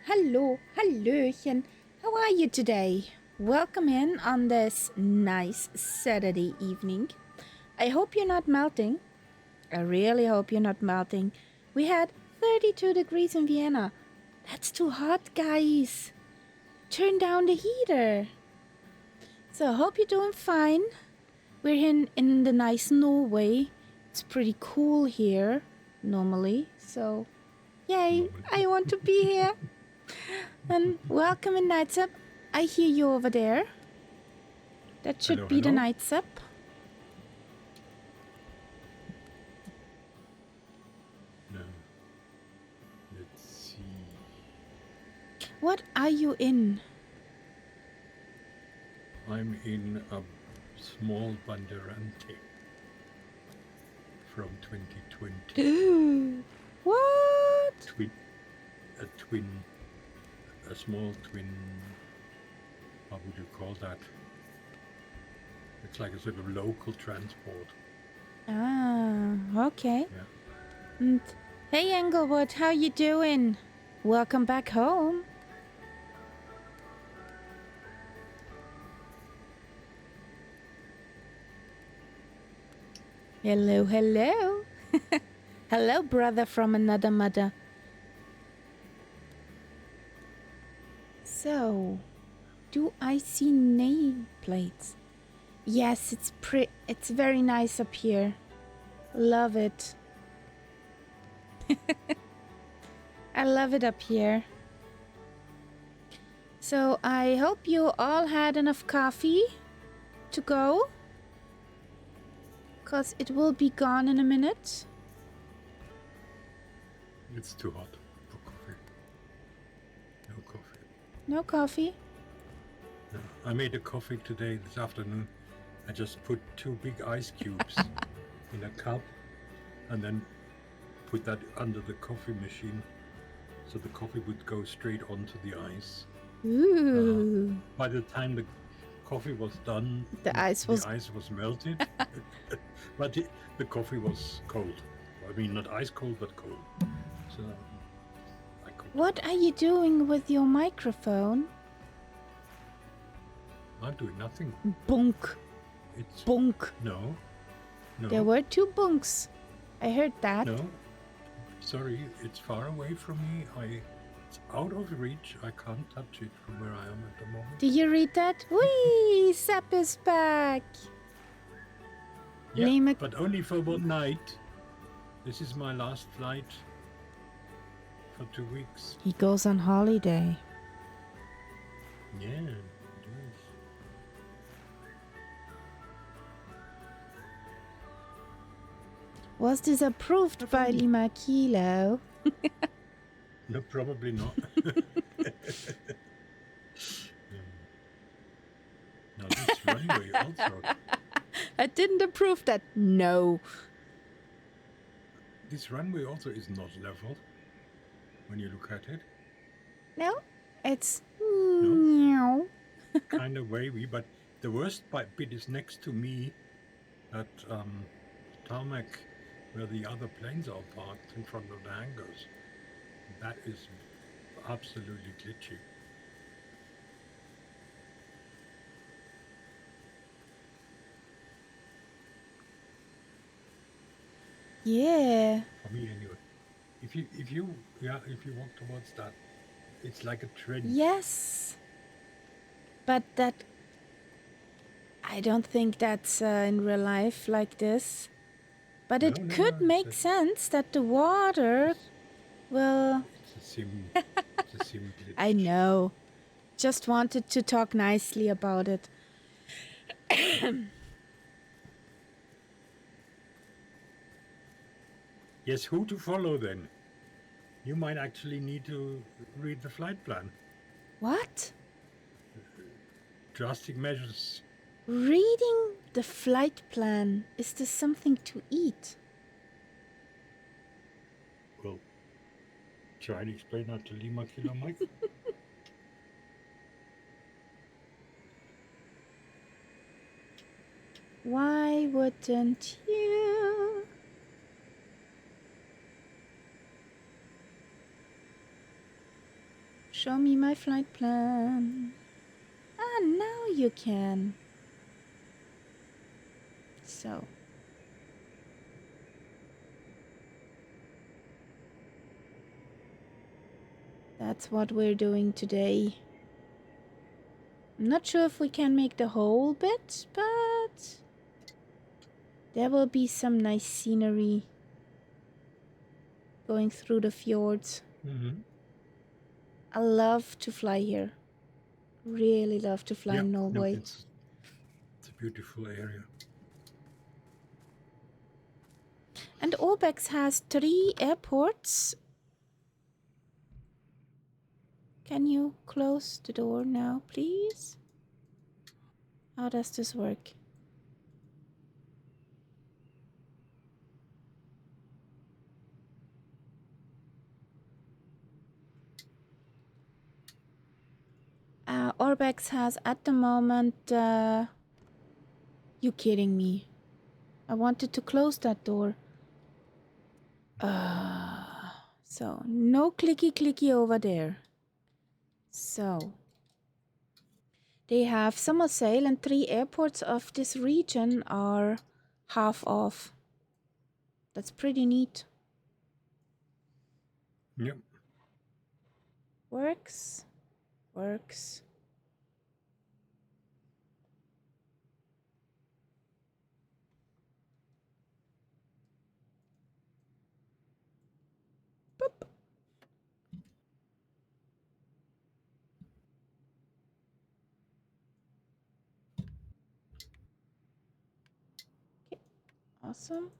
Hallo, hallöchen. How are you today? Welcome in on this nice Saturday evening. I hope you're not melting. I really hope you're not melting. We had 32 degrees in Vienna. That's too hot, guys. Turn down the heater. So I hope you're doing fine. We're in the nice Norway. It's pretty cool here, normally. So, yay, I want to be here. And welcome in Nights Up. I hear you over there. That should be the Nights Up. No. Let's see. What are you in? I'm in a small Banderante from 2020. What? A small twin, what would you call that? It's like a sort of local transport. Ah, okay. Yeah. And hey, Englewood, how you doing? Welcome back home. Hello, hello. Hello, brother from another mother. So, do I see nameplates? Yes, it's very nice up here. Love it. I love it up here. So, I hope you all had enough coffee to go. 'Cause it will be gone in a minute. It's too hot for coffee. No coffee. No coffee? No. I made a coffee today, this afternoon. I just put 2 big ice cubes in a cup and then put that under the coffee machine so the coffee would go straight onto the ice. Ooh. By the time the coffee was done, The ice was melted, but the coffee was cold. I mean, not ice cold, but cold. So I could. What are you doing with your microphone? I'm doing nothing. Bunk. It's bunk. No. There were 2 bunks. I heard that. No. Sorry, it's far away from me. It's out of reach. I can't touch it from where I am at the moment. Do you read that? Whee! Sepp is back. Yeah, but only for one night. This is my last flight for 2 weeks. He goes on holiday. Yeah, it is. Was this approved by Lima Kilo? No, probably not. Now this runway also. I didn't approve that. No. This runway also is not level when you look at it. No? It's... No. Kind of wavy, but the worst bit is next to me at tarmac where the other planes are parked in front of the hangars. That is absolutely glitchy. Yeah. For me anyway. If you walk towards that, it's like a trench. Yes. But that... I don't think that's in real life like this. But it could make sense that the water will... It's a sim glitch. I know. Just wanted to talk nicely about it. Yes, who to follow then? You might actually need to read the flight plan. What? Drastic measures. Reading the flight plan. Is this something to eat? Well, try to explain that to Lima Kilo Mike. Why wouldn't you? Show me my flight plan. Ah, now you can. So. That's what we're doing today. I'm not sure if we can make the whole bit, but there will be some nice scenery going through the fjords. Mm-hmm. I love to fly here. Really love to fly in Norway. No, it's a beautiful area. And Orbex has 3 airports. Can you close the door now, please? How does this work? Orbex has at the moment... you kidding me? I wanted to close that door. So, no clicky over there. So, they have summer sale and 3 airports of this region are half off. That's pretty neat. Yep. Works. Works. Boop. Okay. Awesome.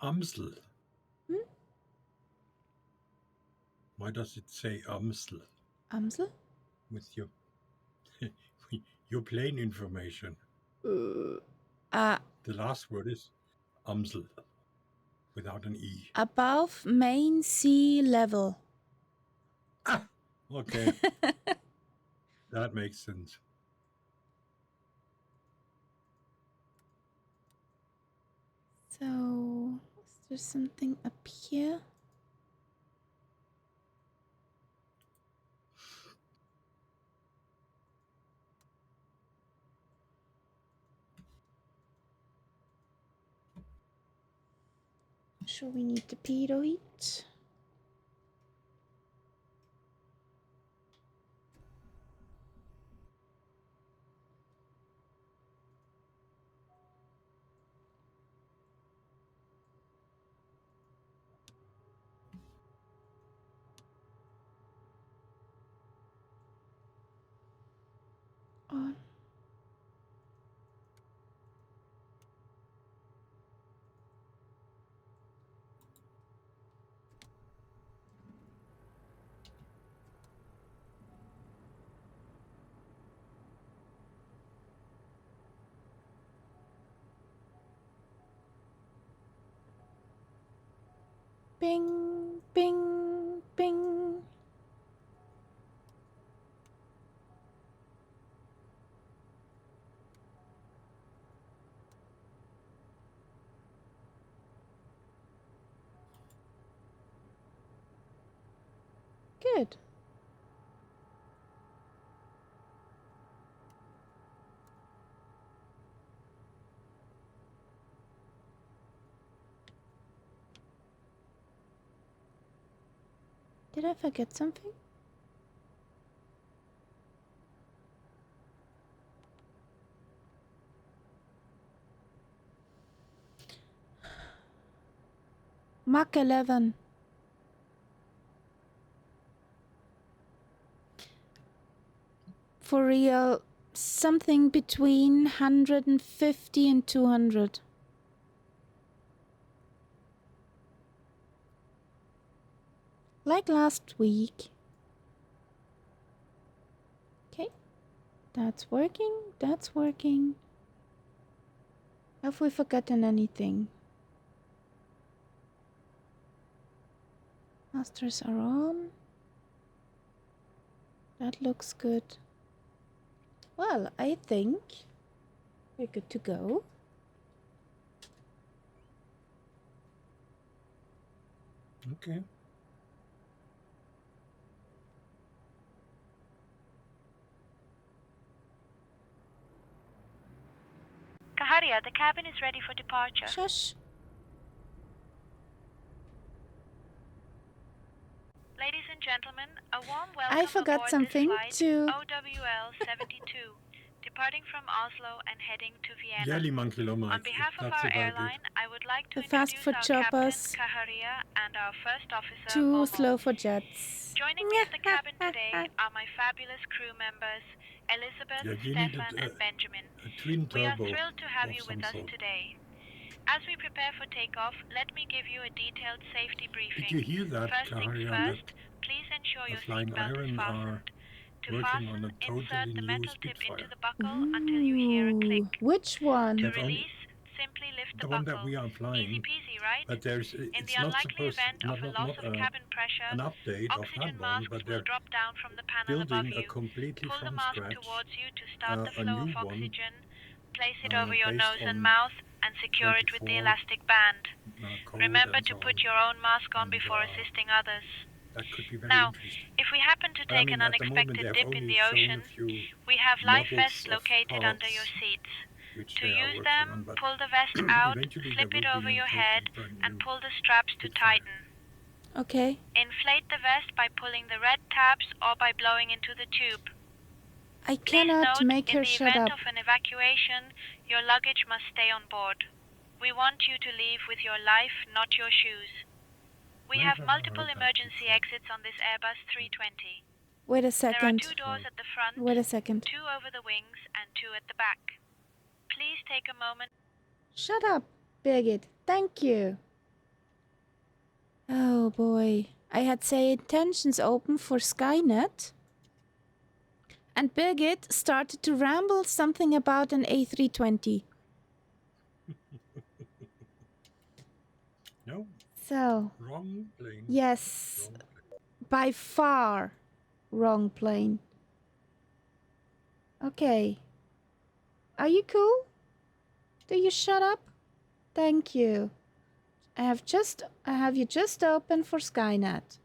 Amsel. Hmm? Why does it say Amsel Amsel? with your plane information? The The last word is Amsel without an E. above main sea level. Ah, okay. That makes sense. So, is there something up here? Sure, we need the pedoid. On. Bing, bing, bing. Good. Did I forget something? Mach 11. For real, something between 150 and 200. Like last week. Okay. That's working. That's working. Have we forgotten anything? Masters are on. That looks good. Well, I think we're good to go. Okay. Kaharia, the cabin is ready for departure. Shush. Ladies and gentlemen, a warm welcome I forgot aboard something this flight to... OWL72, departing from Oslo and heading to Vienna. Jährlich man kilometer. On behalf of our airline, I would like to The fast introduce food our choppers. captain, Kaharia, and our first officer, Too Momo. slow for jets. Joining me at the cabin today are my fabulous crew members, Elizabeth, Yeah, you Stefan, needed and Benjamin. A twin We are turbo thrilled to have of you some with us sort. today. As we prepare for takeoff, let me give you a detailed safety briefing. Did you hear that, First things Kaharia, first, that please ensure the your Flying seatbelt is Iron are fastened. To working fasten, on a insert totally the new metal tip into Spitfire? the buckle until you hear a click. Which one? To But only release, simply lift the the one that buckle. we are Easy flying. peasy, right? But there's In the it's not unlikely supposed event of a loss of cabin pressure, an update of oxygen that one, masks but will they're drop down from the panel above building a you. completely Pull the from mask scratch towards you to start the a flow new of one oxygen. Place it over your based nose and on mouth and secure it with the 24 elastic band. code Remember and to so put on. your own mask on And, before assisting others. That could be very Now, interesting. if we happen to But I take mean, an at the moment, unexpected they have dip in only the shown ocean, a few we have life models vests of located under your parts seats. which To they are use working them, on, but pull the vest out, eventually slip there it will over be a your totally head, brand and new pull the straps to Spitfire. tighten. Okay. Inflate the vest by pulling the red tabs or by blowing into the tube. I Please cannot note, make in her the shut event up. of an evacuation, your luggage must stay on board. We want you to leave with your life, not your shoes. We Where have have I multiple heard that emergency before? exits on this Airbus 320. Wait a There are second. 2 doors at the front, Wait a second. 2 over the wings, and 2 at the back. Please take a moment. Shut up, Birgit. Thank you. Oh boy. I had say intentions open for Skynet. And Birgit started to ramble something about an A320. No, So, wrong plane. yes, Wrong plane. by far wrong plane. Okay. Are you cool? Do you shut up? Thank you. I have you just open for Skynet.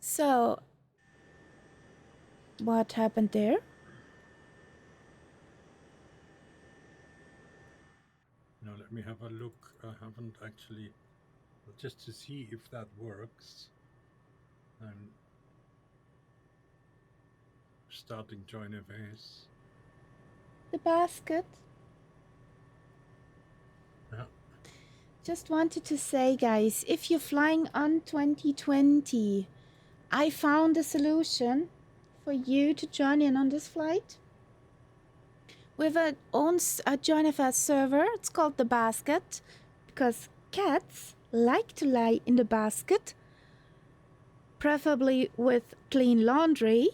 So, what happened there? Now let me have a look. I haven't actually, just to see if that works. I'm starting join FAS. The basket. Yeah. Just wanted to say, guys, if you're flying on 2020, I found a solution for you to join in on this flight. We have our own Join FS server. It's called the basket because cats like to lie in the basket, preferably with clean laundry.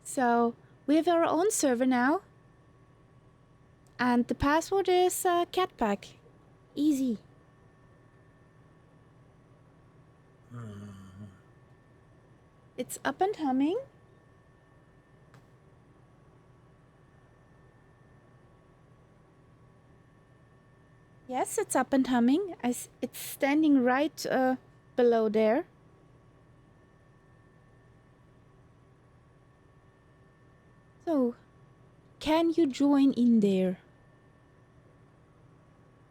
So we have our own server now. And the password is catpack. Easy. It's up and humming. Yes, it's up and humming. It's standing right below there. So, can you join in there?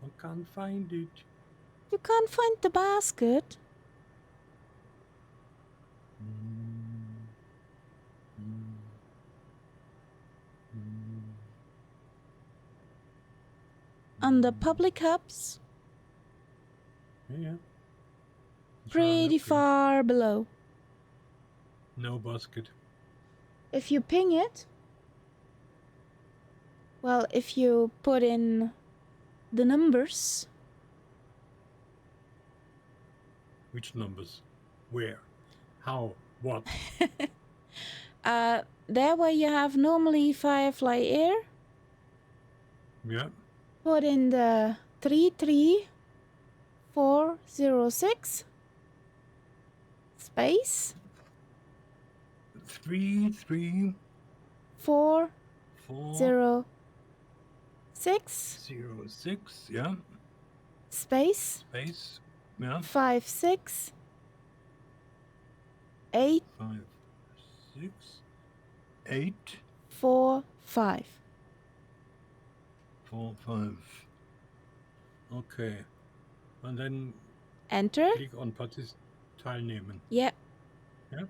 I can't find it. You can't find the basket. On the public hubs, Yeah. pretty far below. No basket. If you ping it, Well, if you put in the numbers, Which numbers? Where? How? What? there where you have normally Firefly Air, Yeah. put in the 33406 space 3, 3, 406 4, 0, 6. Yeah. space Space. Yeah. 56 8 5, 6, 8, 4 5. 4, 5. Okay. And then Enter. click on Teilnehmen. Yeah. Yeah.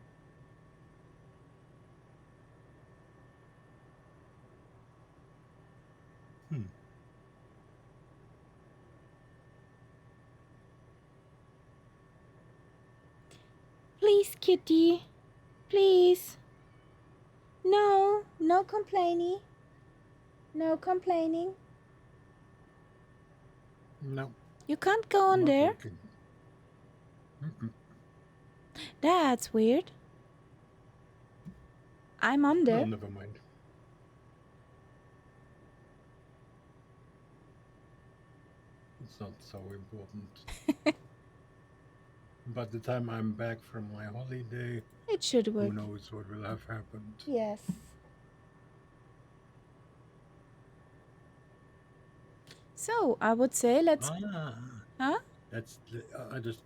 Please, kitty. Please. No, no complaining. No complaining. No. You can't go on Not there. working. That's weird. I'm on No, there. never mind. It's not so important. By the time I'm back from my holiday, It should who work. knows what will have happened. Yes. So, I would say let's... Huh? That's I just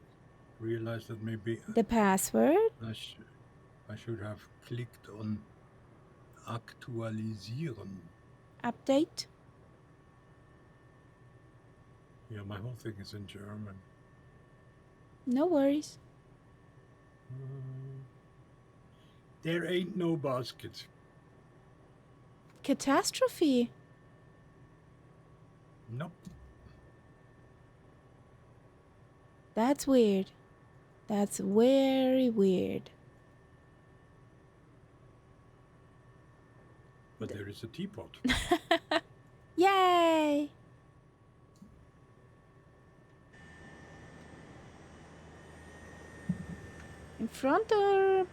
realized that maybe The password. I should have clicked on Aktualisieren. Update. Yeah, my whole thing is in German. No worries. There ain't no basket. Catastrophe. Nope. That's weird. That's very weird. But there is a teapot. Yay! In front or...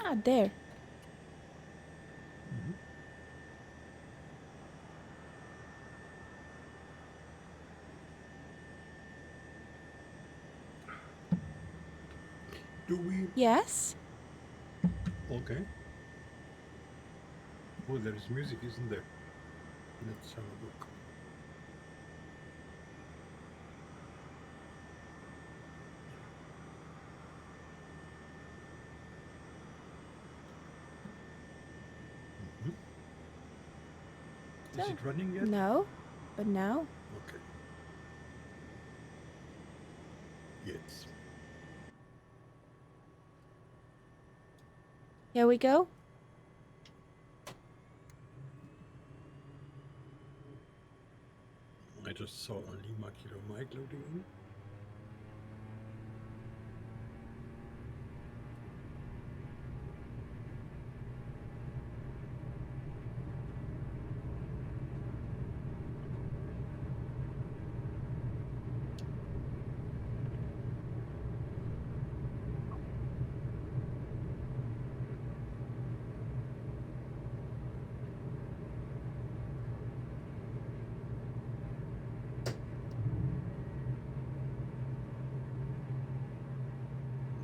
Ah, there. Do we? Yes? Okay. Oh, there is music, isn't there? Let's have a look. Is it running yet? No, but now. Okay. Yes. Here we go. I just saw a Lima Kilo Mike loading in.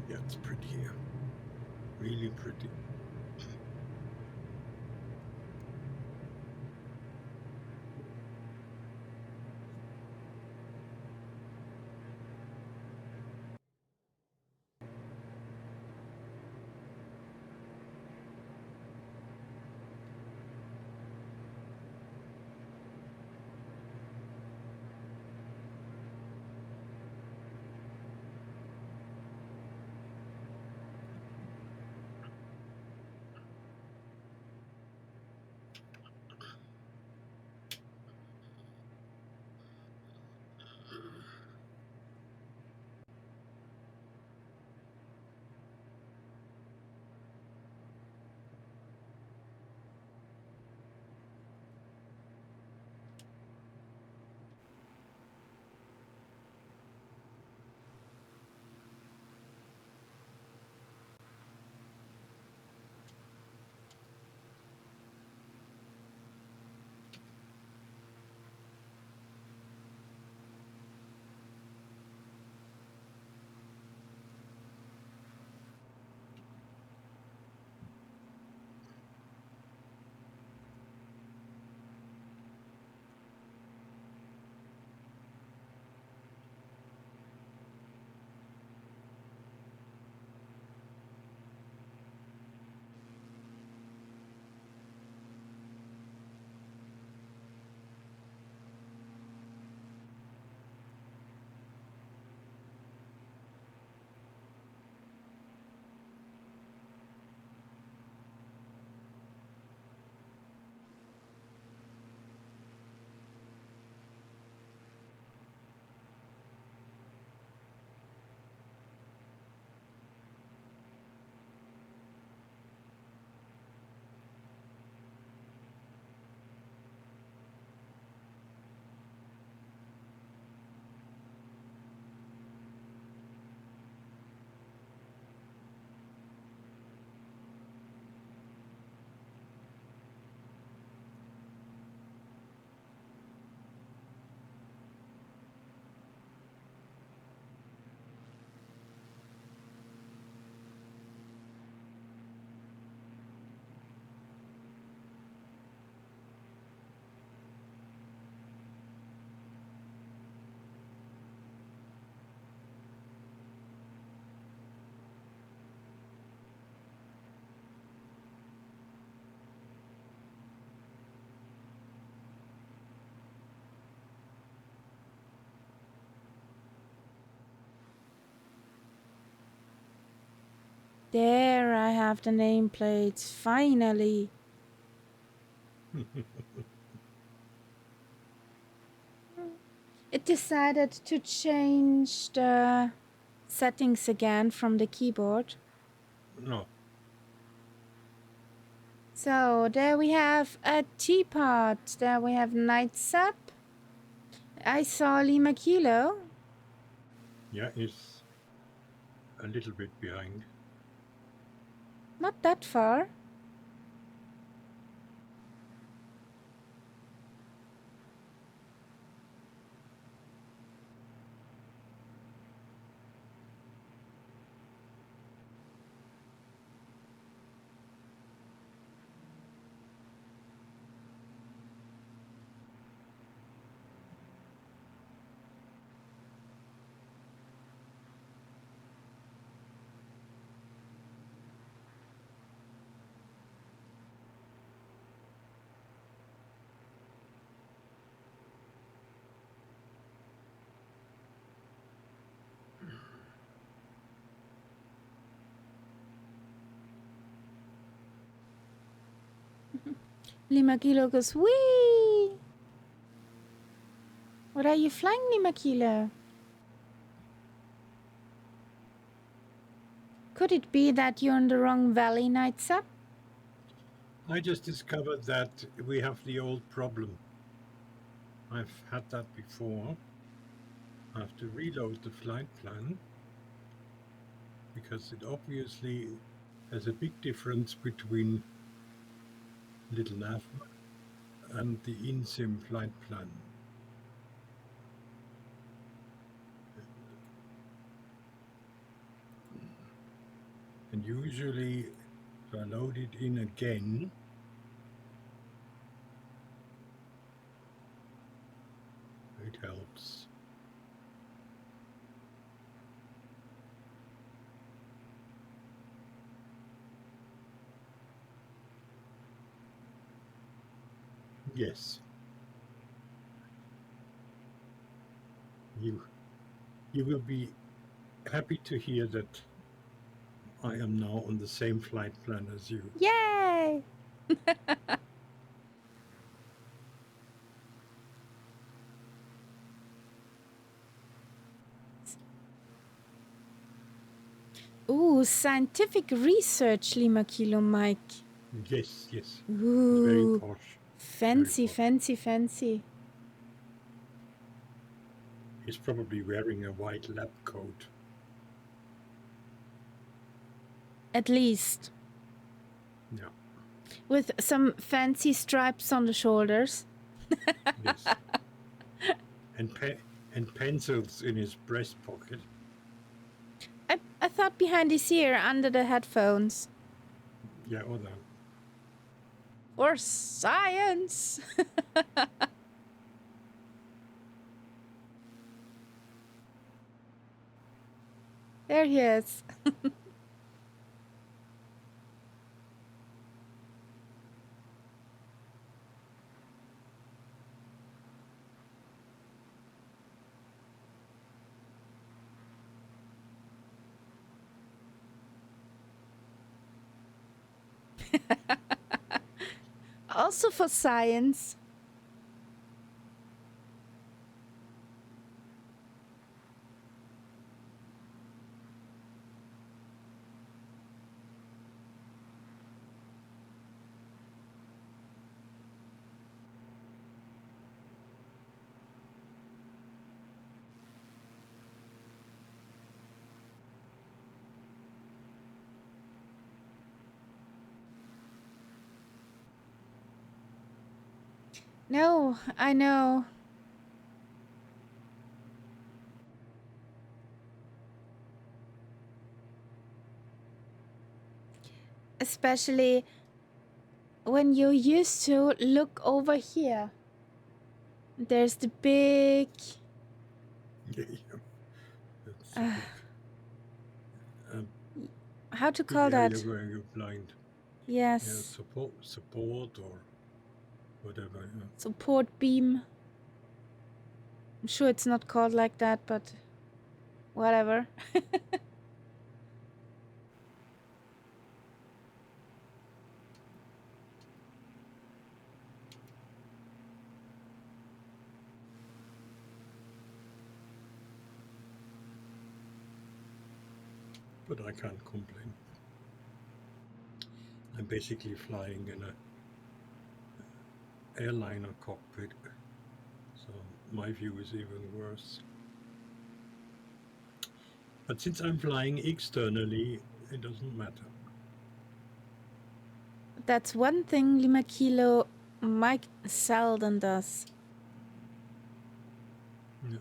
Yeah, it's pretty here. Really pretty. There I have the nameplates, finally. It decided to change the settings again from the keyboard. No. So there we have a teapot. There we have Knights Up. I saw Lima Kilo. Yeah, it's a little bit behind. Not that far. Lima Kilo goes, wee! What are you flying, Lima Kilo? Could it be that you're in the wrong valley, Knights Up? I just discovered that we have the old problem. I've had that before. I have to reload the flight plan because it obviously has a big difference between Little Nav and the InSim flight plan. And usually, if I load it in again, it helps. Yes. You will be happy to hear that I am now on the same flight plan as you. Yay! Ooh, scientific research, Lima Kilo Mike. Yes, yes. Ooh, Very posh. fancy, Very posh. fancy, fancy. He's probably wearing a white lab coat. At least. Yeah. With some fancy stripes on the shoulders. Yes. and pencils in his breast pocket. I thought behind his ear, under the headphones. Yeah, or that. For science! There he is. Also for science. No, I know. Especially when you used to look over here. There's the big... Yeah. That's a big, how to big call area that? where you're blind. Yes. Yeah, support or whatever. Yeah. Support beam. I'm sure it's not called like that, but whatever. but I can't complain. I'm basically flying in a airliner cockpit, so my view is even worse. But since I'm flying externally, it doesn't matter. That's one thing Lima Kilo Mike seldom does. Yeah.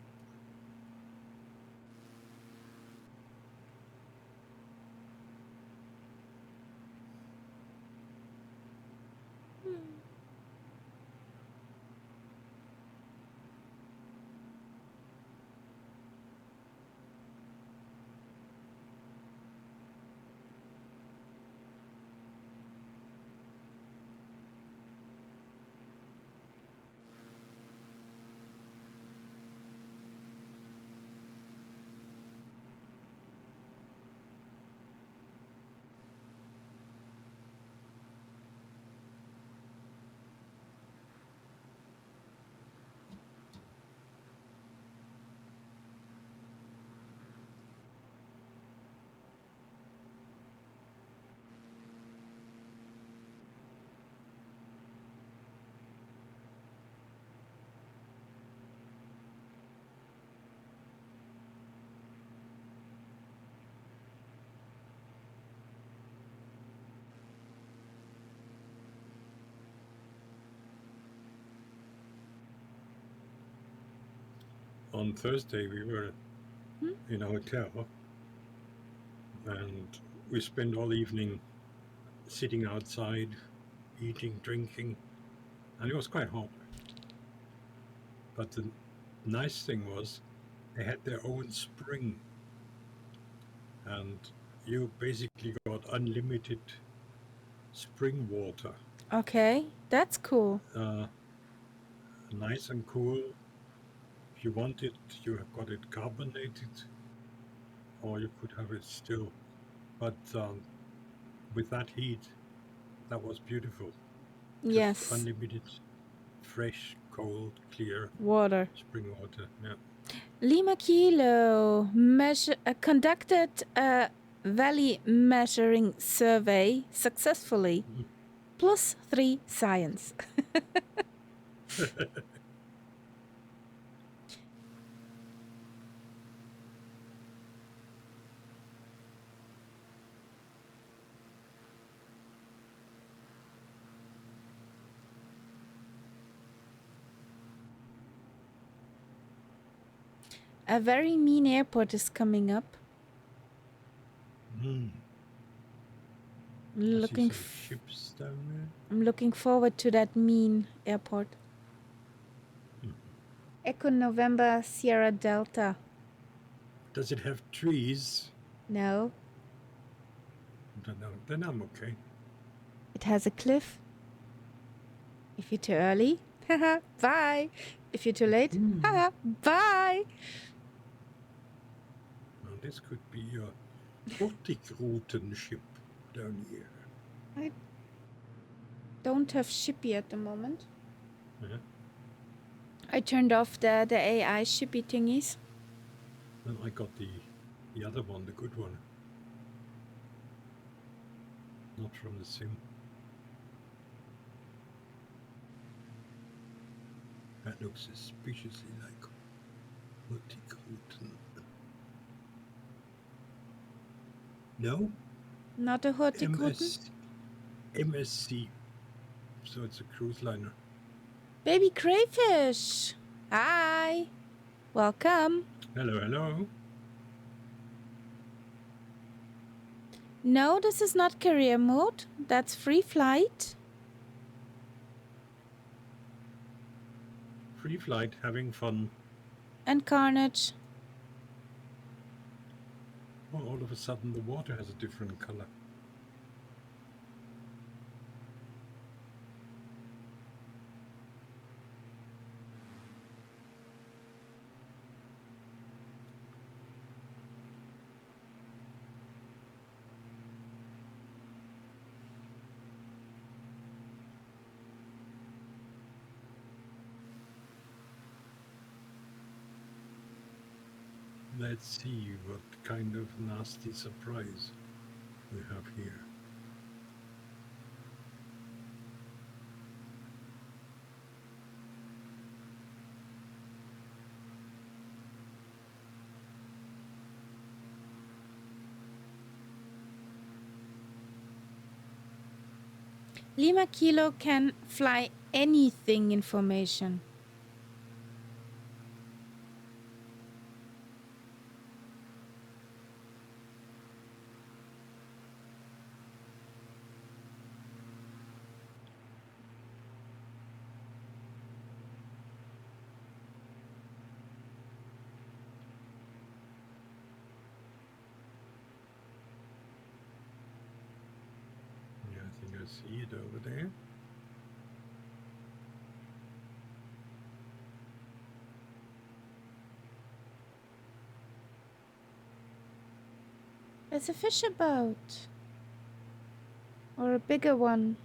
On Thursday, we were in a hotel, and we spent all evening sitting outside, eating, drinking, and it was quite hot. But the nice thing was they had their own spring, and you basically got unlimited spring water. Okay, that's cool. Nice and cool. If you want it, you have got it carbonated, or you could have it still. But with that heat, that was beautiful. Just Yes, unlimited, fresh, cold, clear water. spring water. Yeah. Lima Kilo conducted a valley measuring survey successfully. +3 science. A very mean airport is coming up. Looking ships down there. I'm looking forward to that mean airport. Echo November Sierra Delta. Does it have trees? No. Then I'm okay. It has a cliff. If you're too early, haha, bye. If you're too late, haha, bye. Now this could be a Hurtigruten ship down here. I don't have shippy at the moment. I turned off the AI shippy thingies. Then I got the other one, the good one. Not from the sim. That looks suspiciously like Hurtigruten. No? Not a Hurtigruten. MSC. So it's a cruise liner. Baby crayfish. Hi. Welcome. Hello, hello. No, this is not career mode. That's free flight. Free flight, having fun. And carnage. Well, all of a sudden the water has a different color. Let's see what kind of nasty surprise we have here. Lima Kilo can fly anything information. Yeah, I think I see it over there. There's a fisher boat. Or a bigger one.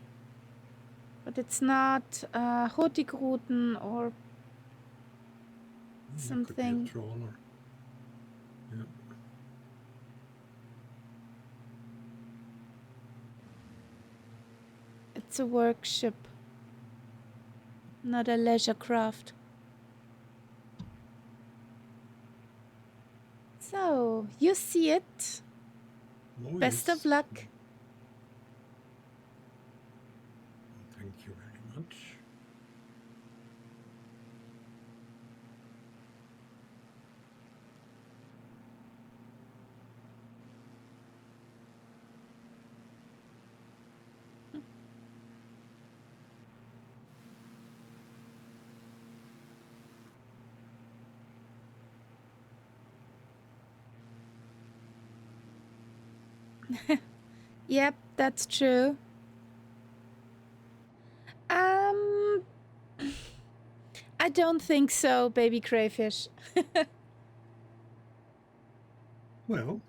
But it's not Hurtigruten or It could something. be a trawler. Yeah. It's a workship. Not a leisure craft. So, you see it. Oh, Best yes. of luck. Thank you very much. Yep, that's true. I don't think so, baby crayfish. Well,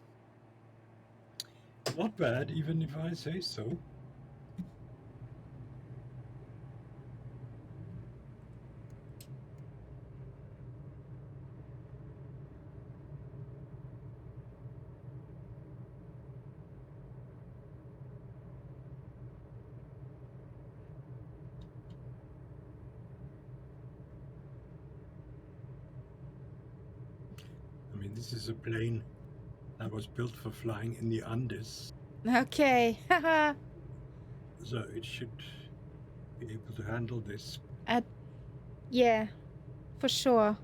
not bad, even if I say so. I mean, this is a plane that was built for flying in the Andes, Okay. Haha. so it should be able to handle this. Yeah, for sure.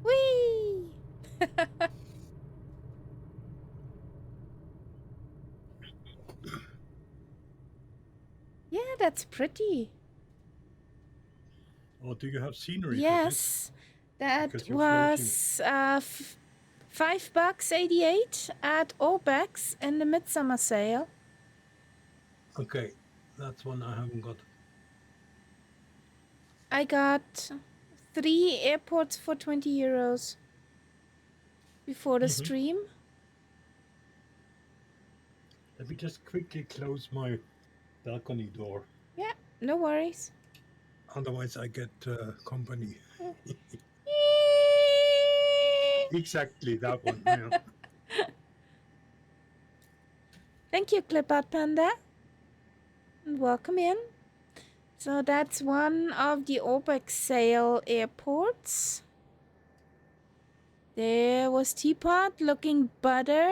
Whee! Yeah, that's pretty. Or do you have scenery for this? Yes, that Because you're floating. was $5.88 at Obex in the midsummer sale. Okay, that's one I haven't got. I got 3 airports for 20 euros before the stream. Let me just quickly close my balcony door. Yeah, no worries. Otherwise, I get company. Exactly, that one. Yeah. Thank you, Clip Art Panda. And welcome in. So that's one of the Obex sale airports. There was Teapot looking butter.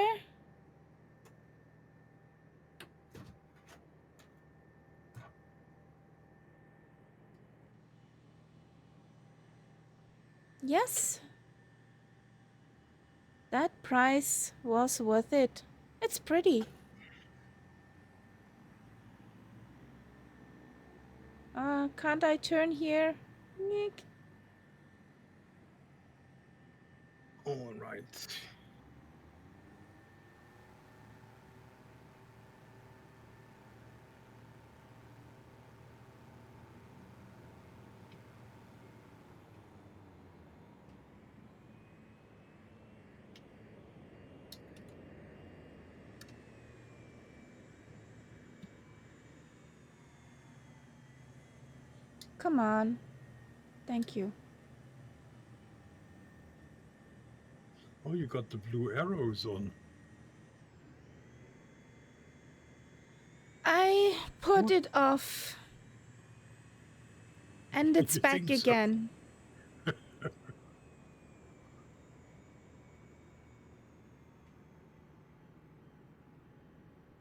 Yes. That price was worth it. It's pretty. Can't I turn here? Nick? All right. Come on. Thank you. Oh, you got the blue arrows on. I put What? it off. And it's You back think so? again.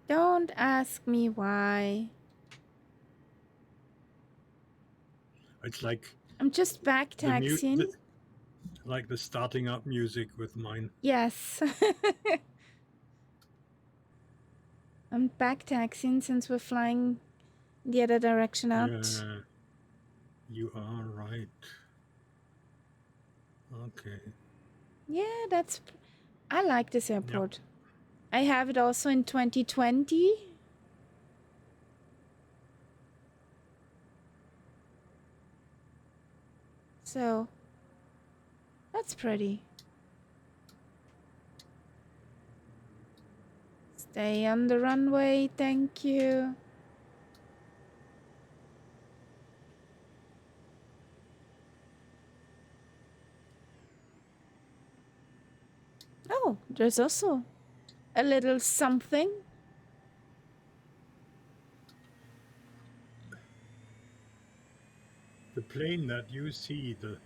Don't ask me why. It's like I'm just back taxiing. like the starting up music with mine. Yes. I'm back taxiing since we're flying the other direction out. Yeah, you are right. Okay. Yeah, that's... I like this airport. I have it also in 2020. So, that's pretty. Stay on the runway, thank you. Oh, there's also a little something. The plane that you see, the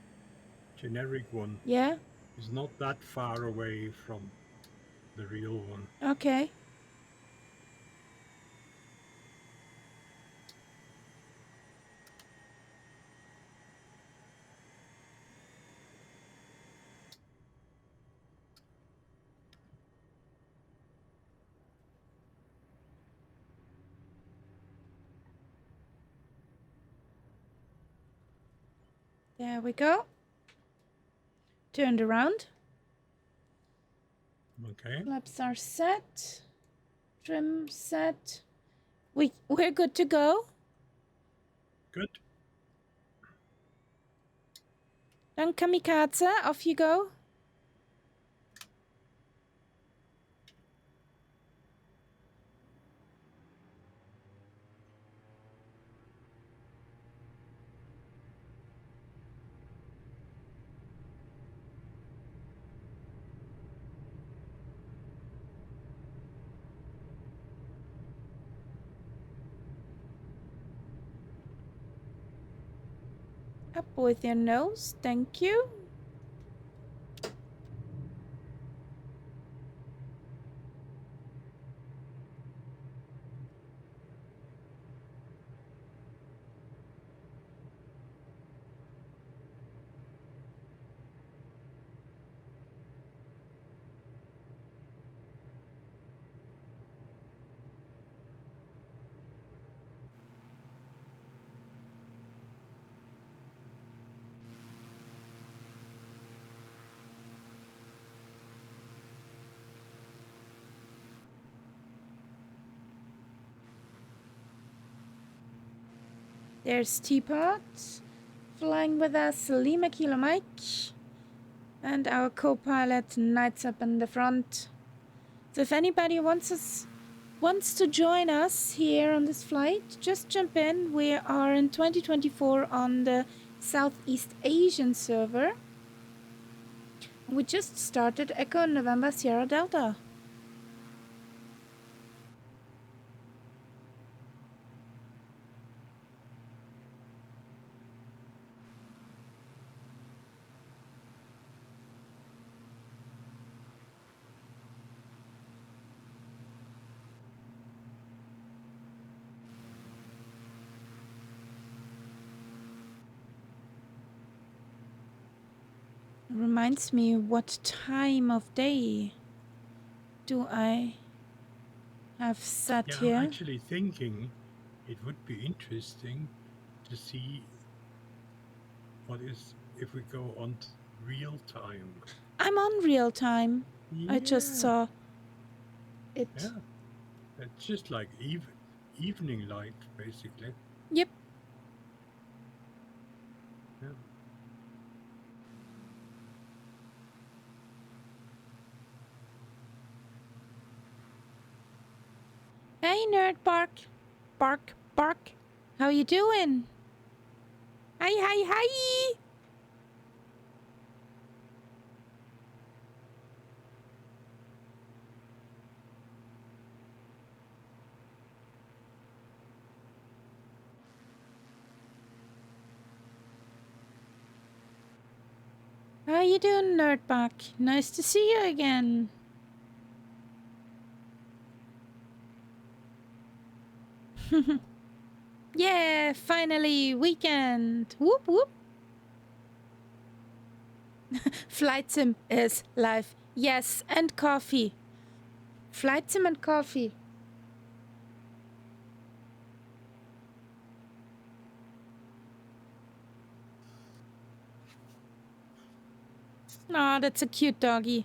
generic one, Yeah, is not that far away from the real one. okay. There we go. Turned around. Okay. Flaps are set. Trim set. We're good to go. Good. Dann kamikaze, off you go. Up with your nose, thank you. There's Teapot, flying with us, Lima Kilo Mike, and our co-pilot Knights up in the front. So if anybody wants to join us here on this flight, just jump in. We are in 2024 on the Southeast Asian server. We just started Echo November Sierra Delta. Reminds me, what time of day do I have set Yeah, here? I'm actually thinking it would be interesting to see what is if we go on real time. I'm on real time. Yeah. I just saw it. Yeah. It's just like evening light, basically. Yep. Yeah. Hey, nerd bark. Bark, bark. How you doing? Hi, hi, hi. How you doing, Nerdbach? Nice to see you again. Yeah, finally, weekend. Whoop, whoop. Flight sim is live. Yes, and coffee. Flight sim and coffee. Aw, that's a cute doggy.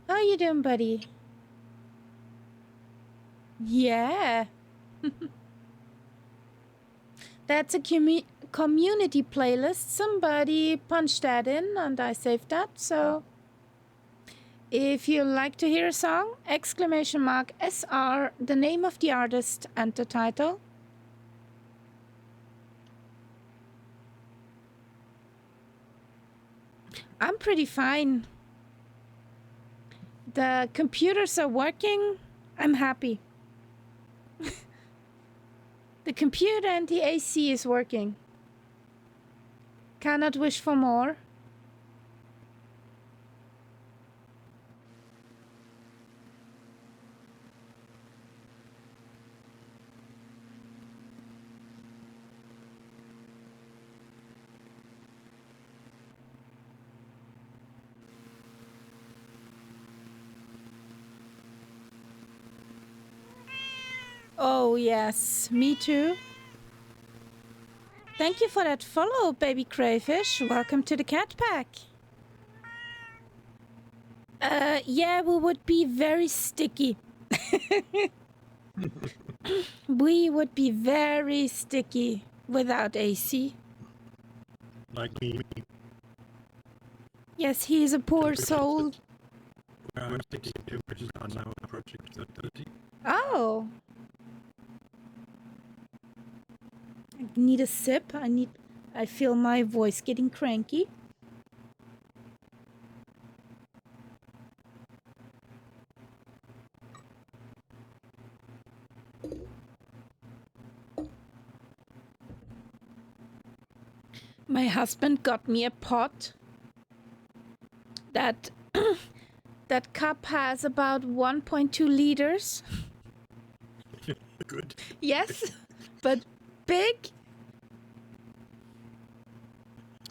How you doing, buddy? Yeah. That's a community playlist. Somebody punched that in and I saved that, so if you like to hear a song, exclamation mark SR, the name of the artist and the title. I'm pretty fine. The computers are working. I'm happy. The computer and the AC is working. Cannot wish for more. Oh, yes, me too. Thank you for that follow, baby crayfish. Welcome to the cat pack. Yeah, we would be very sticky. We would be very sticky without AC. Like me. Yes, he is a poor soul. I'm 62, which is now approaching 30. Oh. I need a sip. I feel my voice getting cranky. My husband got me a pot that that cup has about 1.2 liters. Good. Yes, but big.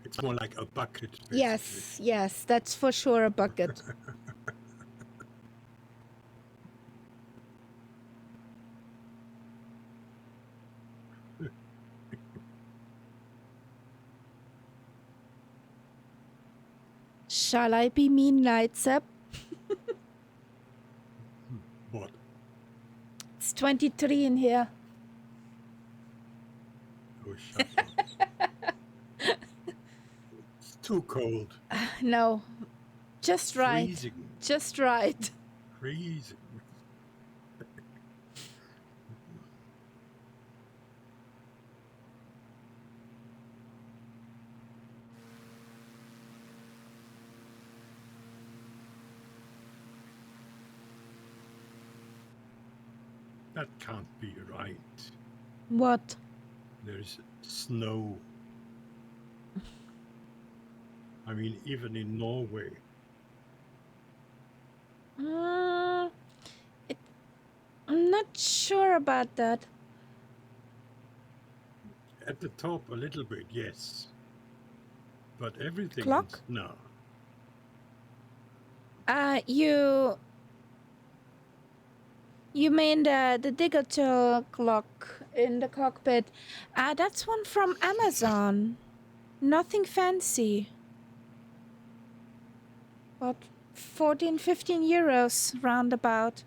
It's more like a bucket. Basically. Yes, that's for sure a bucket. Shall I be mean, lights up? What? It's 23 in here. Oh, shut up. It's too cold. No, just right. Freezing. Just right. Freezing. That can't be right. What? There's snow. I mean, even in Norway. I'm not sure about that. At the top a little bit, yes. But everything Clock? else, no. You mean the digital clock in the cockpit? That's one from Amazon. Nothing fancy. What, 14, 15 euros roundabout.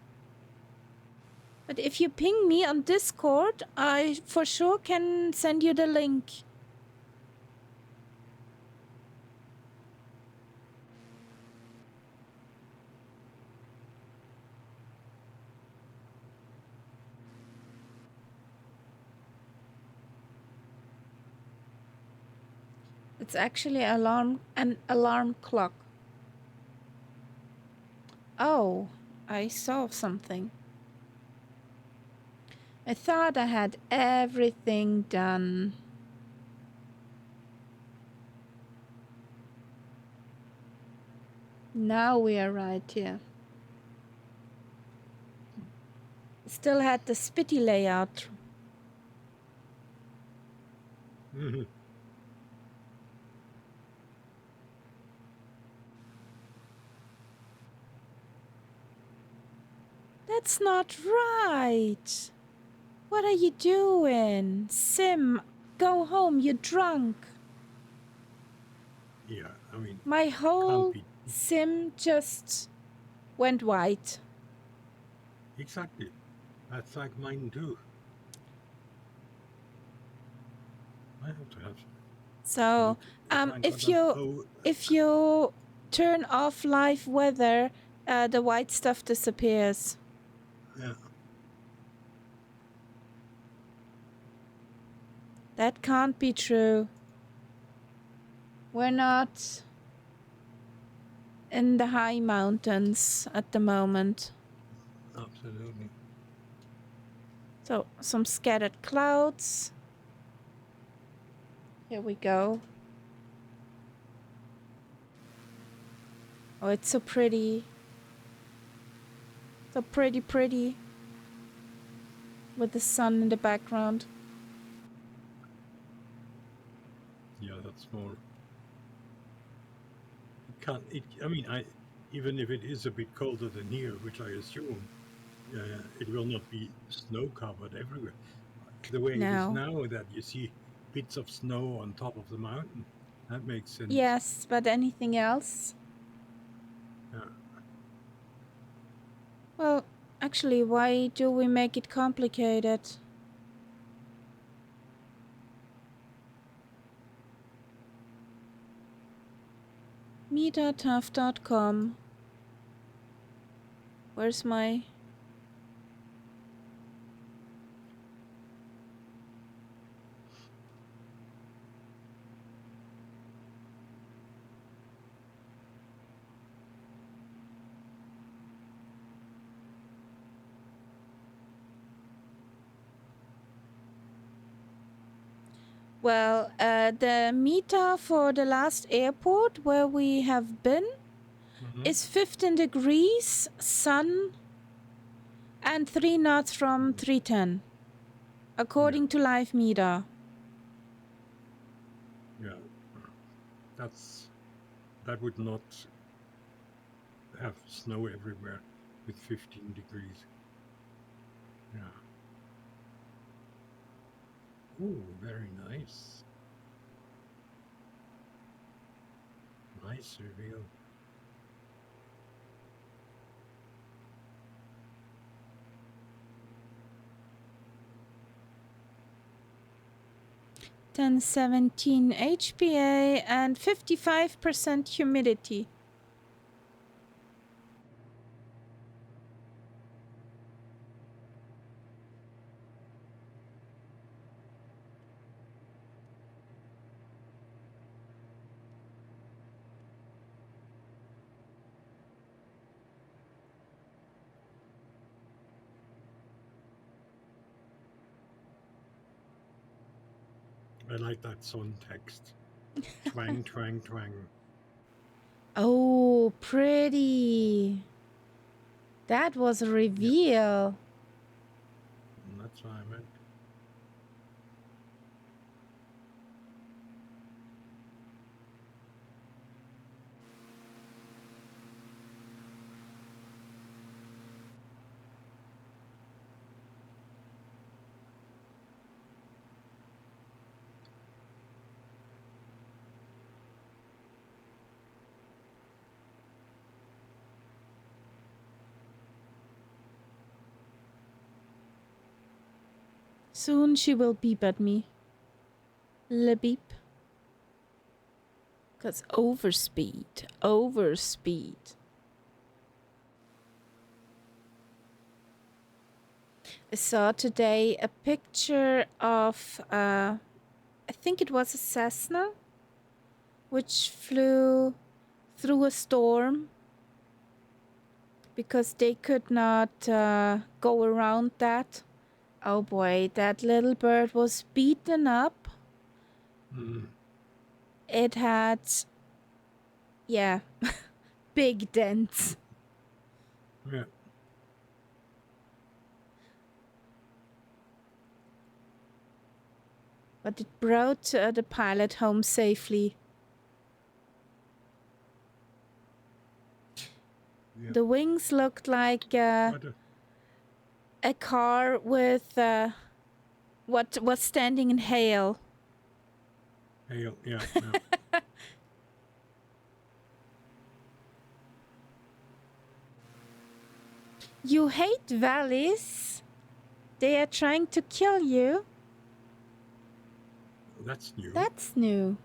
But if you ping me on Discord, I for sure can send you the link. It's actually an alarm clock. Oh, I saw something. I thought I had everything done. Now we are right here. Still had the spitty layout. Mhm. That's not right. What are you doing? Sim, go home, you're drunk. Yeah, I mean, My can't whole be. sim just went white. Exactly. That's like mine too. I have to have. So, Look if I got if you turn off live weather, the white stuff disappears. yeah. That can't be true. We're not in the high mountains at the moment. Absolutely. So, some scattered clouds. Here we go. Oh, it's so pretty. So pretty. With the sun in the background. Yeah, that's more. Can't it? I mean, even if it is a bit colder than here, which I assume, it will not be snow covered everywhere. The way it is No. now, that you see bits of snow on top of the mountain, that makes sense. Yes, but anything else? Yeah. Well, actually, why do we make it complicated? Meetup.com. Where's my... Well, the meter for the last airport where we have been is 15 degrees, sun, and 3 knots from 310, according to live meter. Yeah. That would not have snow everywhere with 15 degrees. Yeah. Ooh, very nice. Nice reveal. Ten 17 HPA and 55% humidity. I like that song text. Twang, twang, twang. Oh, pretty. That was a reveal. That's what I meant. Soon she will beep at me. Le beep. Because overspeed. Overspeed. I saw today a picture of, I think it was a Cessna, which flew through a storm because they could not go around that. Oh boy, that little bird was beaten up. Mm. It had, yeah, big dents. Yeah. But it brought the pilot home safely. Yeah. The wings looked like a car with what was standing in hail. Hail, yeah. Yeah. You hate valleys? They are trying to kill you? That's new. That's new.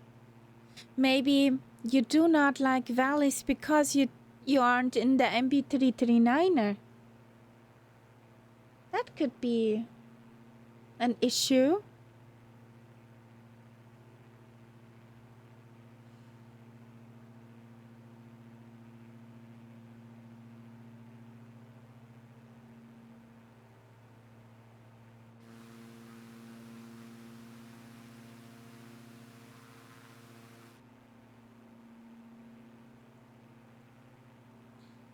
Maybe you do not like valleys because you aren't in the MB339er. That could be an issue.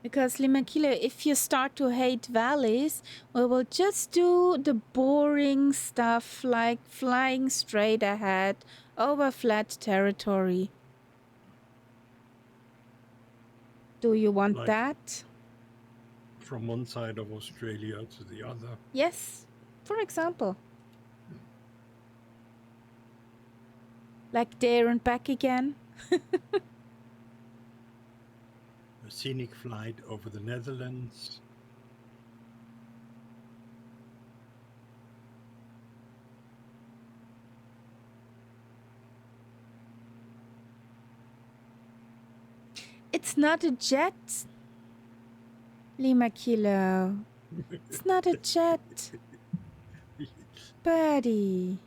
Because Limakila, if you start to hate valleys, we will just do the boring stuff like flying straight ahead over flat territory. Do you want Like that? from one side of Australia to the other. Yes, for example. Like there and back again. A scenic flight over the Netherlands. It's not a jet, Lima Kilo. It's not a jet. Birdie.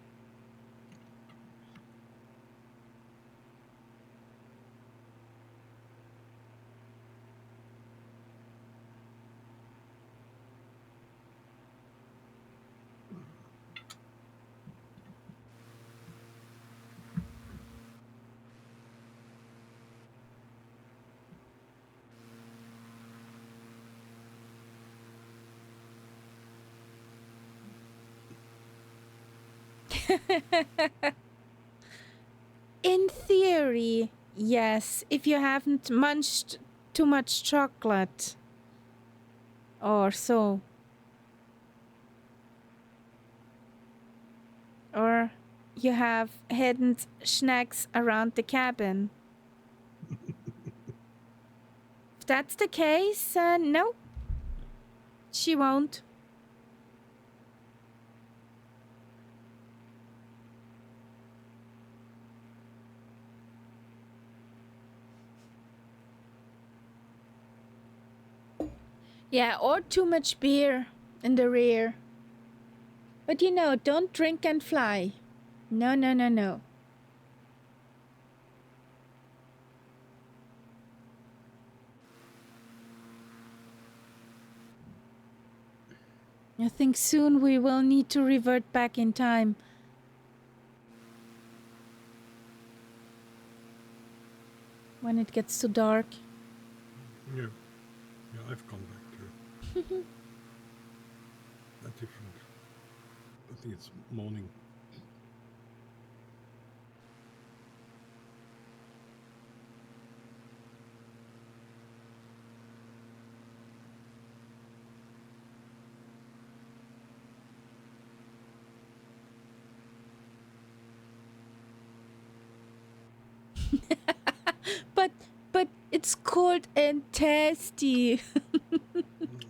In theory, yes, if you haven't munched too much chocolate or so. Or you have hidden snacks around the cabin. If that's the case, no, she won't. Yeah, or too much beer in the rear. But you know, don't drink and fly. No, no, no, no. I think soon we will need to revert back in time. When it gets too dark. Yeah. Yeah, I've come back to a different. I think it's morning. But it's cold and tasty.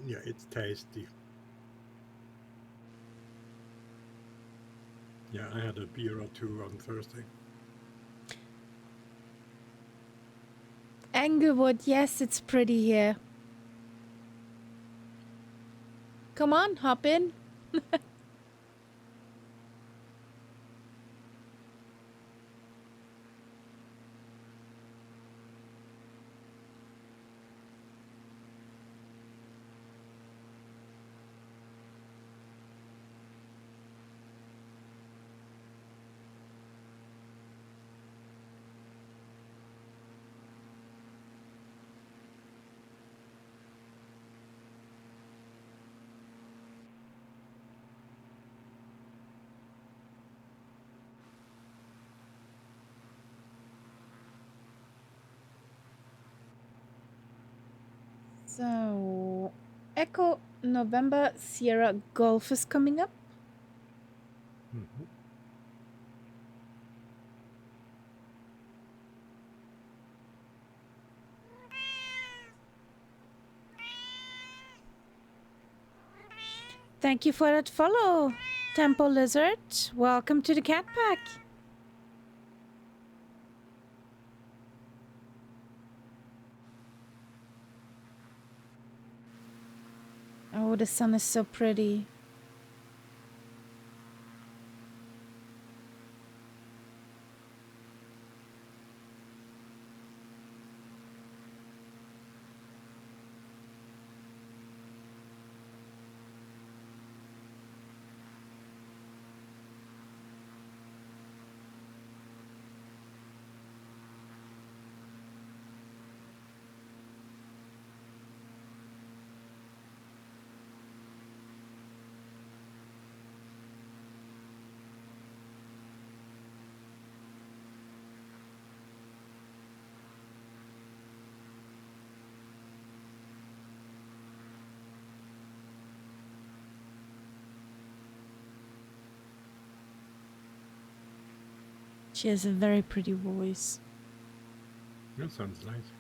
Yeah, it's tasty. Yeah, I had a beer or two on Thursday. Englewood, yes, it's pretty here. Come on, hop in. So, Echo November Sierra Golf is coming up. Mhm. Thank you for that follow, Temple Lizard. Welcome to the Cat Pack. Oh, the sun is so pretty. She has a very pretty voice. That sounds nice.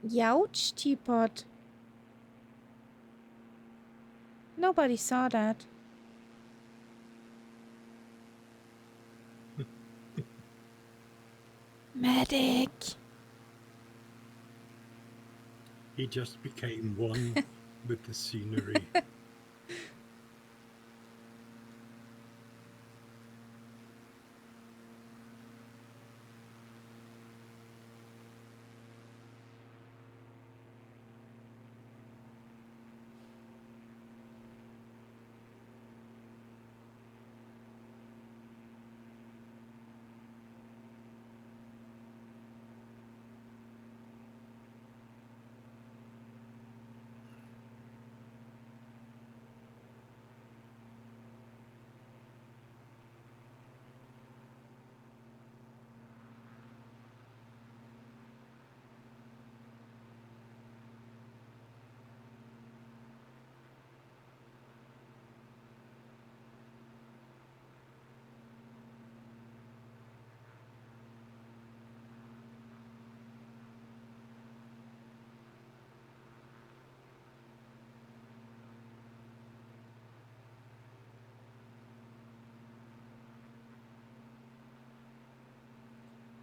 Youch, teapot. Nobody saw that. Medic. He just became one with the scenery.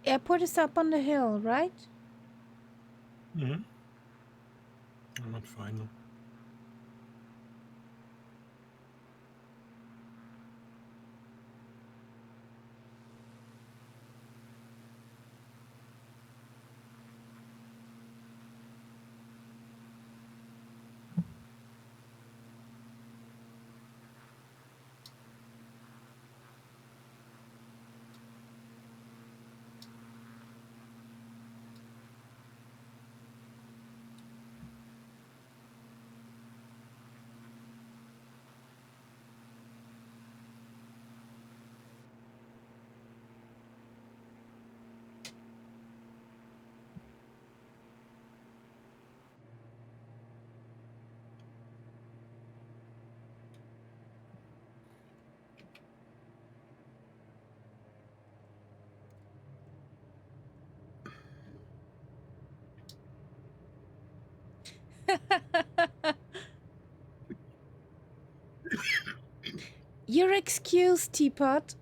airport is up on the hill, right? Mm-hmm. I'm not final. You're excused, Teapot.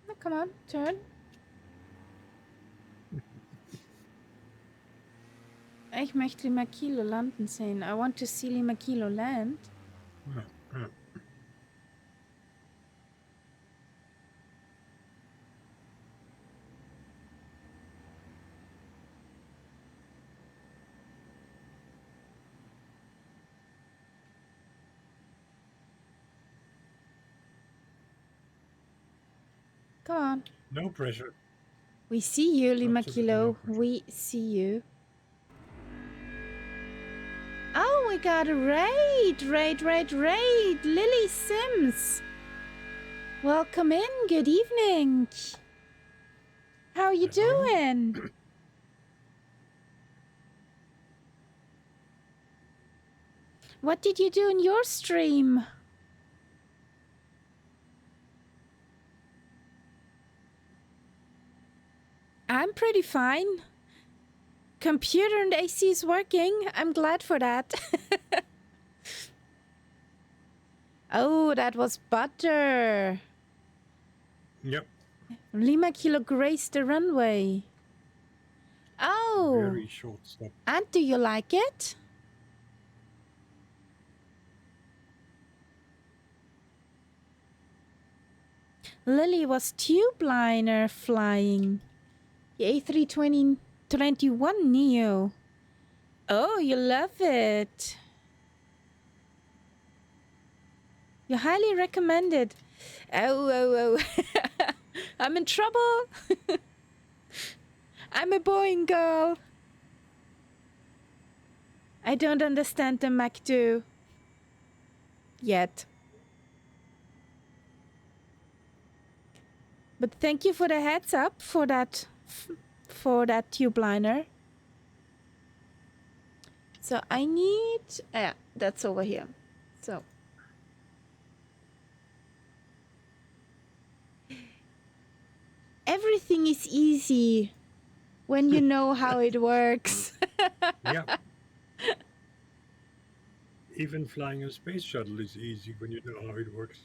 Oh, come on, turn. Ich möchte Limakilo landen sehen. I want to see Limakilo land. Yeah, yeah. Come on. No pressure. We see you, Absolutely no Limakilo. pressure. We see you. Oh, we got a raid. Raid. Lily Sims. Welcome in. Good evening. How you Hello? doing? What did you do in your stream? I'm pretty fine. Computer and AC is working. I'm glad for that. Oh, that was butter. Yep. Lima Kilo graced the runway. Oh, Very short stop. and do you like it? Lily was tube liner flying. The A321 Neo. Oh, you love it. You highly recommend it. Oh. I'm in trouble. I'm a Boeing girl. I don't understand the Mac 2 yet. But thank you for the heads up for that tube liner. So I need, yeah, that's over here. So everything is easy when you know how it works. Yeah. Even flying a space shuttle is easy when you know how it works.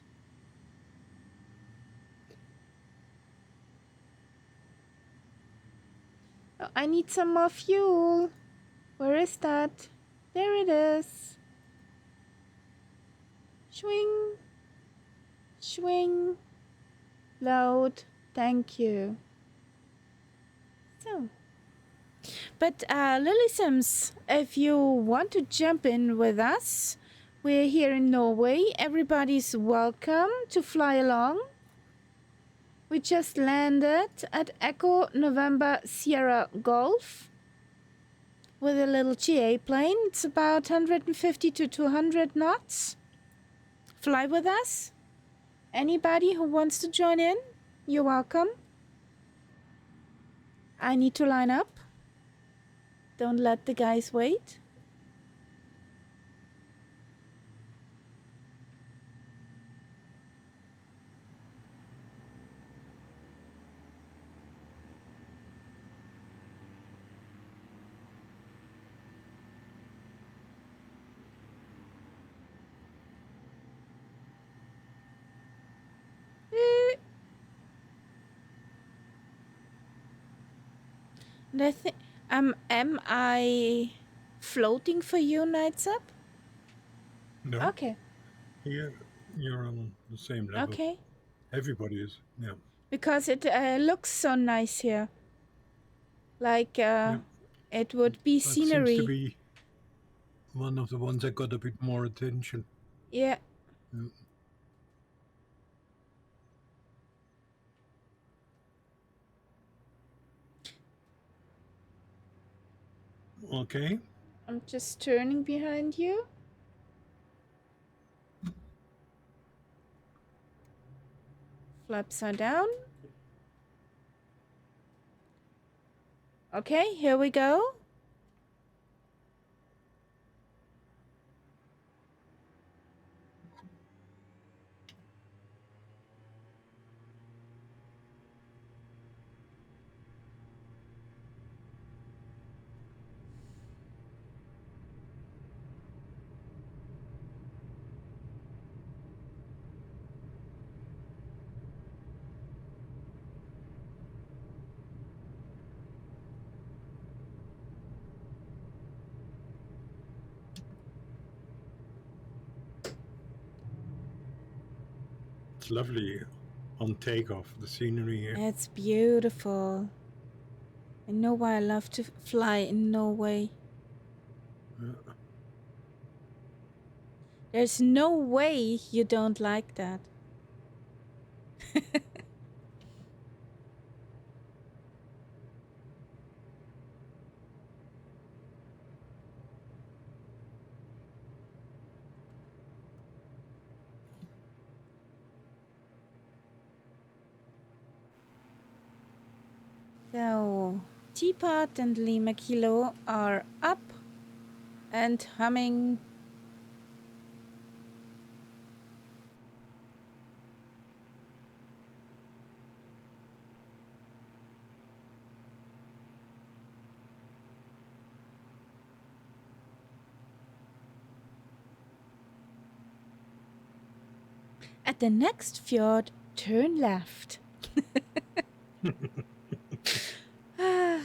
Oh, I need some more fuel. Where is that? There it is. Swing. Swing. Load. Thank you. So. But Lily Sims, if you want to jump in with us, we're here in Norway. Everybody's welcome to fly along. We just landed at Echo November Sierra Golf with a little GA plane. It's about 150 to 200 knots. Fly with us. Anybody who wants to join in, you're welcome. I need to line up. Don't let the guys wait. And I think, am I floating for you, Nights Up? No. Okay. Here, you're on the same level. Okay. Everybody is. Yeah. Because it looks so nice here. Like it would be That scenery. seems to be one of the ones that got a bit more attention. Yeah. Yeah. Okay. I'm just turning behind you. Flaps are down. Okay, here we go. It's lovely on takeoff, the scenery here. It's beautiful. I know why I love to fly in Norway. There's no way you don't like that. So, Teapot and Lima Kilo are up and humming. At the next fjord, turn left. Ah.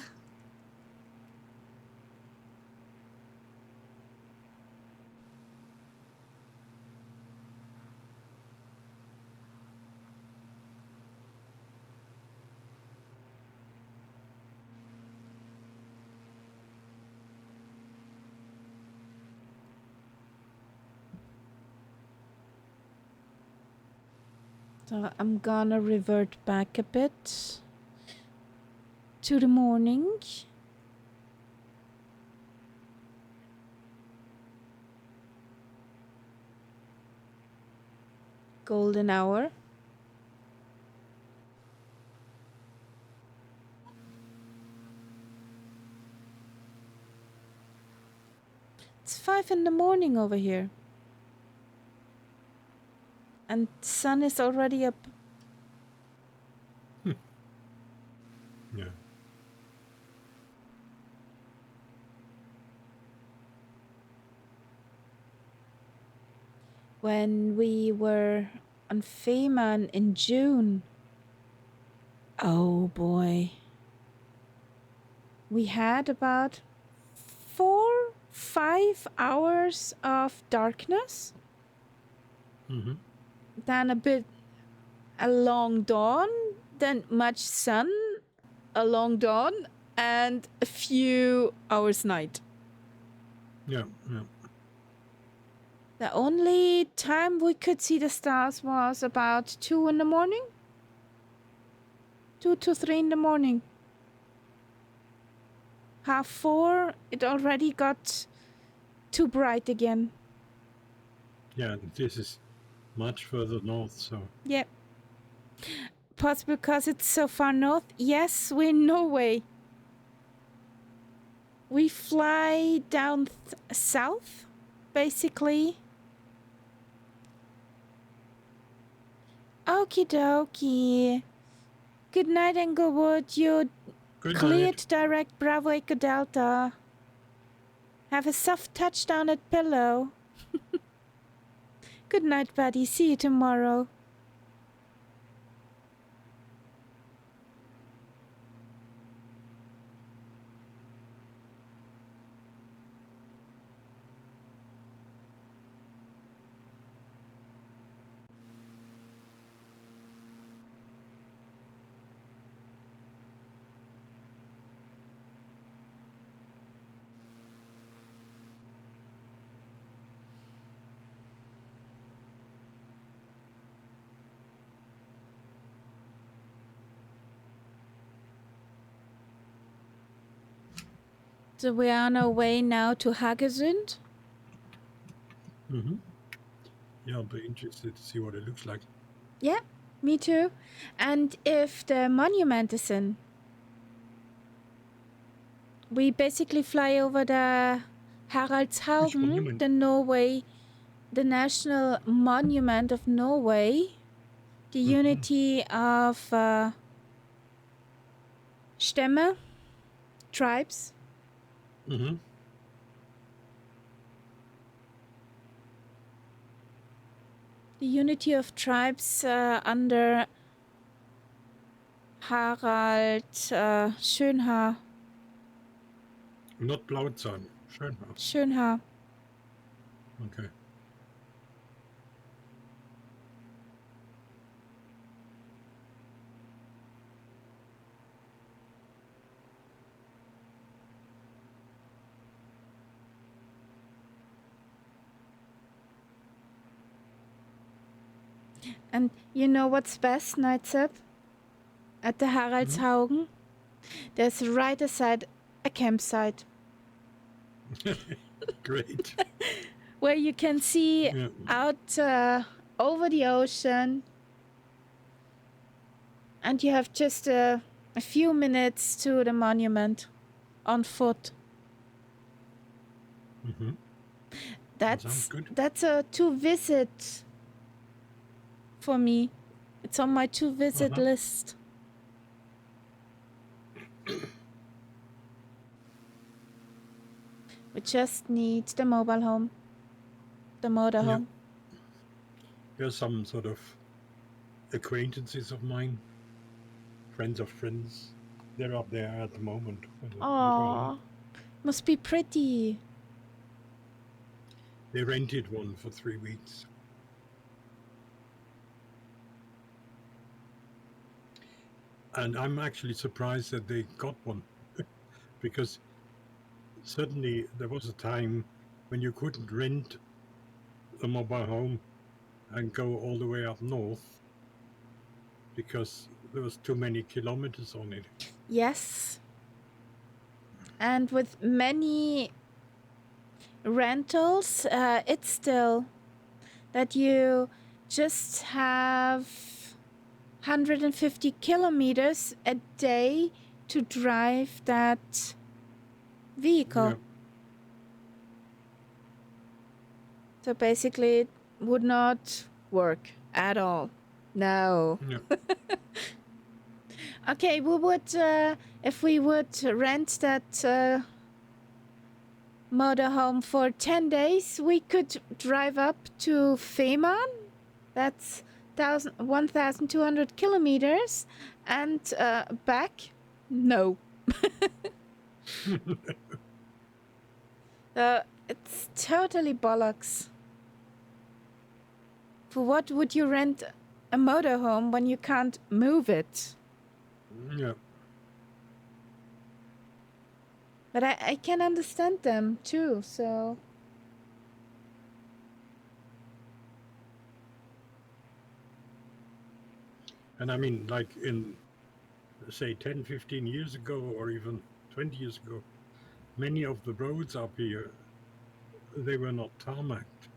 So I'm gonna revert back a bit to the morning. Golden hour. It's 5 in the morning over here. And sun is already up. Yeah. When we were on Fehmarn in June, oh boy, we had about 4-5 hours of darkness, Mm-hmm. then a long dawn, then much sun, a long dawn, and a few hours night. Yeah, yeah. The only time we could see the stars was about 2 in the morning. 2 to 3 in the morning. 3:30, it already got too bright again. Yeah, this is much further north, so Yep. Possibly because it's so far north. Yes, we're in Norway. We fly down south, basically. Okie dokie. Good night, Englewood. You're good cleared night. direct Bravo Echo Delta. Have a soft touchdown at Pillow. Good night, buddy. See you tomorrow. So we are on our way now to Haugesund. Mm-hmm. Yeah, I'll be interested to see what it looks like. Yeah, me too. And if the monument is in, we basically fly over the Which Haraldshaugen, monument? the National Monument of Norway, the unity of Stämme, tribes. Mm-hmm. The unity of tribes under Harald Schönhaar. Not Blauzahn. Schönhaar. Schönhaar. Okay. And you know what's best, Nightsep? At the Haraldshaugen, there's right aside a campsite Great. where you can see Yeah. out over the ocean, and you have just a few minutes to the monument on foot. Mm-hmm. Sounds good. That's a to visit for me. It's on my to visit list. We just need the mobile home, the motorhome. There's some sort of acquaintances of mine, friends of friends. They're up there at the moment with a motorhome. Oh, must be pretty. They rented one for 3 weeks. And I'm actually surprised that they got one because certainly there was a time when you couldn't rent a mobile home and go all the way up north because there was too many kilometers on it. Yes. And with many rentals, it's still that you just have 150 kilometers a day to drive that vehicle. Yeah. So basically, it would not work at all. No. Yeah. Okay, we would, if we would rent that motorhome for 10 days, we could drive up to Fehmarn. That's 1,200 kilometers. And back, no. It's totally bollocks. For what would you rent a motorhome when you can't move it? Yeah. But I can understand them too, so... And I mean, like in, say, 10, 15 years ago, or even 20 years ago, many of the roads up here, they were not tarmacked.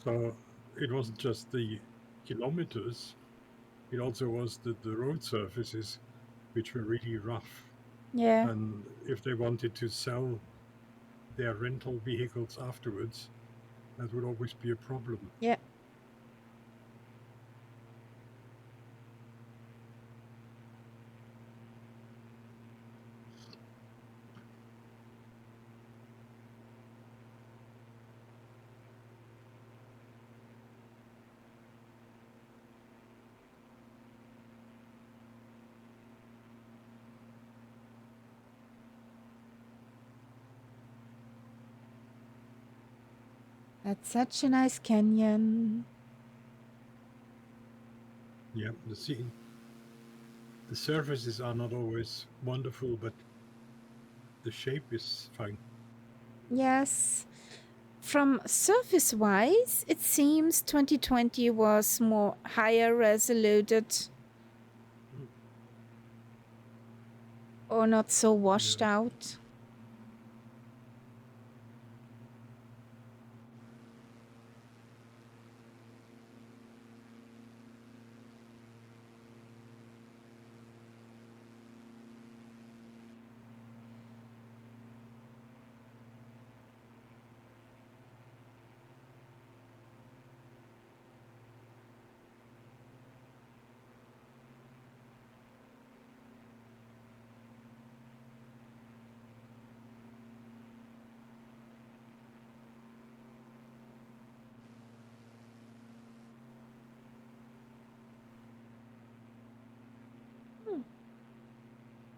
So it wasn't just the kilometers, it also was the road surfaces, which were really rough. Yeah. And if they wanted to sell their rental vehicles afterwards, that would always be a problem. Yeah. That's such a nice canyon. Yeah, the surfaces are not always wonderful, but the shape is fine. Yes. From surface-wise, it seems 2020 was more higher resoluted. Or not so washed out.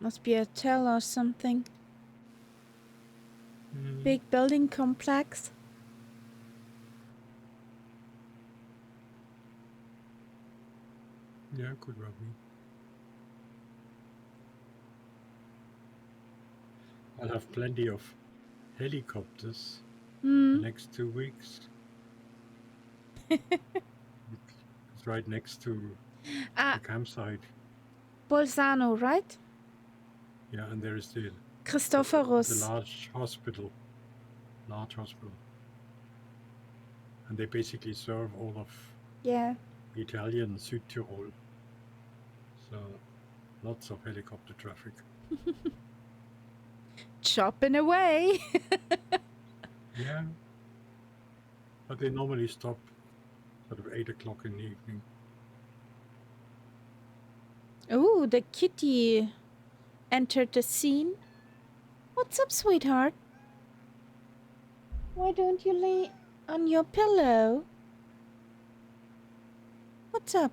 Must be a hotel or something. Big building complex. Yeah, could well be. I'll have plenty of helicopters the next 2 weeks. It's right next to the campsite. Bolzano, right? Yeah, and there is the Christophorus. large hospital. And they basically serve all of Yeah. Italian Südtirol. So lots of helicopter traffic. Chopping away. Yeah. But they normally stop sort of 8 o'clock in the evening. Oh, the kitty entered the scene. What's up, sweetheart? Why don't you lay on your pillow? What's up?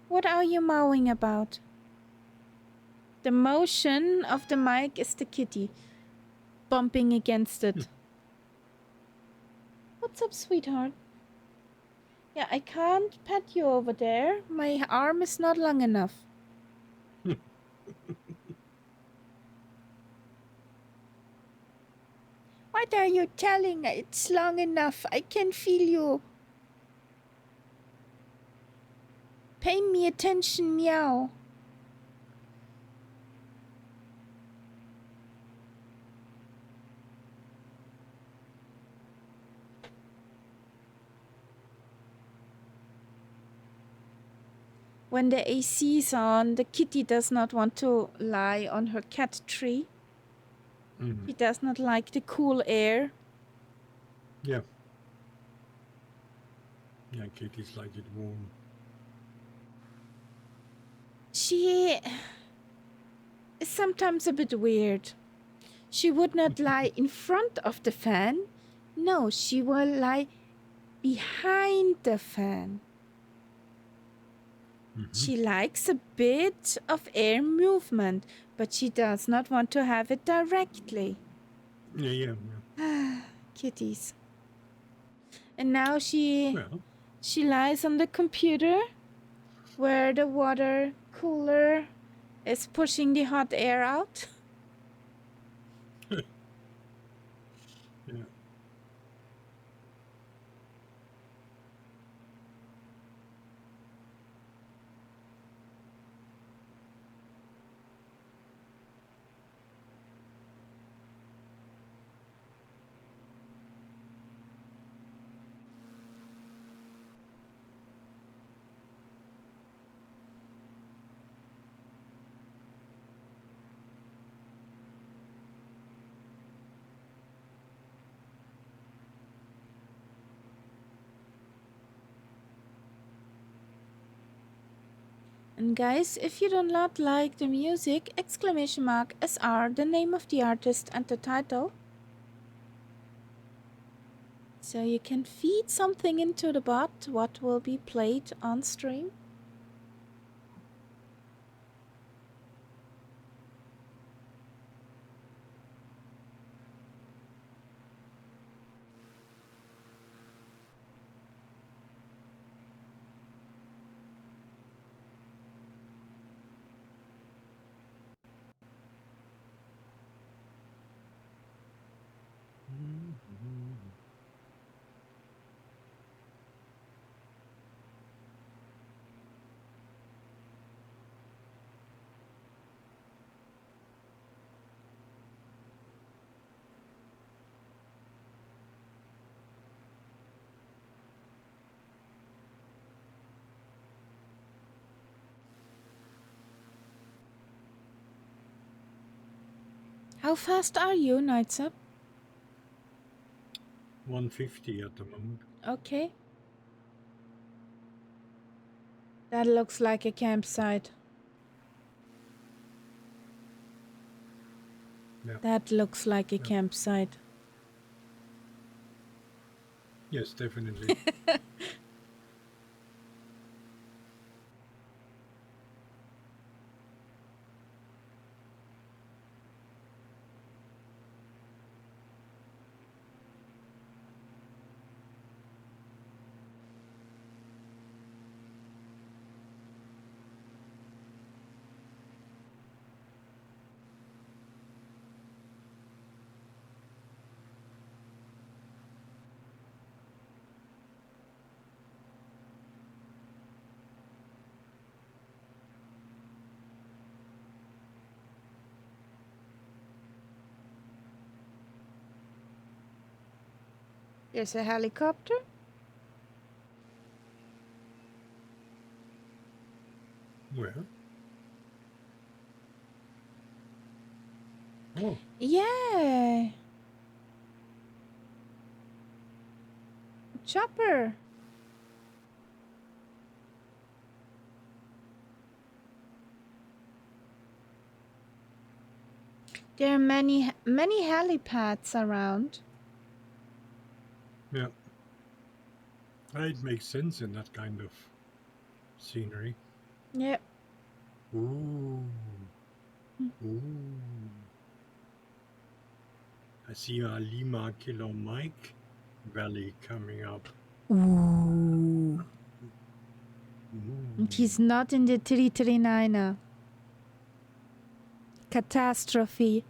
What are you mowing about? The motion of the mic is the kitty bumping against it. What's up, sweetheart? Yeah, I can't pet you over there. My arm is not long enough. What are you telling? It's long enough. I can feel you. Pay me attention, meow. When the AC is on, the kitty does not want to lie on her cat tree. She does not like the cool air. Yeah. Yeah, kitties like it warm. She is sometimes a bit weird. She would not lie in front of the fan. No, she will lie behind the fan. She likes a bit of air movement, but she does not want to have it directly. Yeah. Kitties. And now she Well, lies on the computer where the water cooler is pushing the hot air out. yeah. And guys, if you do not like the music, exclamation mark SR, the name of the artist and the title. So you can feed something into the bot, what will be played on stream. How fast are you, Nights Up? 150 at the moment. Okay. That looks like a campsite. Yeah. That looks like a campsite. Yes, definitely. There's a helicopter. Where? Oh, Yeah. Chopper. There are many helipads around. yeah. It makes sense in that kind of scenery. Yeah. Ooh. Ooh. I see a Lima Kilo Mike Valley coming up. Ooh. Ooh. And he's not in the 339er. Catastrophe.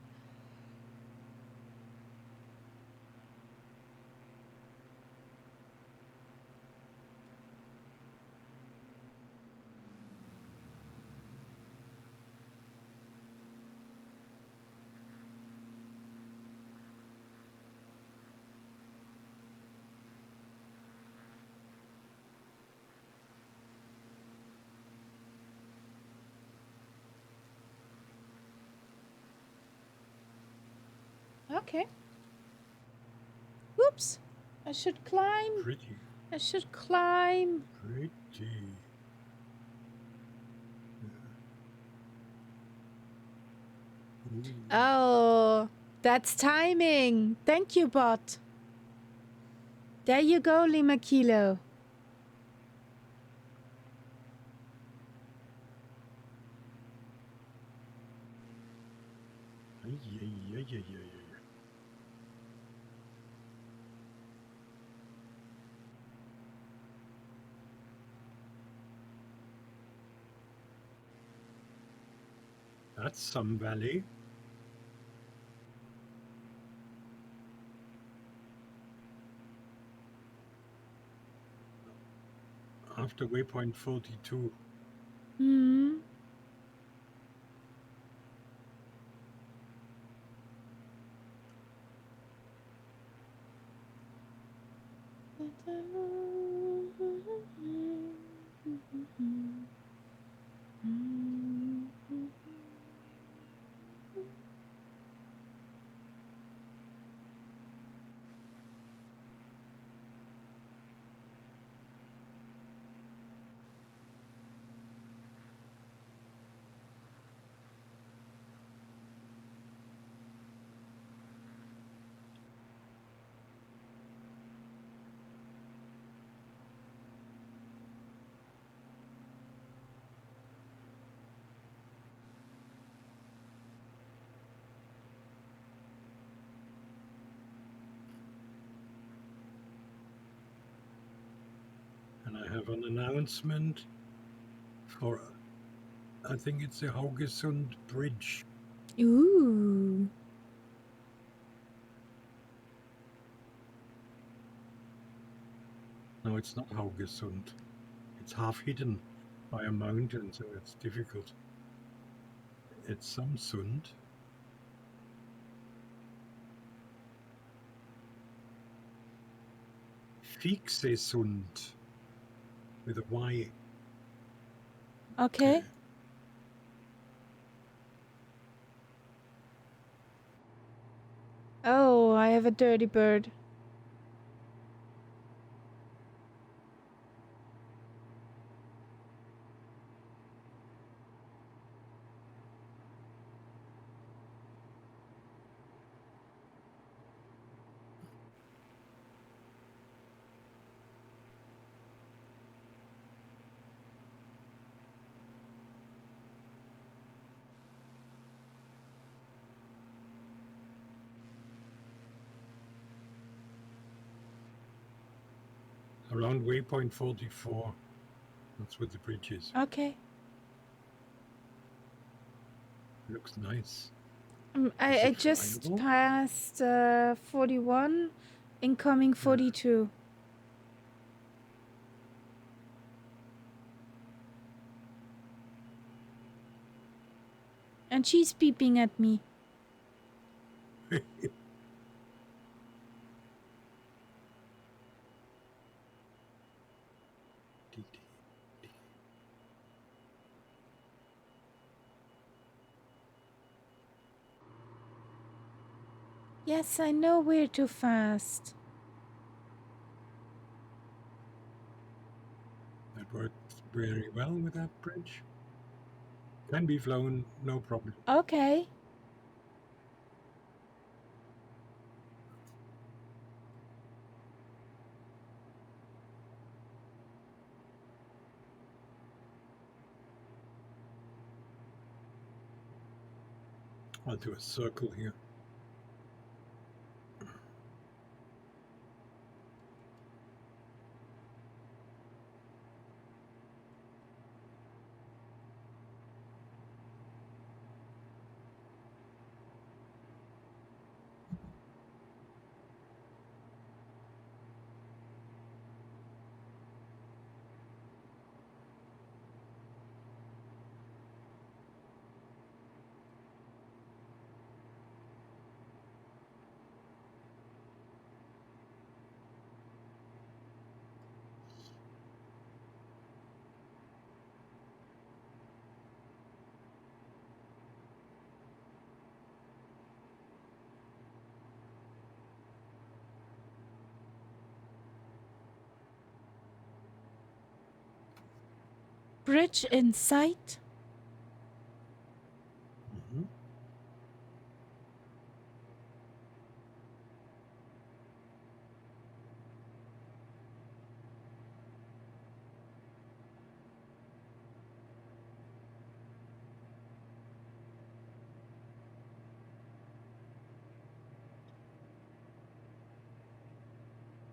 Okay. Whoops. I should climb. Pretty. I should climb. Pretty. Ooh. Oh, that's timing. Thank you, bot. There you go, Lima Kilo. Ay, ay, ay, ay, ay, ay. That's some valley. After waypoint 42. Hmm. And I have an announcement for, I think it's the Haugesund Bridge. Ooh. No, it's not Haugesund. It's half hidden by a mountain, so it's difficult. It's some Sund. Fixesund with a Y. Okay. Oh, I have a dirty bird. Around waypoint 44. That's where the bridge is. Okay. Looks nice. I Is it just flyable? passed 41, incoming 42. And she's peeping at me. Yes, I know we're too fast. That works very well with that bridge. Can be flown, no problem. Okay. I'll do a circle here. Bridge in sight. Mhm.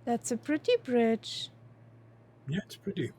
That's a pretty bridge. Yeah, it's pretty.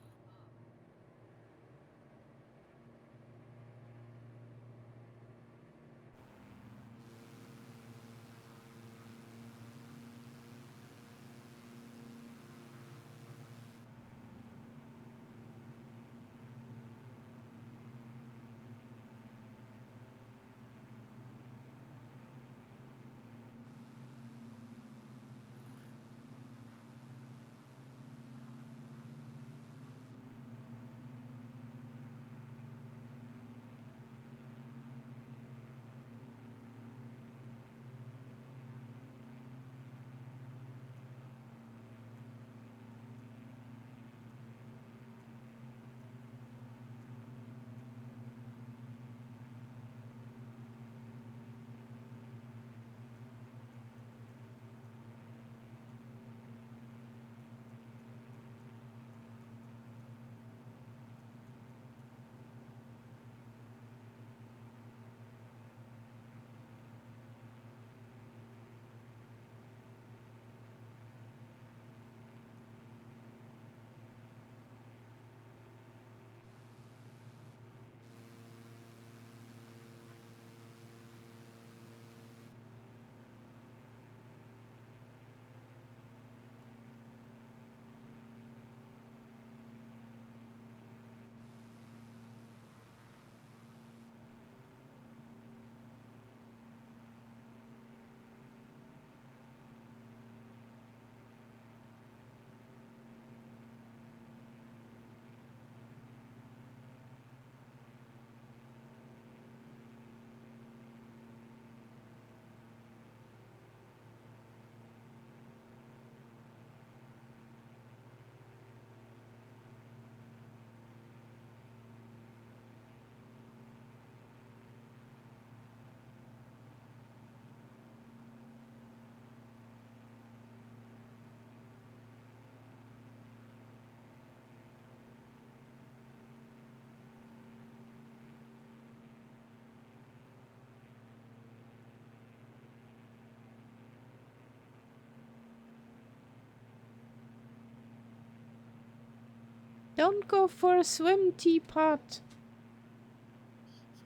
Don't go for a swim, teapot.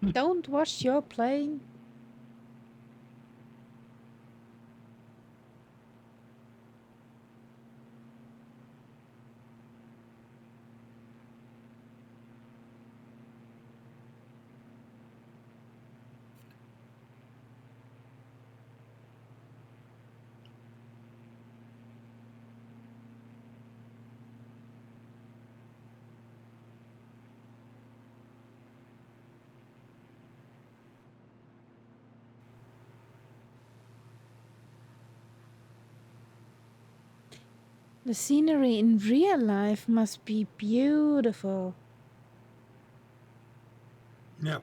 Don't wash your plane. The scenery in real life must be beautiful. Yeah.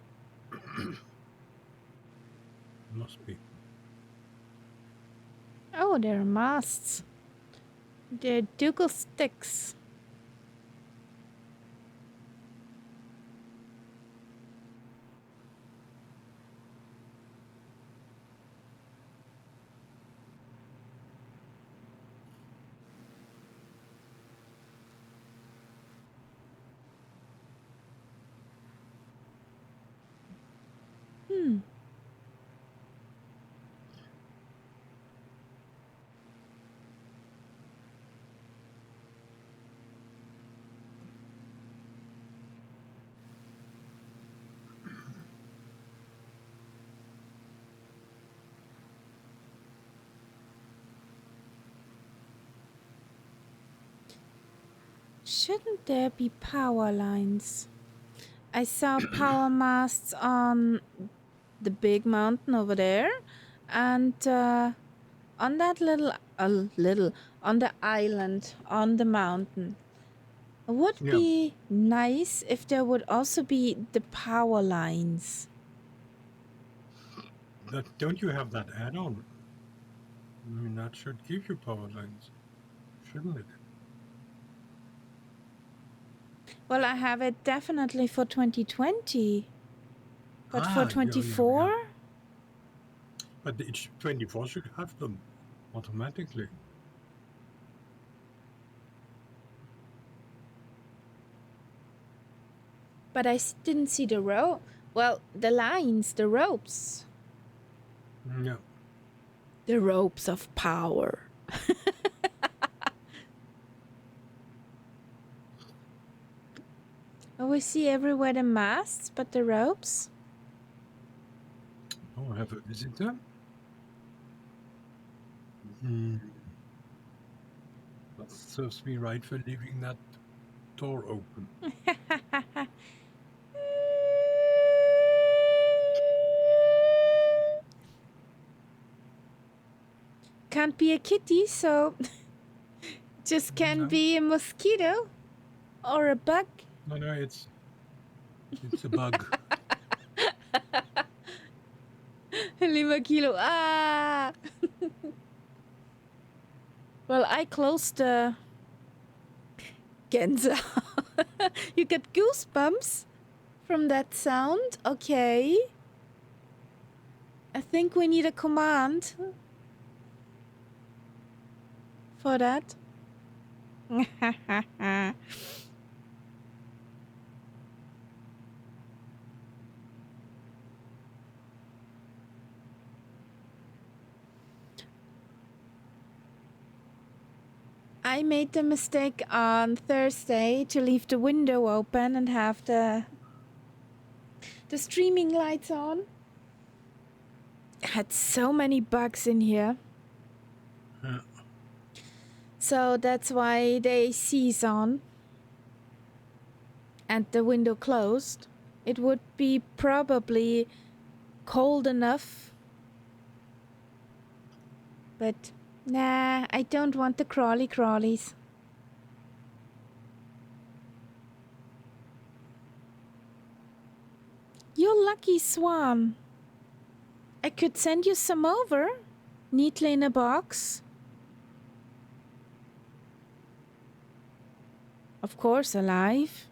Must be. Oh, there are masts. They're dougal sticks. shouldn't there be power lines? I saw power masts on the big mountain over there, and on that on the island on the mountain. It would Yeah. be nice if there would also be the power lines. Don't you have that add-on? I mean, that should give you power lines, shouldn't it? Well, I have it definitely for 2020. But for Yeah. 24? But each 24 should have them automatically. But I didn't see the the lines, the ropes. Yeah. The ropes of power. Oh, we see everywhere the masts, but the ropes? Oh, I have a visitor. That serves me right for leaving that door open. Can't be a kitty, so just can be a mosquito or a bug. No, it's a bug. 5 kilo. Ah! Well, I closed the Gänse. You get goosebumps from that sound? Okay. I think we need a command for that. I made the mistake on Thursday to leave the window open and have the streaming lights on. I had so many bugs in here. Yeah. So that's why the AC is on and the window closed. It would be probably cold enough. But nah, I don't want the crawlies. You lucky swan. I could send you some over, neatly in a box. Of course, alive.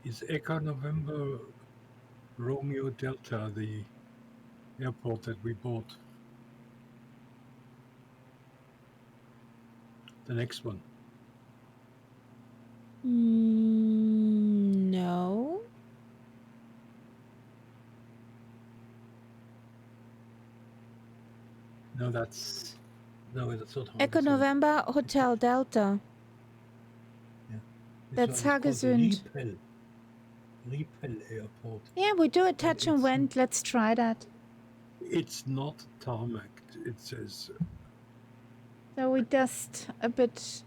Is Echo November Romeo Delta the airport that we bought? The next one. No. No, that's not Echo Haugesund. November Hotel Delta. Yeah. That's Haugesund. Riepel Airport. Yeah, we do a touch and went. Let's try that. It's not tarmac. It says. So we just a bit.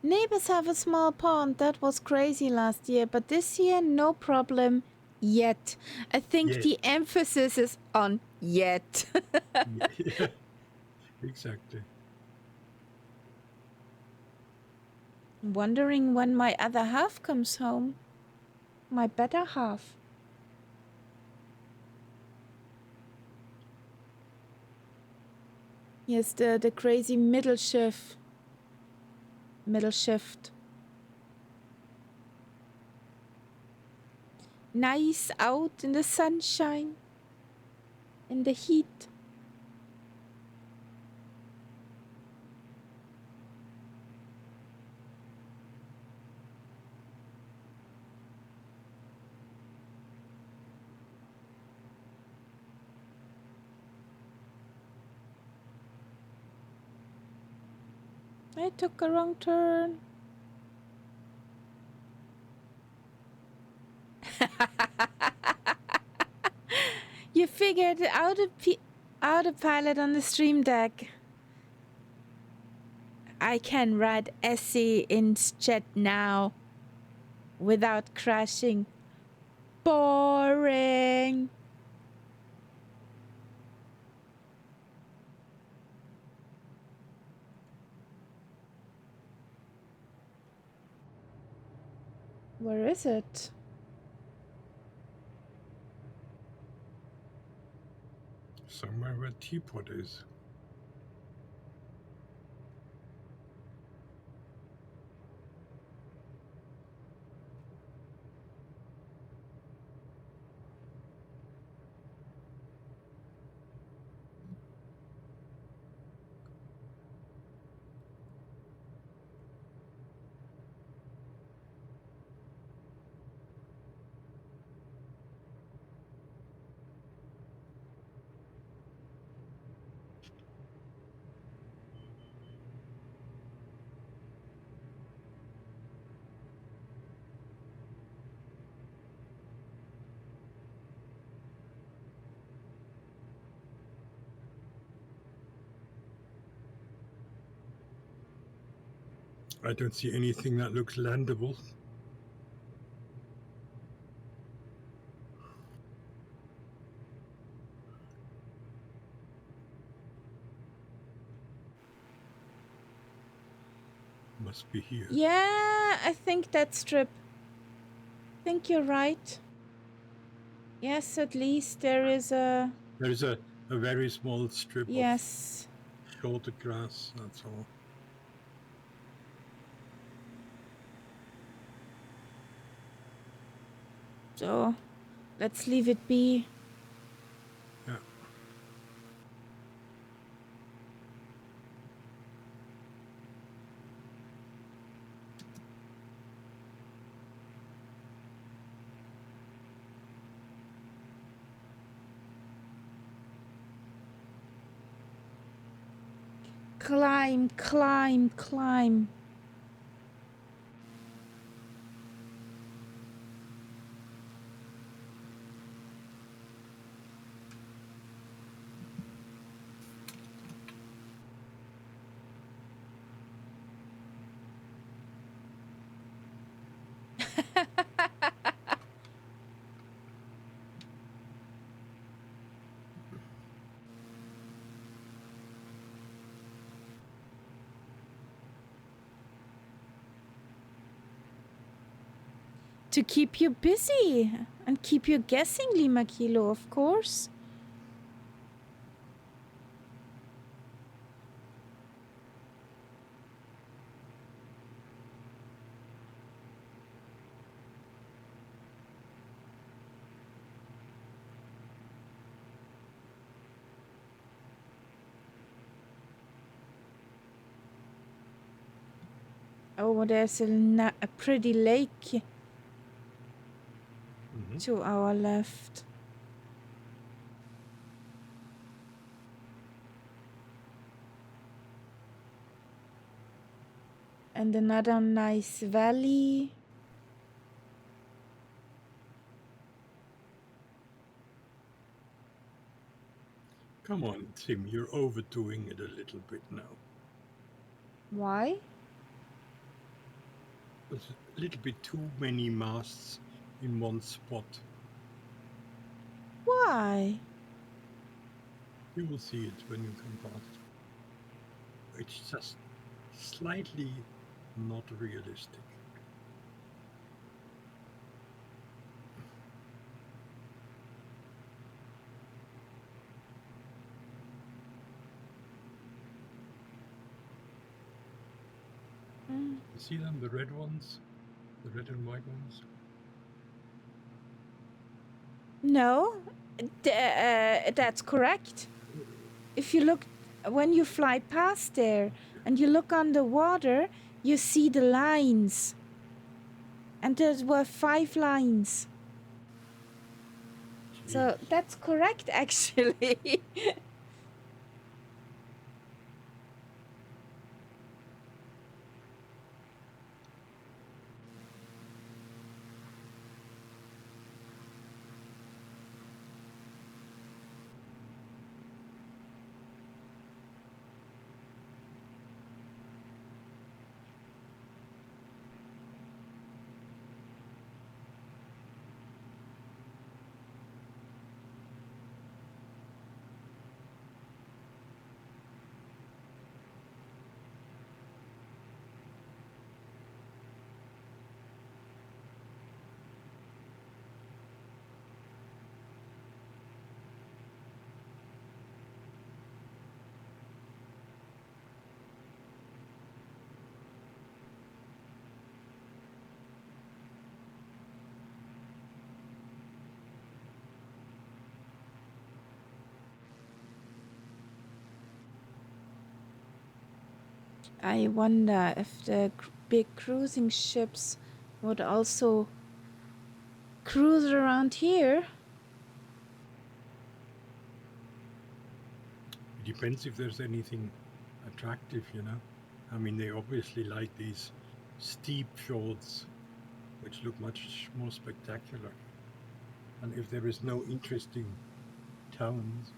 Neighbors have a small pond. That was crazy last year, but this year no problem yet. I think Yet. the emphasis is on yet. Yeah, exactly. Wondering when my other half comes home. My better half. Yes, the crazy middle shift. Middle shift. Nice out in the sunshine. In the heat. I took a wrong turn. You figured out autopilot on the stream deck. I can write essay in chat now without crashing. Boring. Where is it? Somewhere where teapot is. I don't see anything that looks landable. Must be here. Yeah, I think that strip. I think you're right. Yes, at least there is a... There's a very small strip Yes. of shorter grass, that's all. So, let's leave it be. Yeah. Climb, climb, climb. To keep you busy and keep you guessing, Lima Kilo, of course. Oh, there's a pretty lake to our left. And another nice valley. Come on, Tim, you're overdoing it a little bit now. Why? There's a little bit too many masts in one spot. Why? You will see it when you come past. It's just slightly not realistic. See them, the red ones? The red and white ones? No, that's correct. If you look, when you fly past there and you look on the water, you see the lines. And there were 5 lines. So Jeez. that's correct, actually. I wonder if the big cruising ships would also cruise around here. It depends if there's anything attractive, you know. I mean, they obviously like these steep fjords, which look much more spectacular. And if there is no interesting towns,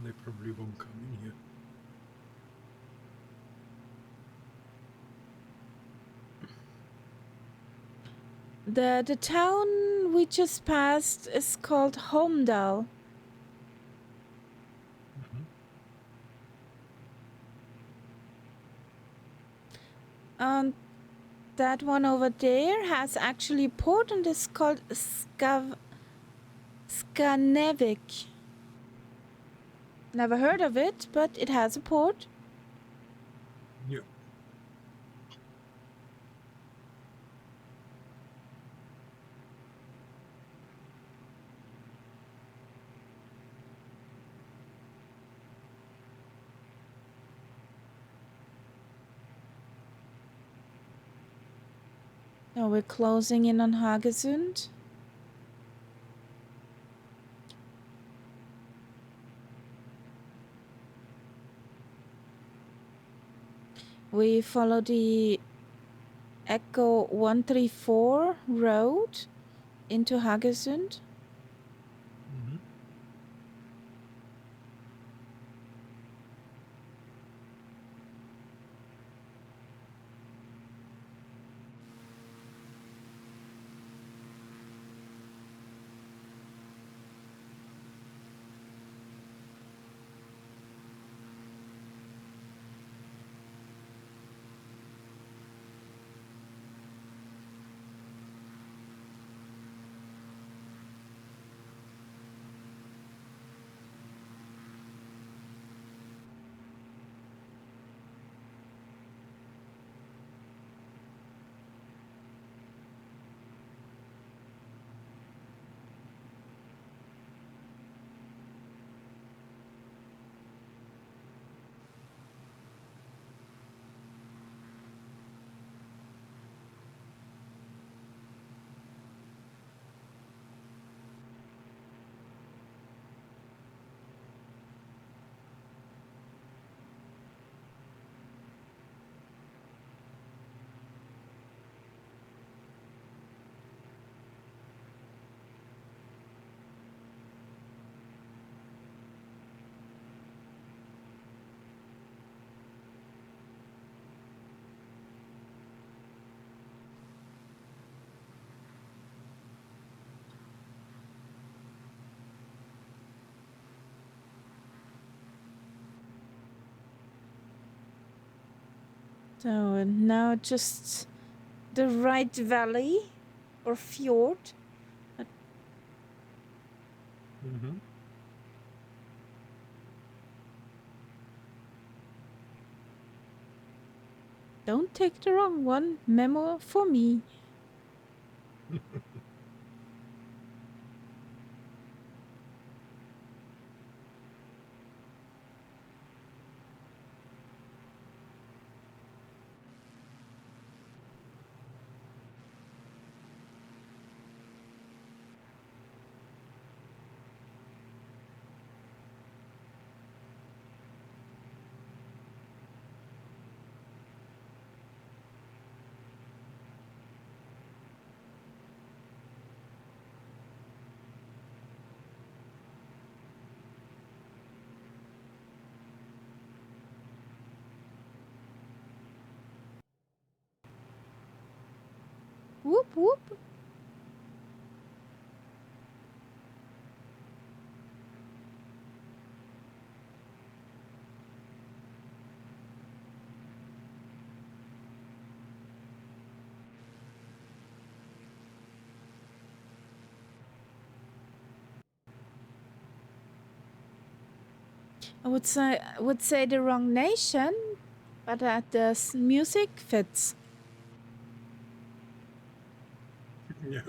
they probably won't come in here. The town we just passed is called Homedal. And that one over there has actually a port and it's called Skanevik. Never heard of it, but it has a port. Yeah. Now we're closing in on Haugesund. We follow the Echo 134 road into Haugesund. So now just the right valley or fjord. Don't take the wrong one. Memo for me. Whoop whoop. I would say the wrong nation, but that the music fits. Yeah.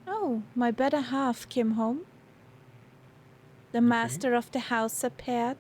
Oh, my better half came home. The master of the house appeared.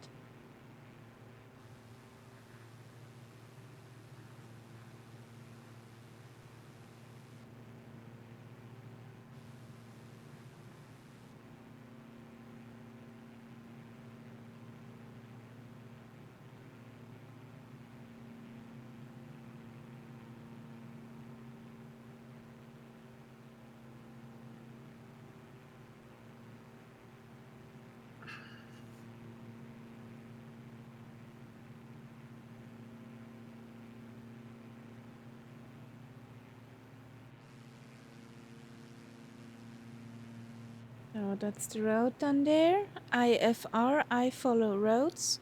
Oh, that's the road down there. IFR, I follow roads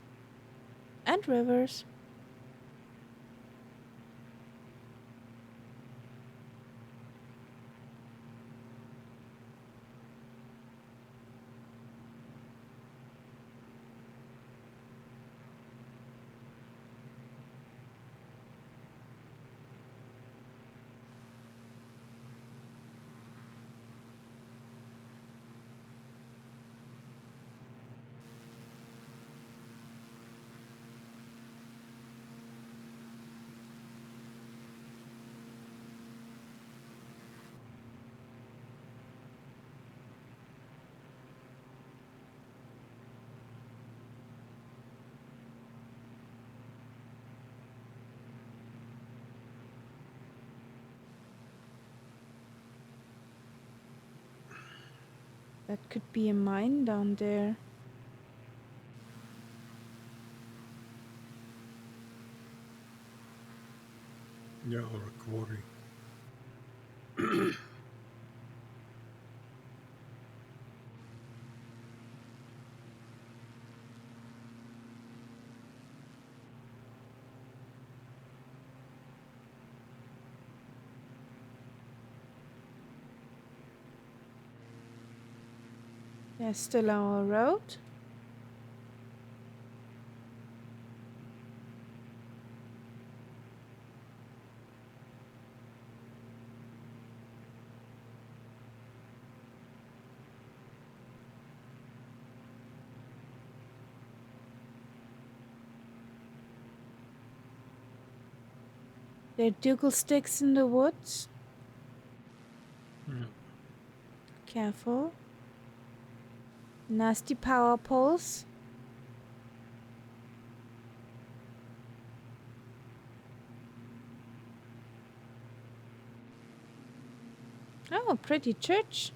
and rivers. That could be a mine down there. Yeah, or a quarry. There's still our road. There are dougal sticks in the woods. Yeah. Careful. Nasty power poles. Oh, pretty church.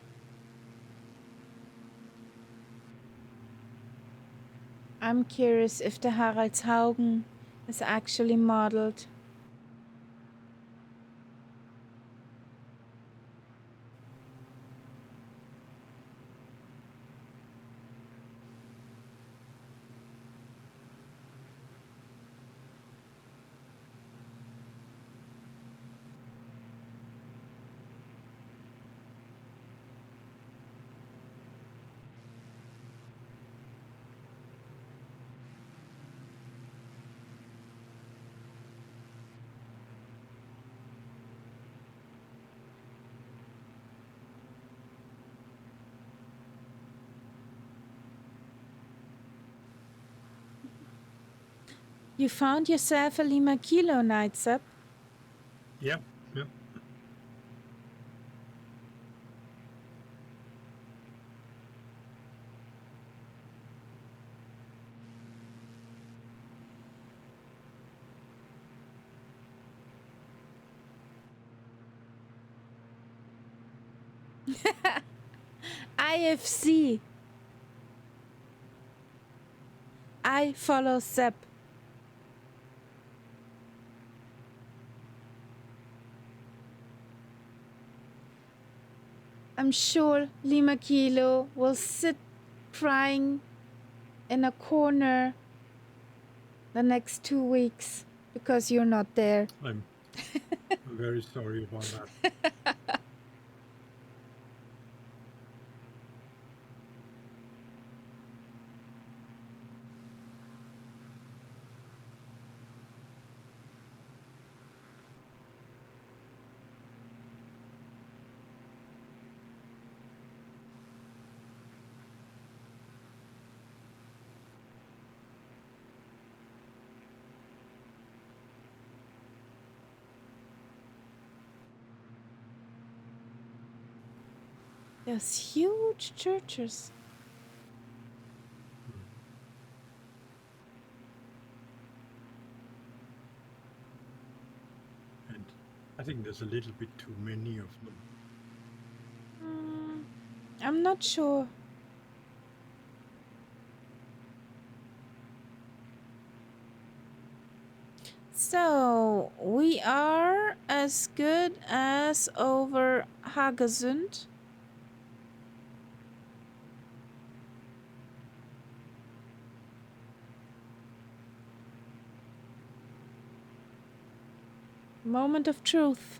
I'm curious if the Haraldshaugen is actually modeled. You found yourself a Lima Kilo night sub. Yep, yep. IFC. I follow Sepp. I'm sure Lima Kilo will sit crying in a corner the next 2 weeks because you're not there. I'm very sorry about that. There's huge churches. And I think there's a little bit too many of them. I'm not sure. So, we are as good as over Haugesund. Moment of truth.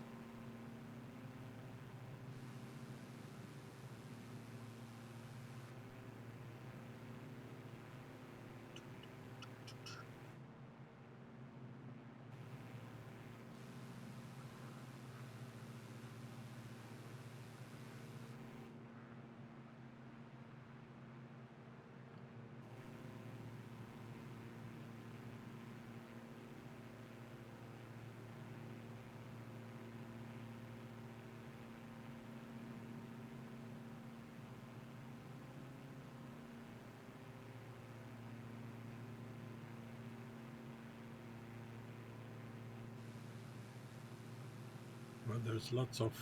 Well, there's lots of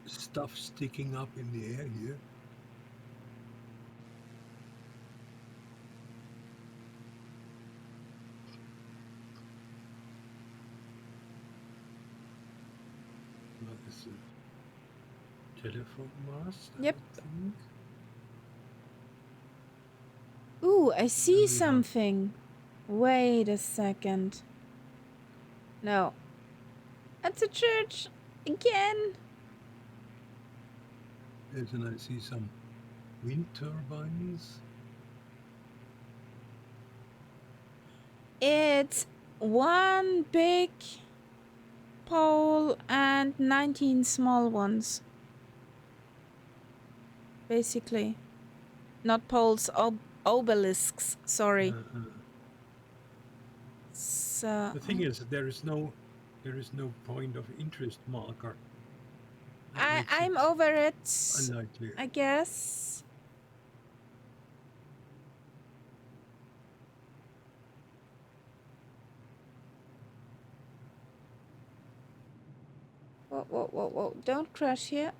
stuff sticking up in the air here. That is a telephone mast, Yep. I think. Ooh, I see have- something. Wait a second. No. That's a church. Again. Yes, and I see some wind turbines. It's one big pole and 19 small ones. Basically. Not poles, obelisks. Sorry. So The thing is, there is no point of interest marker. That makes I'm it over it. unlikely. I guess. Whoa, whoa, whoa, whoa. Don't crash here.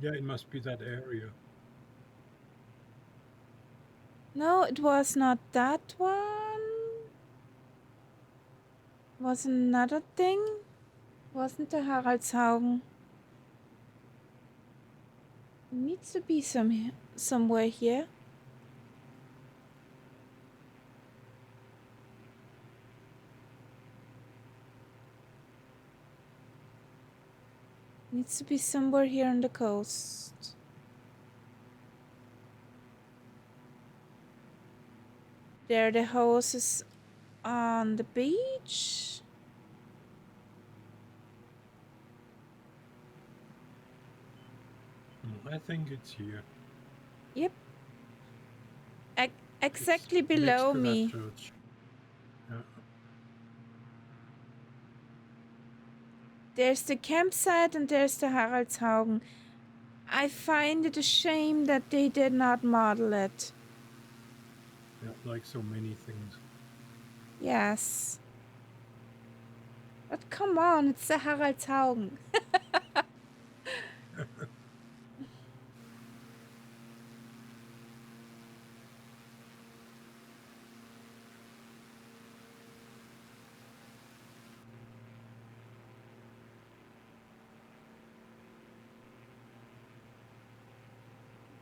Yeah, it must be that area. No, it was not that one. Was another thing. Wasn't the Haraldshaugen. Needs to be somewhere here. Needs to be somewhere here on the coast. There are the houses on the beach. I think it's here. Yep. Exactly It's below next to that me. church. Yeah. There's the campsite and there's the Haraldshaugen. I find it a shame that they did not model it. Yeah, like so many things. Yes. But come on, it's the Haraldshaugen.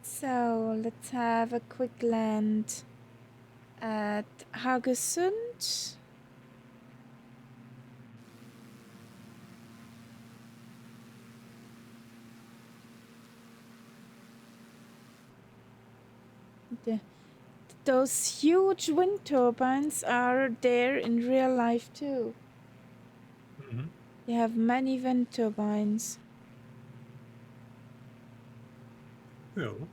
So let's have a quick land at Haugesund. Those huge wind turbines are there in real life too. Mm-hmm. They have many wind turbines. Well,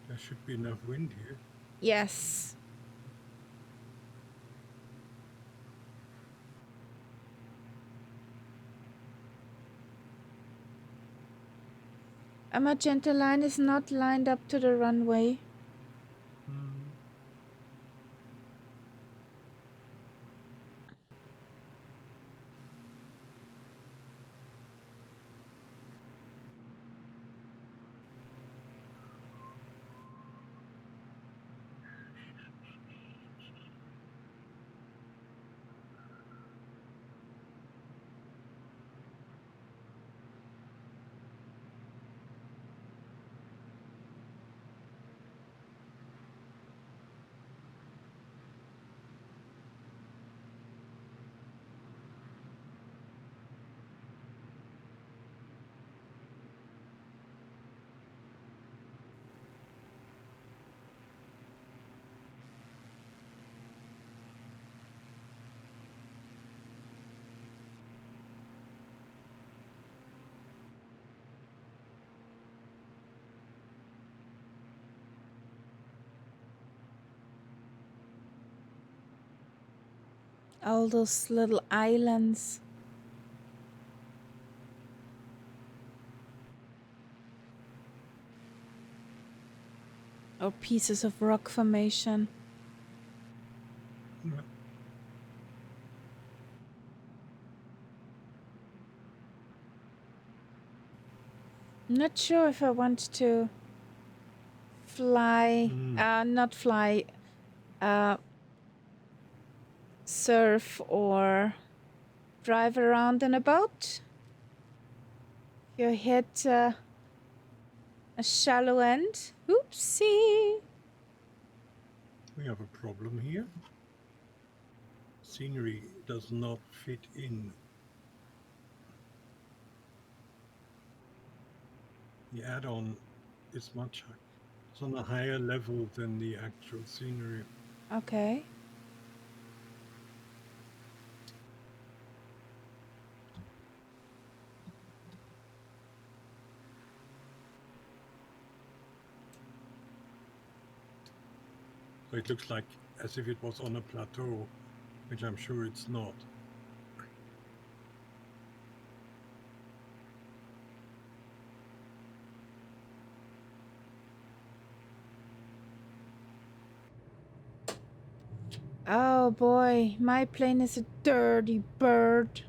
there should be enough wind here. Yes. A magenta line is not lined up to the runway. Mm. All those little islands. Or pieces of rock formation. Yeah. I'm not sure if I want to fly, not fly, surf or drive around in a boat. You hit a shallow end. Oopsie. We have a problem here. Scenery does not fit in. The add-on is much higher. It's on a higher level than the actual scenery. Okay. So it looks like as if it was on a plateau, which I'm sure it's not. Oh boy, my plane is a dirty bird.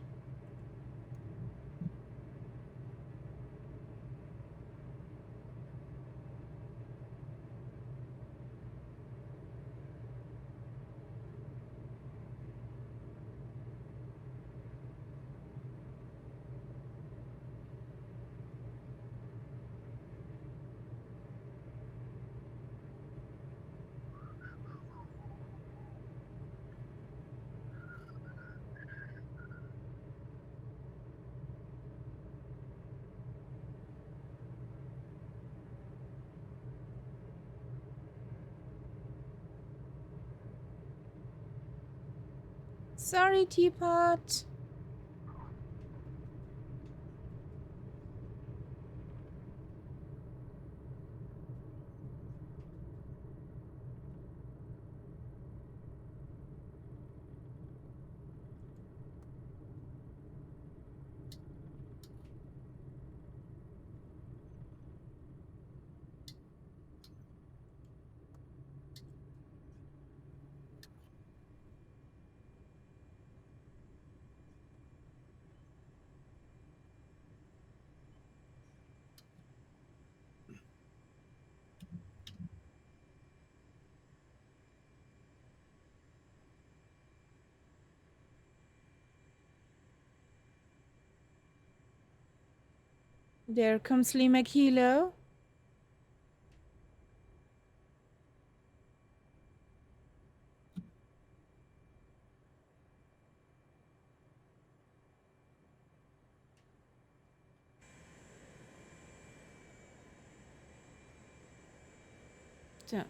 Sorry, teapot. There comes Lee McHilo. So.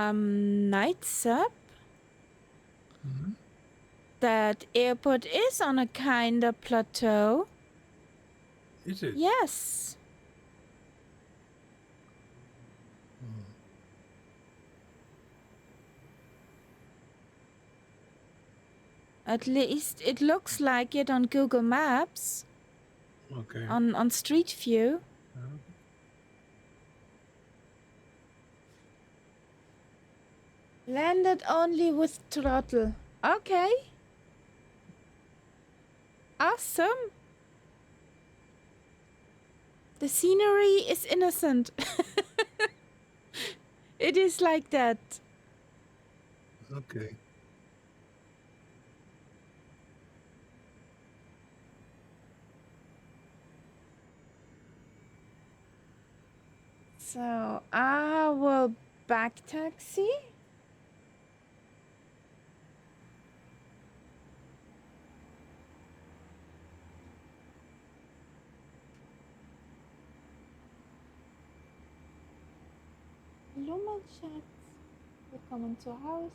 Night sub. That airport is on a kind of plateau. Is it? Yes. At least it looks like it on Google Maps. Okay. On Street View. Landed only with throttle. Okay. Awesome. The scenery is innocent. It is like that. Okay. So I will back taxi. Hallo mein Schatz. Willkommen zu Hause.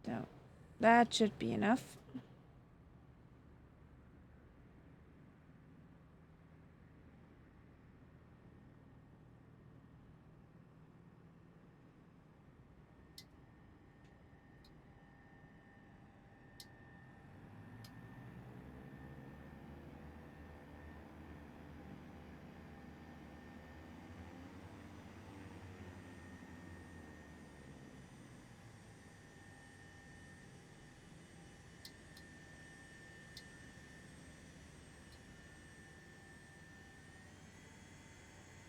So that should be enough.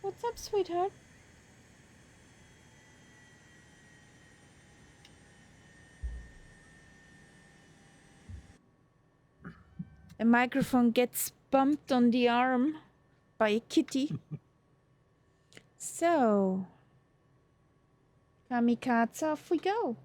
What's up, sweetheart? The microphone gets bumped on the arm by a kitty. So, kamikaze, off we go.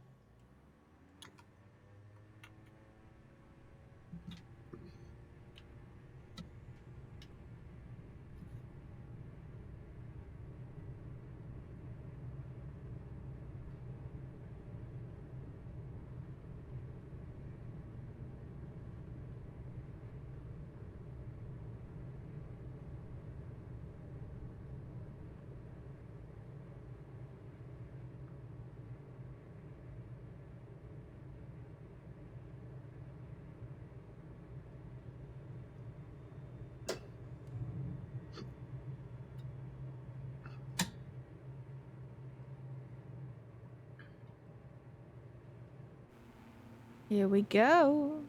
Here we go.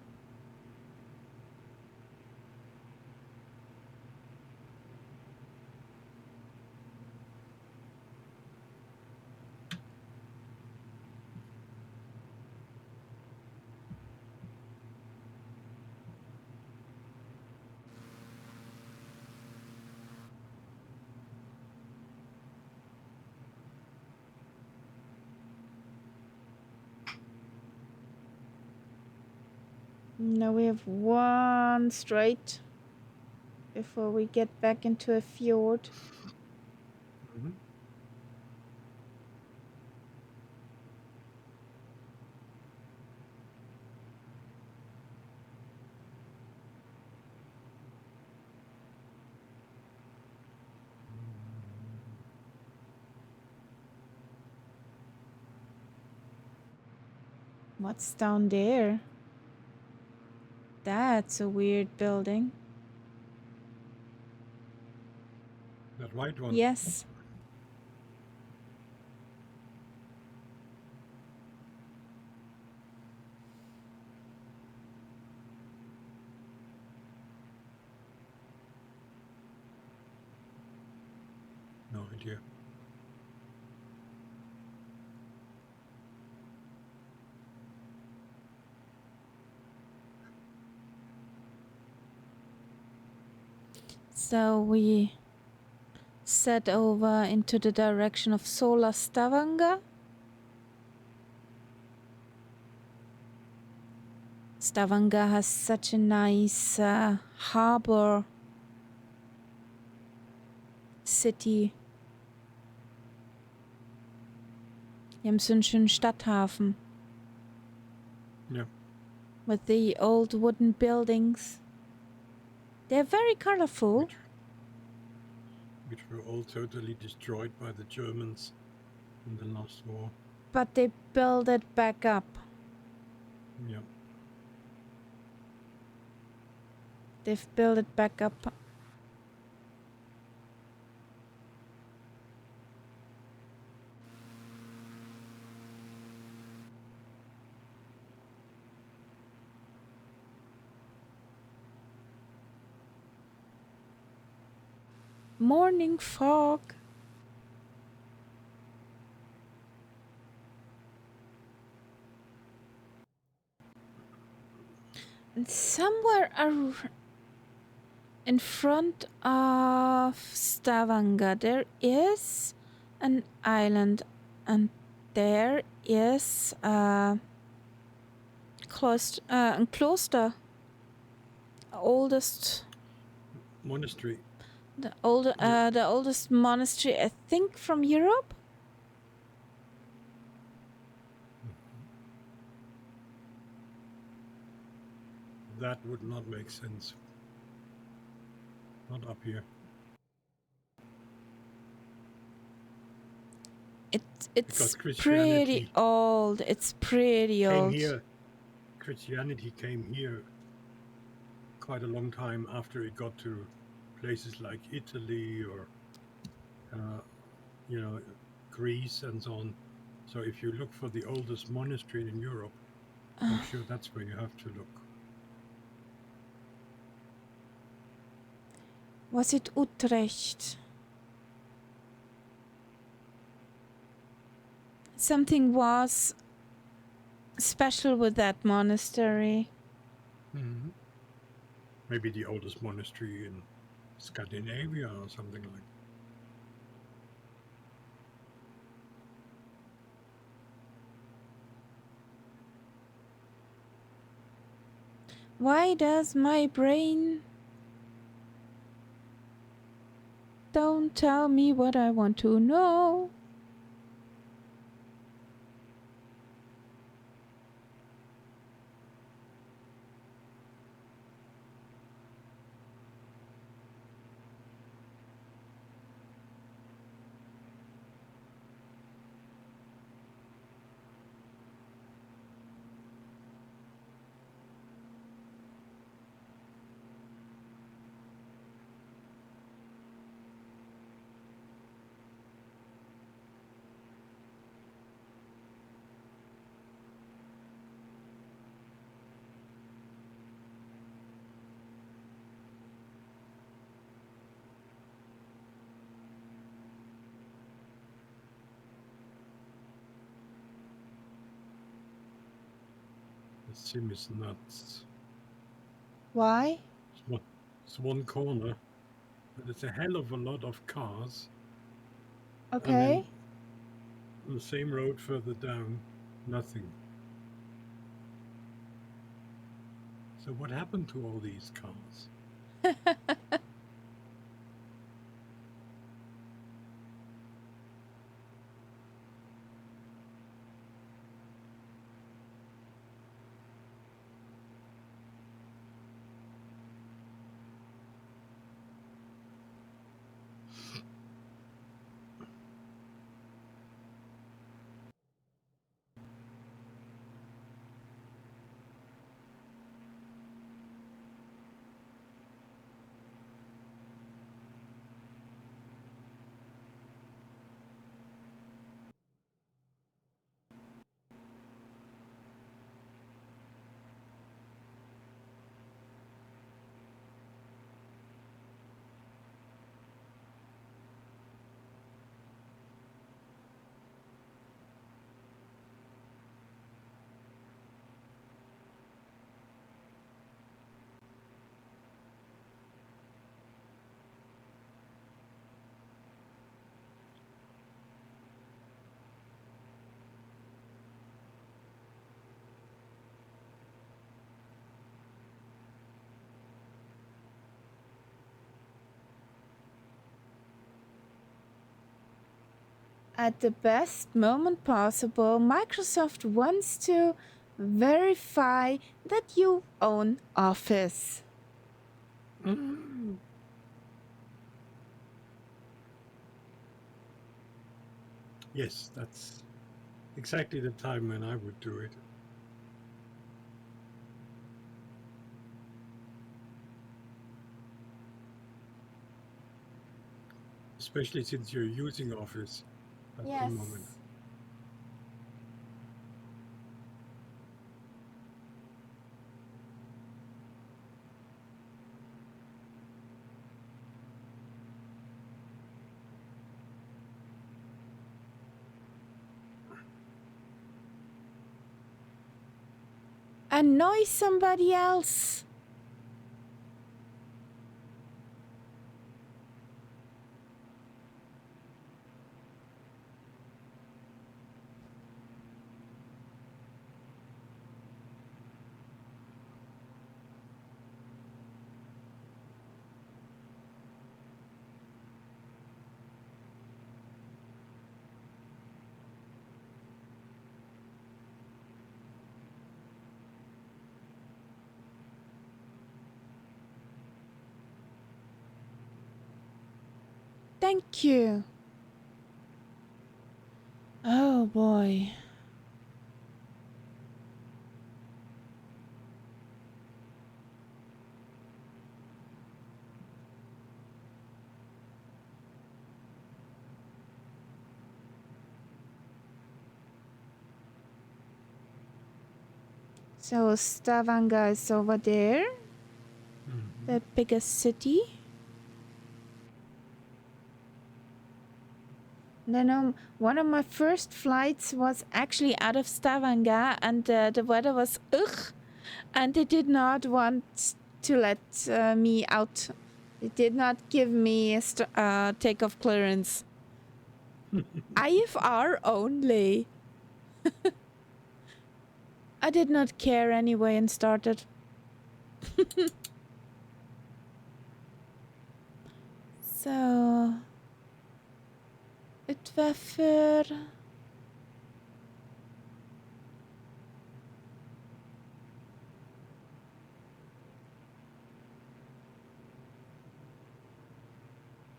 Now we have one straight before we get back into a fjord. Mhm. What's down there? That's a weird building. That white one. Yes. No idea. So we set over into the direction of Sola Stavanger. Stavanger has such a nice harbor city. Die haben so einen schönen Stadthafen. Yeah. With the old wooden buildings. They're very colorful. Which were all totally destroyed by the Germans in the last war. But they build it back up. Yeah. They've built it back up. Morning fog. And somewhere in front of Stavanger there is an island, and there is a cloister, oldest Monastery. the oldest monastery, I think, from Europe. That would not make sense. Not up here. It's Because pretty old. It's pretty old. Christianity came here quite a long time after it got to places like Italy or Greece and so on. So if you look for the oldest monastery in Europe, I'm sure that's where you have to look. Was it Utrecht? Something was special with that monastery. Mm-hmm. Maybe the oldest monastery in Scandinavia or something like that. Why does my brain don't tell me what I want to know? The sim is nuts. Why? It's one corner, but it's a hell of a lot of cars. And then Okay. on the same road further down, nothing. So what happened to all these cars? At the best moment possible, Microsoft wants to verify that you own Office. Yes, that's exactly the time when I would do it. Especially since you're using Office at the moment. Annoy somebody else. Thank you. Oh boy. So Stavanger is over there, the biggest city. Then one of my first flights was actually out of Stavanger, and the weather was ugh, and they did not want to let me out. They did not give me a takeoff clearance. IFR only. I did not care anyway and started. So it var för...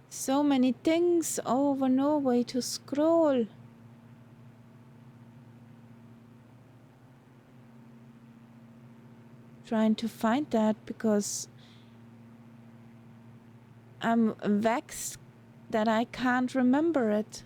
So many things over Norway to scroll. Trying to find that because I'm vexed that I can't remember it.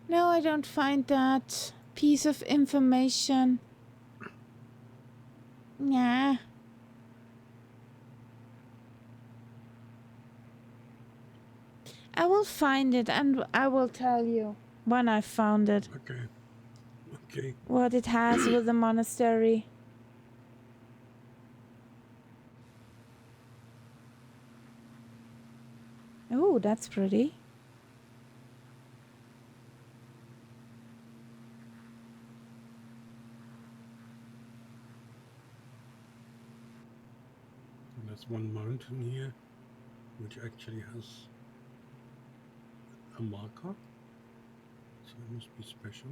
No, I don't find that piece of information. Nah. I will find it and I will tell you when I found it. Okay. Okay. What it has with the monastery. Oh, that's pretty. And there's one mountain here, which actually has a marker. So it must be special.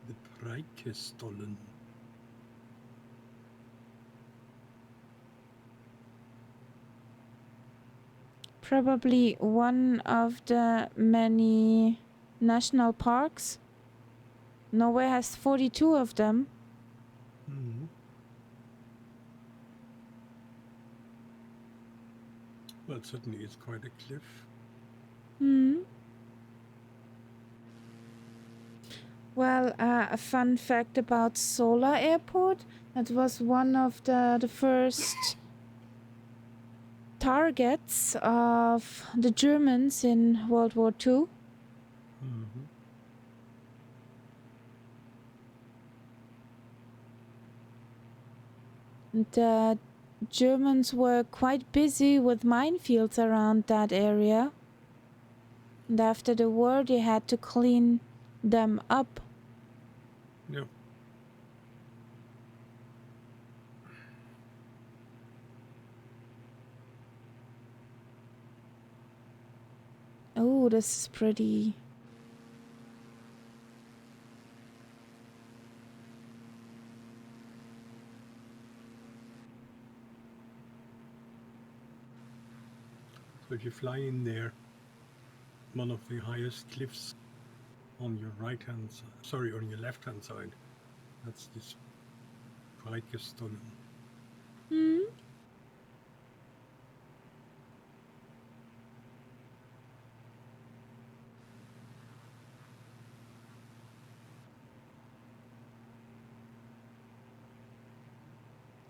The Preikestollen. Probably one of the many national parks. Norway has 42 of them. Mm-hmm. Well, certainly it's quite a cliff. Well, a fun fact about Sola Airport. That was one of the first targets of the Germans in World War II. Mm-hmm. The Germans were quite busy with minefields around that area. And after the war, they had to clean them up. Yeah. Oh, this is pretty. So if you fly in there, one of the highest cliffs on your right hand side, sorry, on your left hand side, that's this Preikestollen.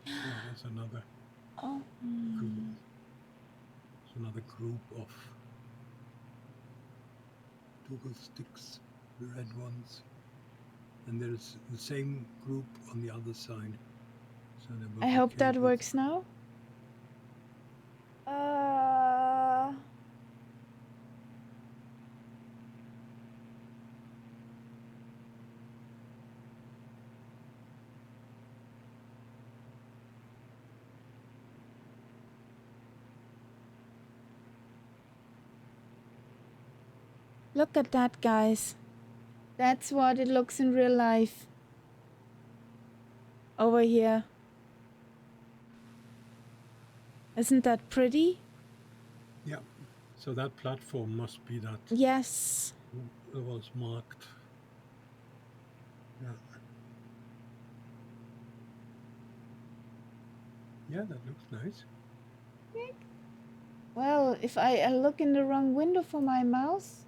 There's another Oh. group. There's another group of Dougal sticks, the red ones. And there's the same group on the other side. So there will I be hope that cables. works now. Look at that, guys. That's what it looks in real life. Over here. Isn't that pretty? Yeah. So that platform must be that Yes. was marked. Yeah. Yeah, that looks nice. Well, if I look in the wrong window for my mouse.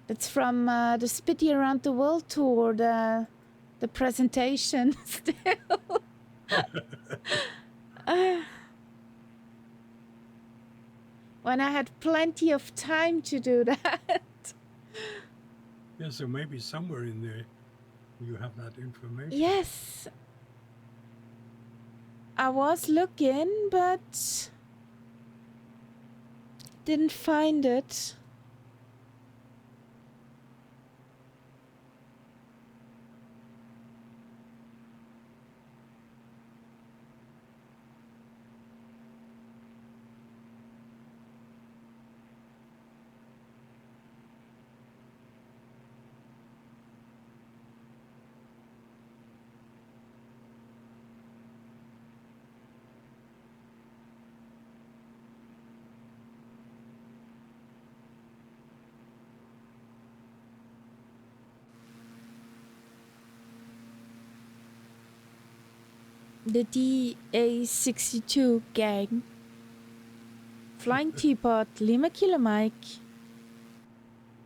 It's from the Spitty Around the World tour, the presentation still. When I had plenty of time to do that. Yeah, so maybe somewhere in there you have that information. Yes. I was looking, but didn't find it. The DA62 gang. Flying Teapot, Lima Kilo Mike.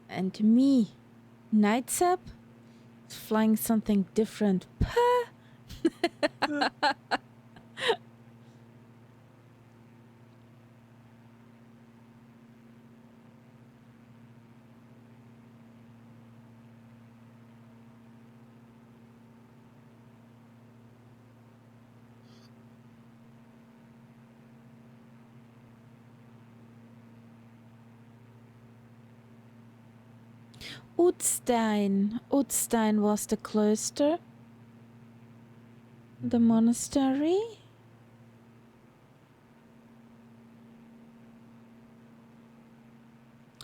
And me, Nightsap, flying something different. Puh. Utstein. Utstein was the cloister. The monastery.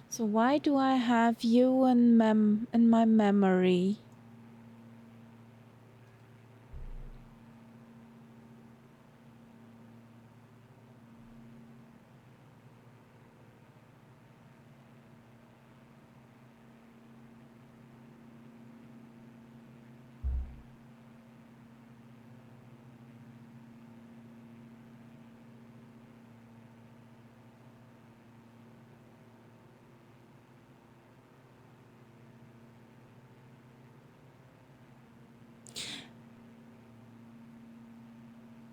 So why do I have you in my memory?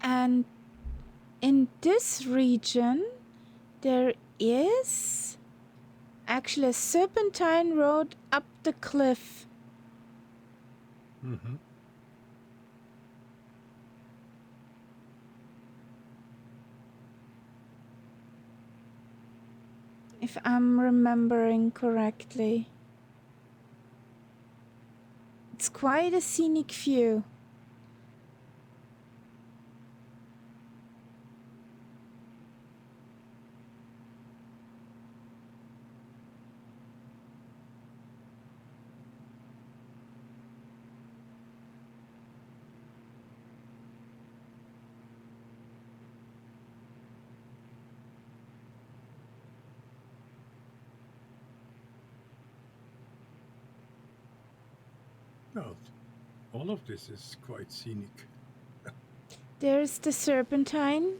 And in this region, there is actually a serpentine road up the cliff. Mm-hmm. If I'm remembering correctly. It's quite a scenic view. Well, all of this is quite scenic. There's the serpentine.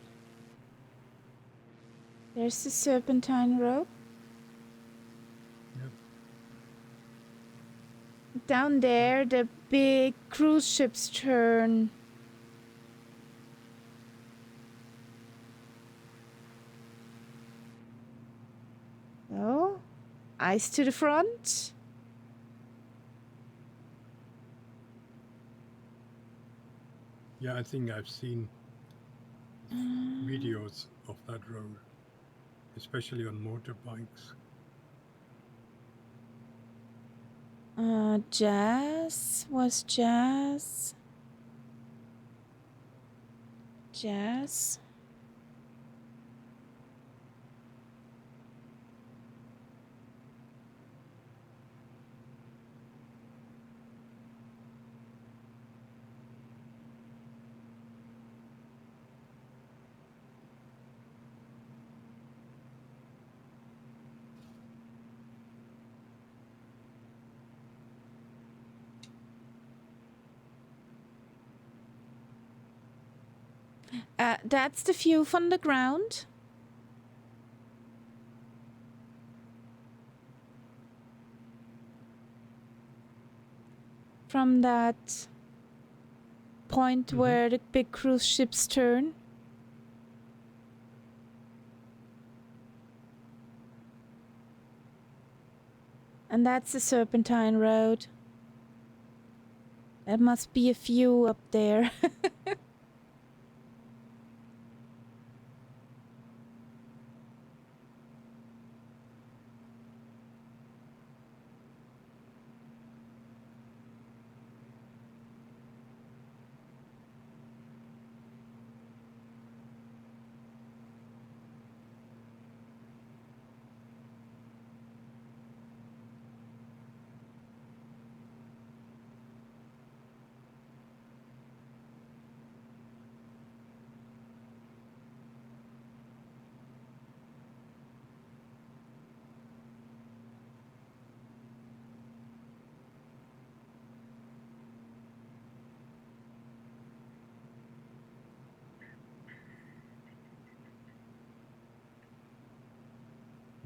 There's the serpentine road. Yep. Down there, the big cruise ships turn. Oh, eyes to the front. Yeah, I think I've seen videos of that road, especially on motorbikes. Jazz was jazz. Jazz. That's the view from the ground. From that point where the big cruise ships turn. And that's the Serpentine Road. There must be a view up there.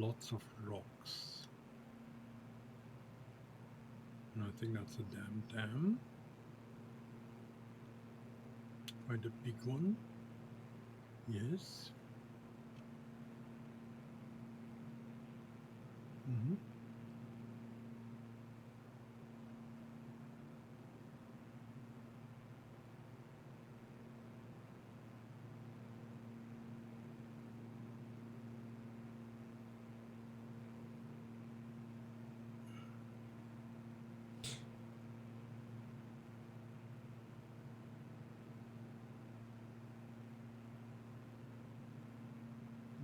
lots of rocks. And I think that's a dam. Quite a big one. Yes. Mm-hmm.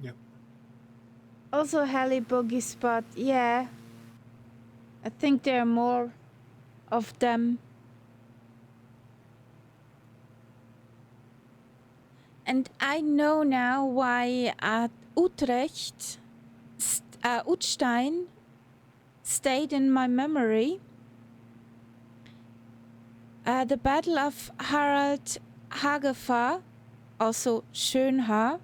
Yep. Also heli boogie spot. Yeah. I think there are more of them. And I know now why at Utrecht, Utstein stayed in my memory. The Battle of Haraldshaugen, also Schönhaar,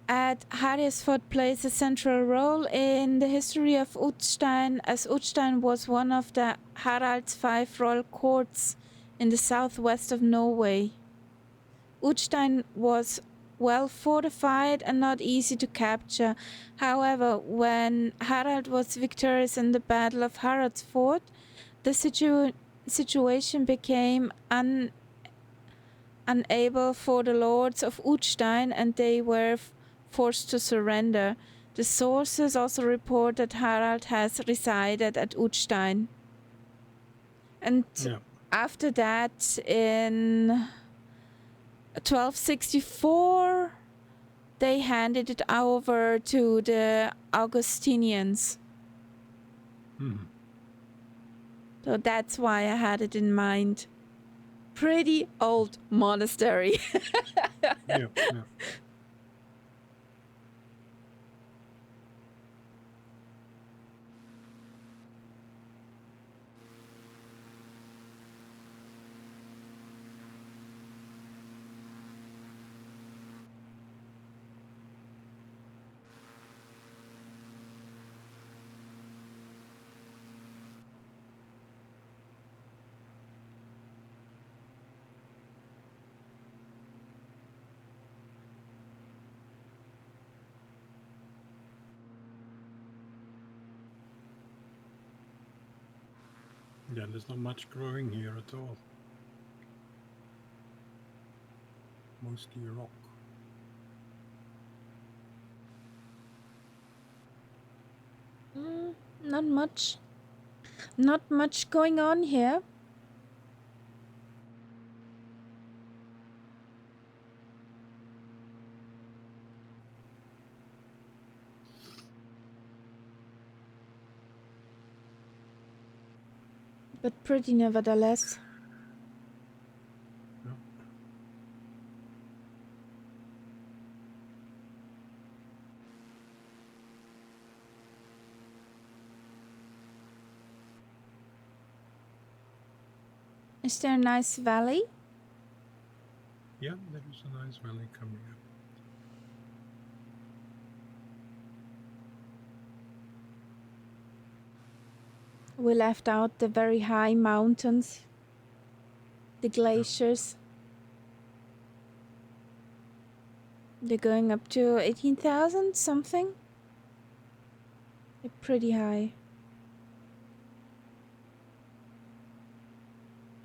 at Haraldshaugen plays a central role in the history of Utstein, as Utstein was one of the Harald's 5 royal courts in the southwest of Norway. Utstein was well fortified and not easy to capture. However, when Harald was victorious in the Battle of Haraldshaugen, the situation became unable for the lords of Utstein, and they were forced to surrender. The sources also report that Harald has resided at Utstein. And after that, in 1264, they handed it over to the Augustinians. So that's why I had it in mind. Pretty old monastery. Yeah. Yeah, there's not much growing here at all. Mostly rock. Not much. Not much going on here. But pretty nevertheless. Yeah. Is there a nice valley? Yeah, there is a nice valley coming up. We left out the very high mountains, the glaciers. They're going up to 18,000 something. They're pretty high.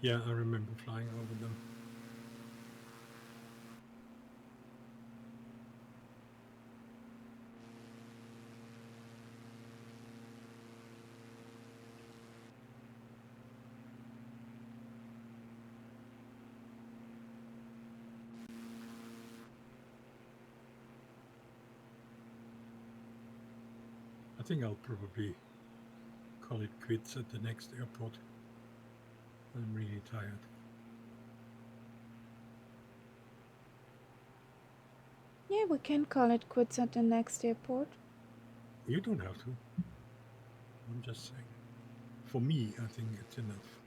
Yeah, I remember flying over them. I think I'll probably call it quits at the next airport. I'm really tired. Yeah, we can call it quits at the next airport. You don't have to. I'm just saying. For me, I think it's enough.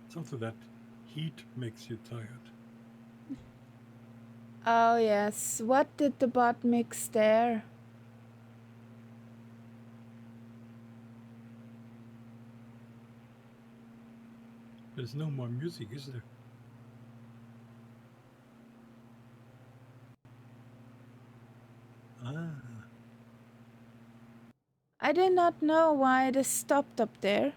It's also that Heat makes you tired. Oh yes, what did the bot mix there? There's no more music, is there? Ah, I did not know why it stopped up there.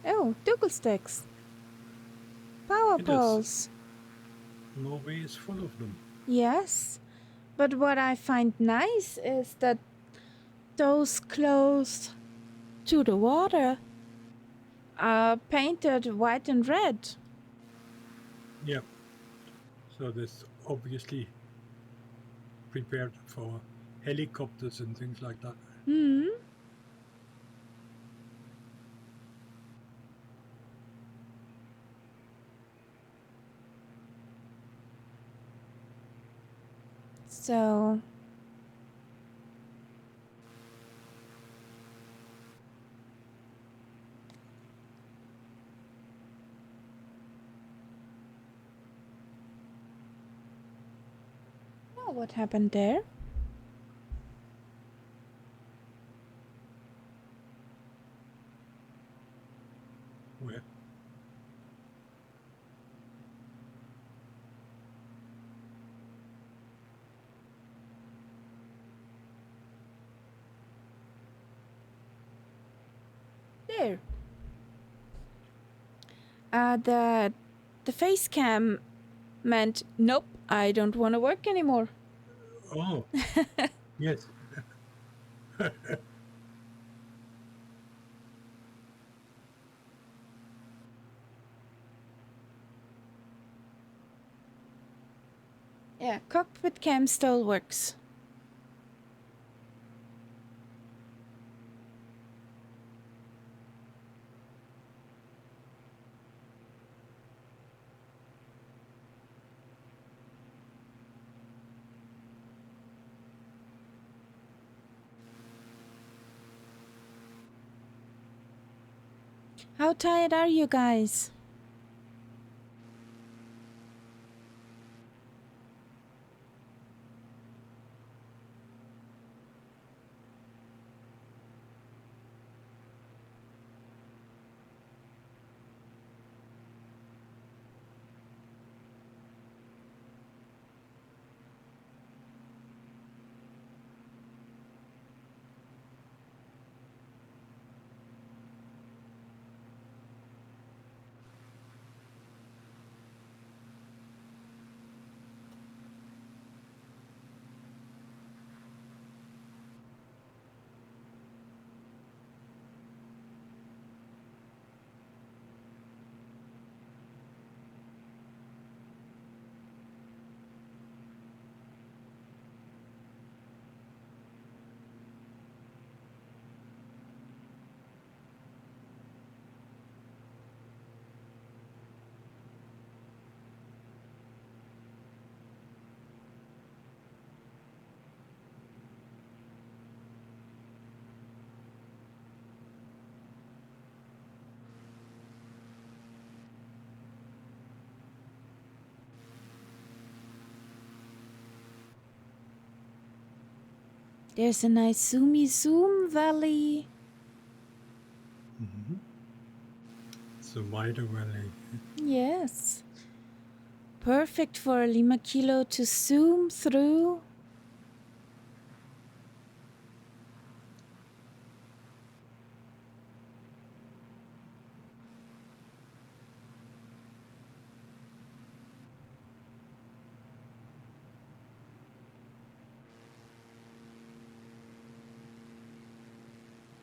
Oh, Dougal sticks. Power it is. poles. Norway is full of them. Yes. But what I find nice is that those close to the water are painted white and red. Yeah. So this obviously prepared for helicopters and things like that. Hmm. So oh, what happened there? Where? There. The face cam meant nope, I don't want to work anymore. Oh, yes. Yeah, cockpit cam still works. How tired are you guys? There's a nice zoomy zoom valley. Mm-hmm. It's a wider valley. Yes. Perfect for Lima Kilo to zoom through.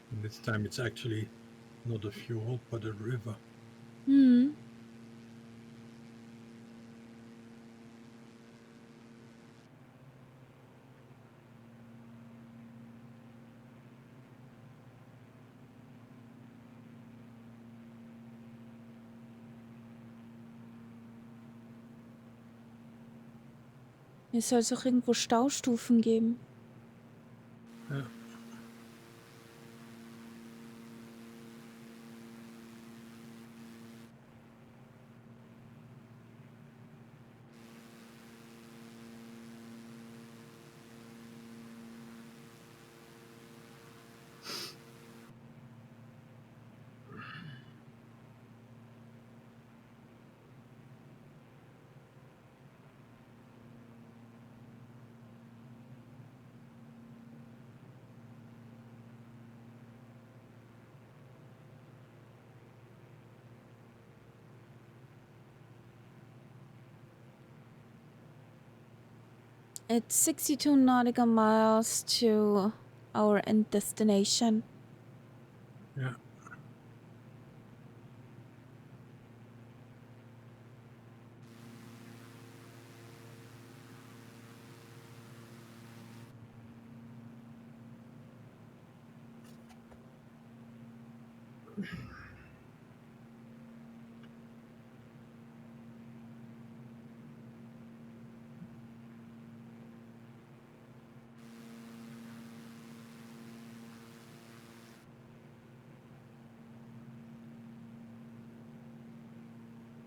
And this time it's actually not a fjord, but a river. Hmm. Es soll es auch irgendwo Staustufen geben. Ja. It's 62 nautical miles to our end destination. Yeah.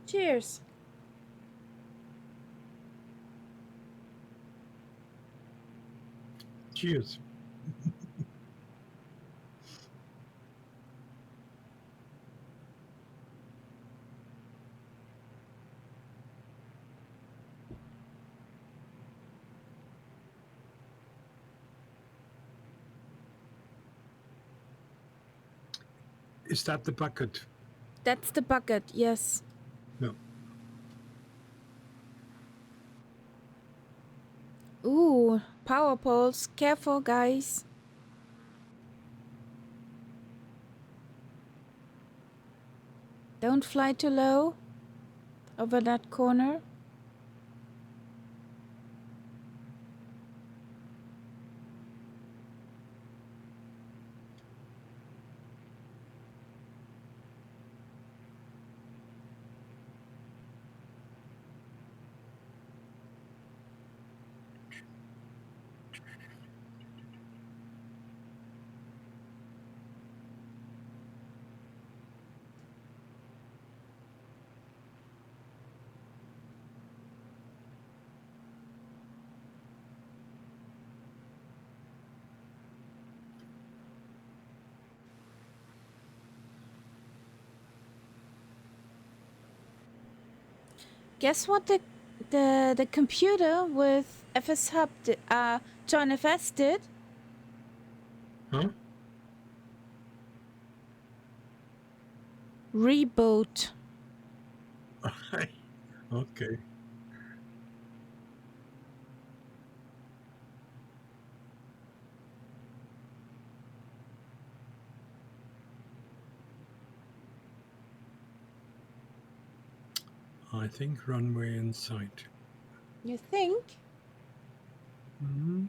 Cheers. Cheers. Is that the bucket? That's the bucket, yes. No. Ooh, power poles. Careful, guys. Don't fly too low over that corner. Guess what the computer with FS Hub John FS did? Huh? Reboot. Okay. I think runway in sight. You think? Mm-hmm.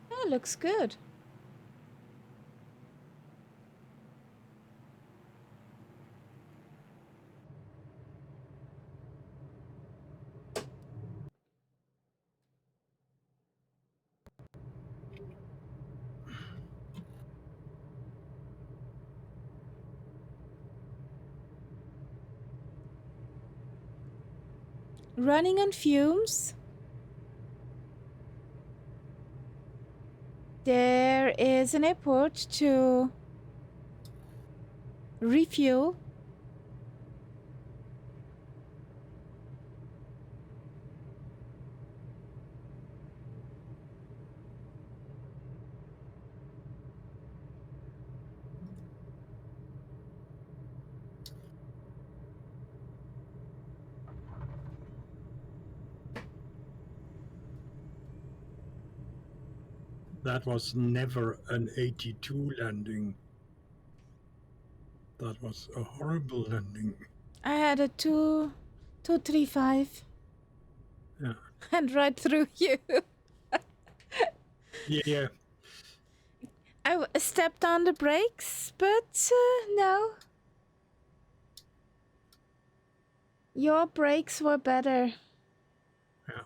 That looks good. Running on fumes? There is an airport to refuel. That was never an 82 landing. That was a horrible landing. I had a 235 Yeah. and right through you. Yeah. I stepped on the brakes, but no. Your brakes were better. Yeah.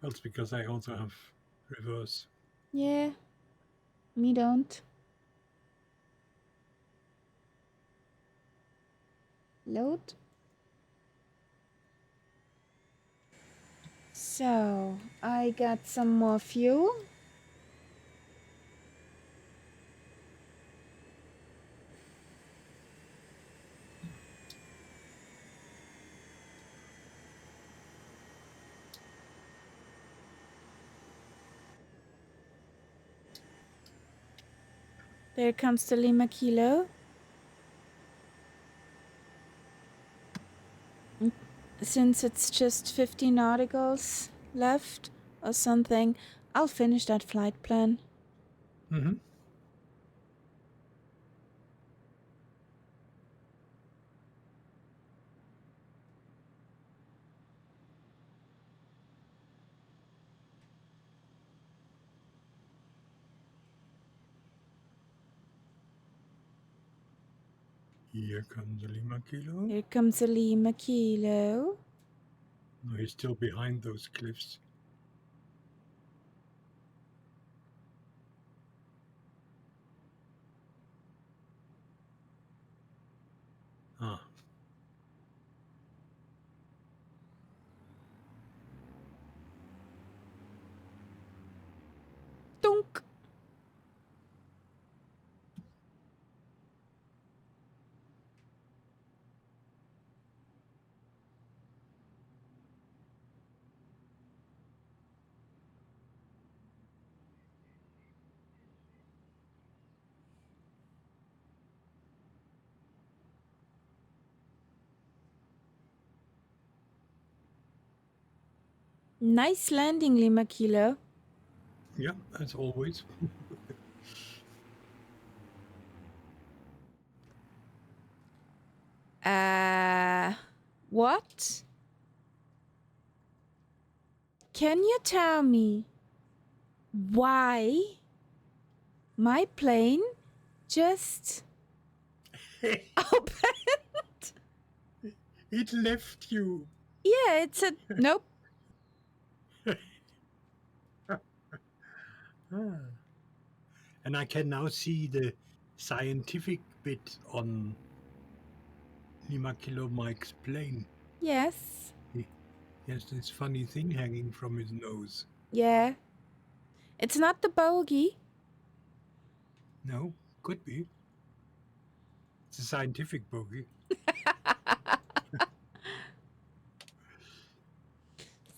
That's because I also have reverse. Yeah, me don't. Load. So, I got some more fuel. There comes the Lima Kilo. Since it's just 50 nauticals left or something, I'll finish that flight plan. Mm-hmm. Here comes the Lima Kilo. Here comes the Lima Kilo. No, he's still behind those cliffs. Ah. Dunk! Nice landing, Lima Kilo. Yeah, as always. What? Can you tell me why my plane just opened? It left you. Yeah, it's a nope. And I can now see the scientific bit on Lima Kilo Mike's plane. Yes. He has this funny thing hanging from his nose. Yeah. It's not the bogey. No, could be. It's a scientific bogey.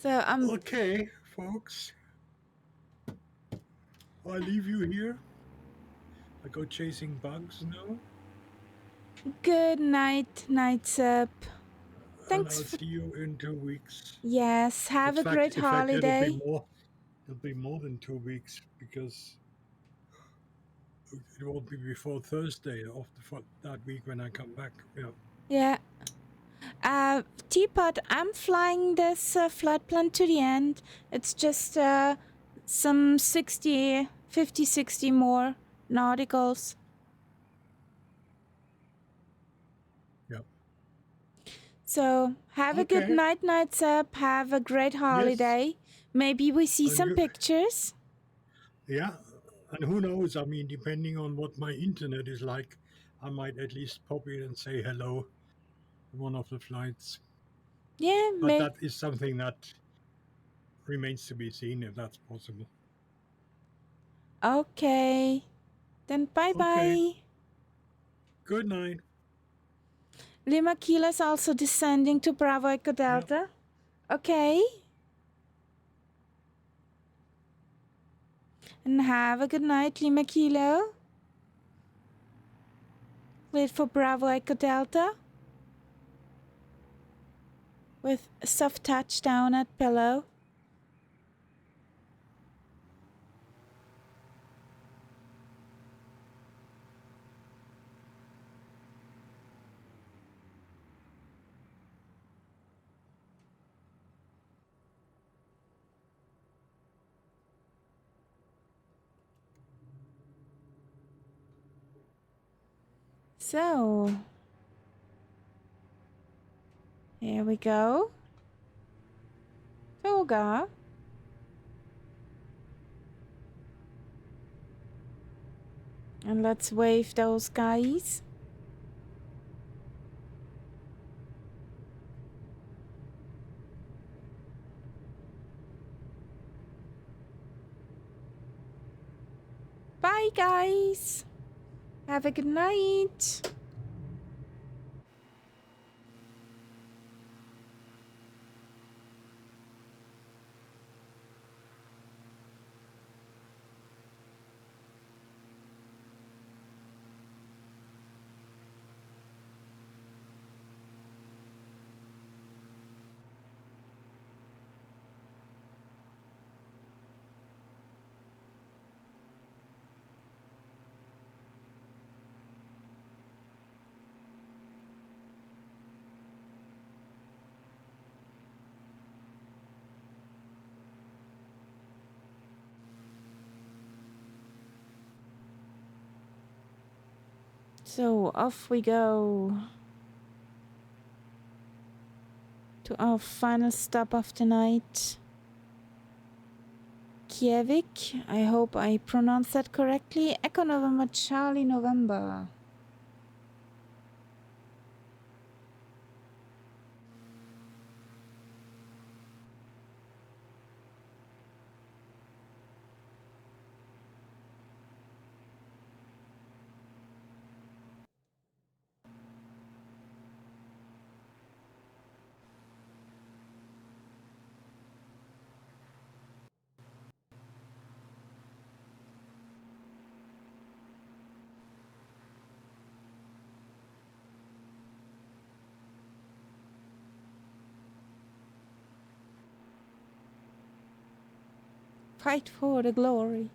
So Okay, folks. I'll leave you here. I go chasing bugs now. good night, Nights Up. And Thanks I'll for see you in 2 weeks. yes. Have a great In fact, it'll holiday. be more than 2 weeks because it won't be before Thursday of that week when I come back. Yeah. Yeah. Teapot, I'm flying this flight plan to the end. It's just some 60, 50, 60 more nauticals. Yeah. So have a good Okay. night, Nights Up. Have a great holiday. Maybe we see And some you- pictures. Yeah. And who knows? I mean, depending on what my internet is like, I might at least pop in and say hello on one of the flights. Yeah, But that is something that remains to be seen if that's possible. Okay. Then bye-bye. Okay. Good night. Lima Kilo is also descending to Bravo Echo Delta. Okay. And have a good night, Lima Kilo. Wait for Bravo Echo Delta. With a soft touchdown at Pillow. So, here we go. Toga. And let's wave those guys. Bye, guys. Have a good night. So off we go to our final stop of the night. Kjevik, I hope I pronounced that correctly. Echo November, Charlie November. Fight for the glory.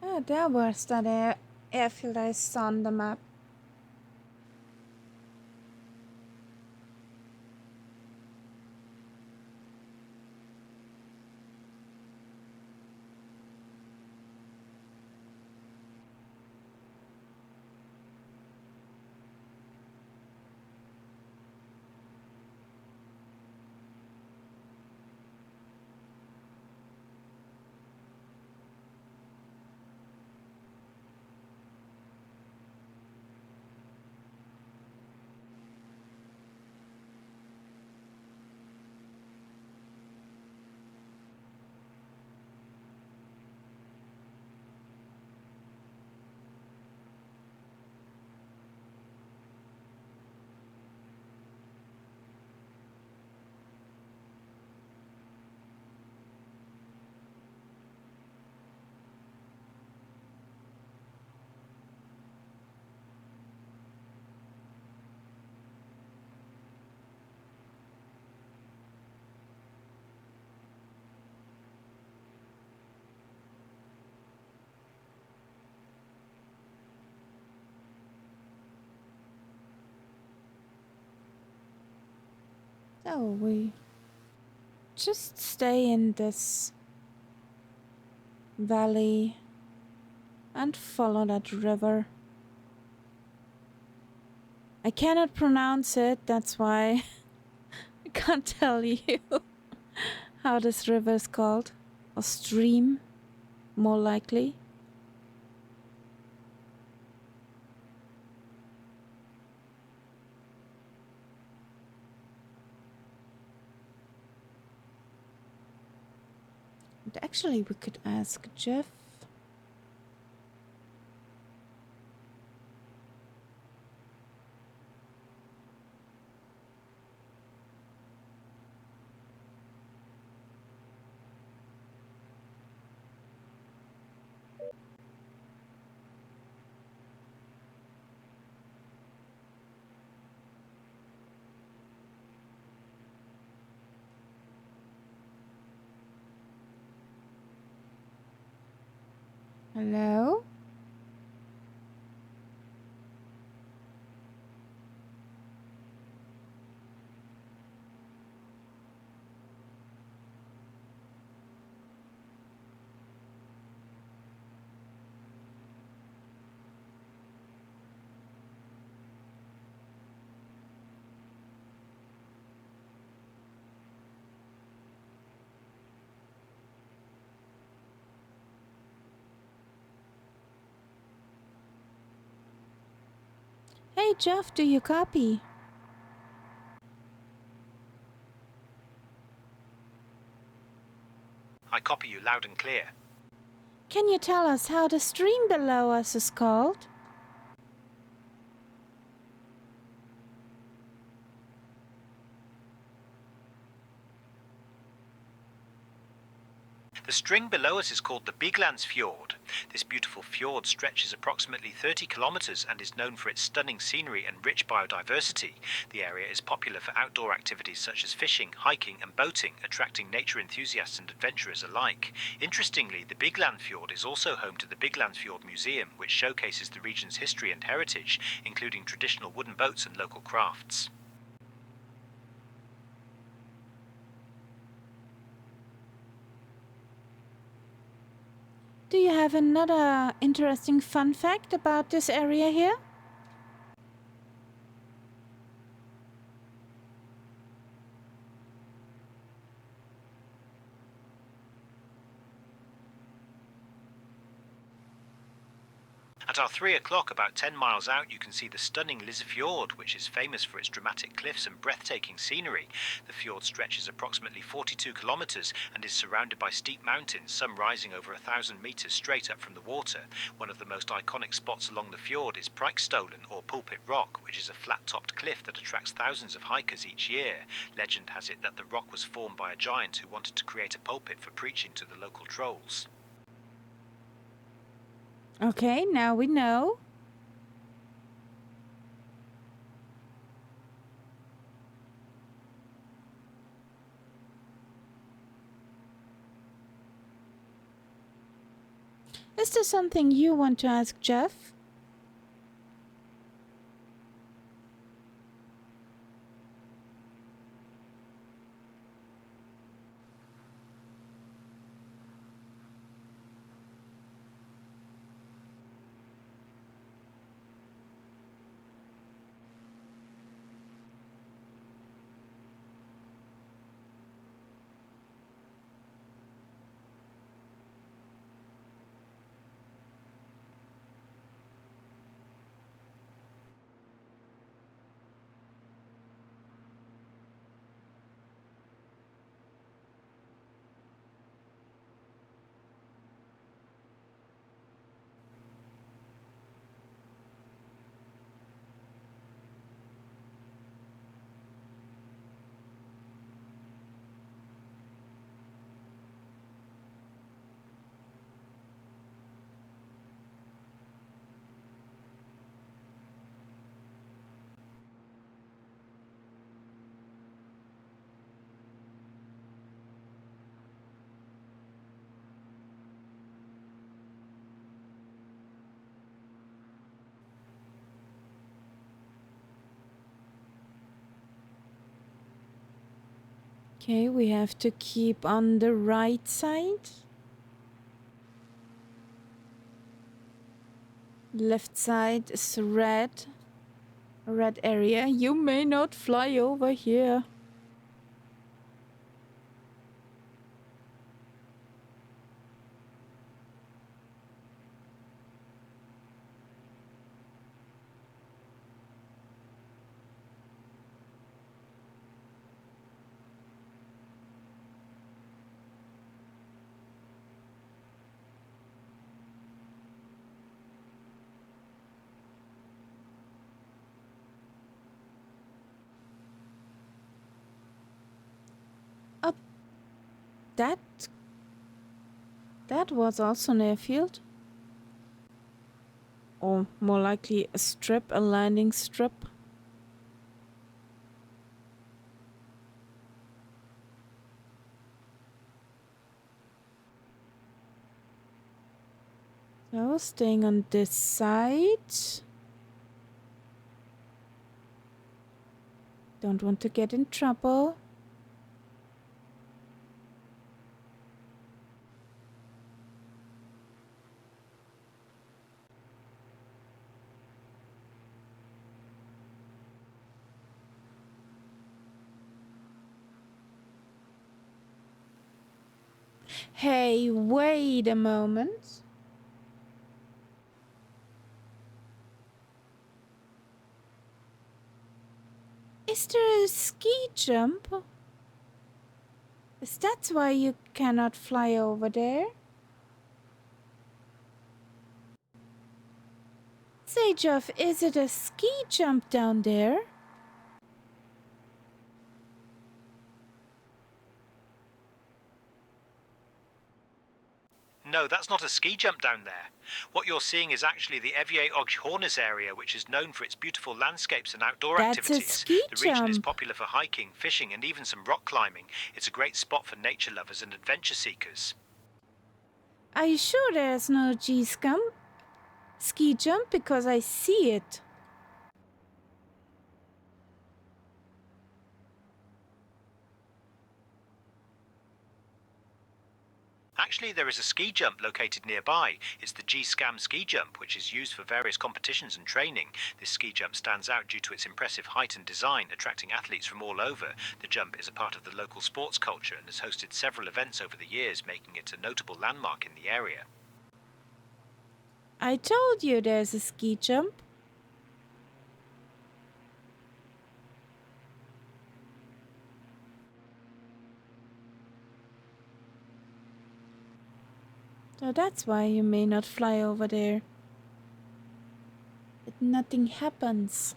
Ah, there was that airfield I saw on the map. So we just stay in this valley and follow that river. I cannot pronounce it, that's why I can't tell you how this river is called. Or stream, more likely. And actually, we could ask Jeff. Hello? Hey Jeff, do you copy? I copy you loud and clear. Can you tell us how the stream below us is called? The string below us is called the Biglandsfjord. This beautiful fjord stretches approximately 30 kilometers and is known for its stunning scenery and rich biodiversity. The area is popular for outdoor activities such as fishing, hiking and boating, attracting nature enthusiasts and adventurers alike. Interestingly, the Biglandsfjord is also home to the Biglandsfjord Museum, which showcases the region's history and heritage, including traditional wooden boats and local crafts. Do you have another interesting fun fact about this area here? At our 3 o'clock, about 10 miles out, you can see the stunning Lysefjord, which is famous for its dramatic cliffs and breathtaking scenery. The fjord stretches approximately 42 kilometers and is surrounded by steep mountains, some rising over 1,000 meters straight up from the water. One of the most iconic spots along the fjord is Preikestolen, or Pulpit Rock, which is a flat-topped cliff that attracts thousands of hikers each year. Legend has it that the rock was formed by a giant who wanted to create a pulpit for preaching to the local trolls. Okay, now we know. Is there something you want to ask Jeff? Okay, we have to keep on the right side. Left side is red. Red area. You may not fly over here. That was also an airfield. Or more likely a strip, a landing strip. So staying on this side. Don't want to get in trouble. Hey, wait a moment. Is there a ski jump? Is that why you cannot fly over there? Say, Jeff, is it a ski jump down there? No, that's not a ski jump down there. What you're seeing is actually the Haraldshaugen area, which is known for its beautiful landscapes and outdoor That's activities. a ski The region is jump. popular for hiking, fishing, and even some rock climbing. It's a great spot for nature lovers and adventure seekers. Are you sure there's no ski jump? Because I see it. Actually, there is a ski jump located nearby. It's the G-Scam ski jump, which is used for various competitions and training. This ski jump stands out due to its impressive height and design, attracting athletes from all over. The jump is a part of the local sports culture and has hosted several events over the years, making it a notable landmark in the area. I told you there's a ski jump. So that's why you may not fly over there. But nothing happens.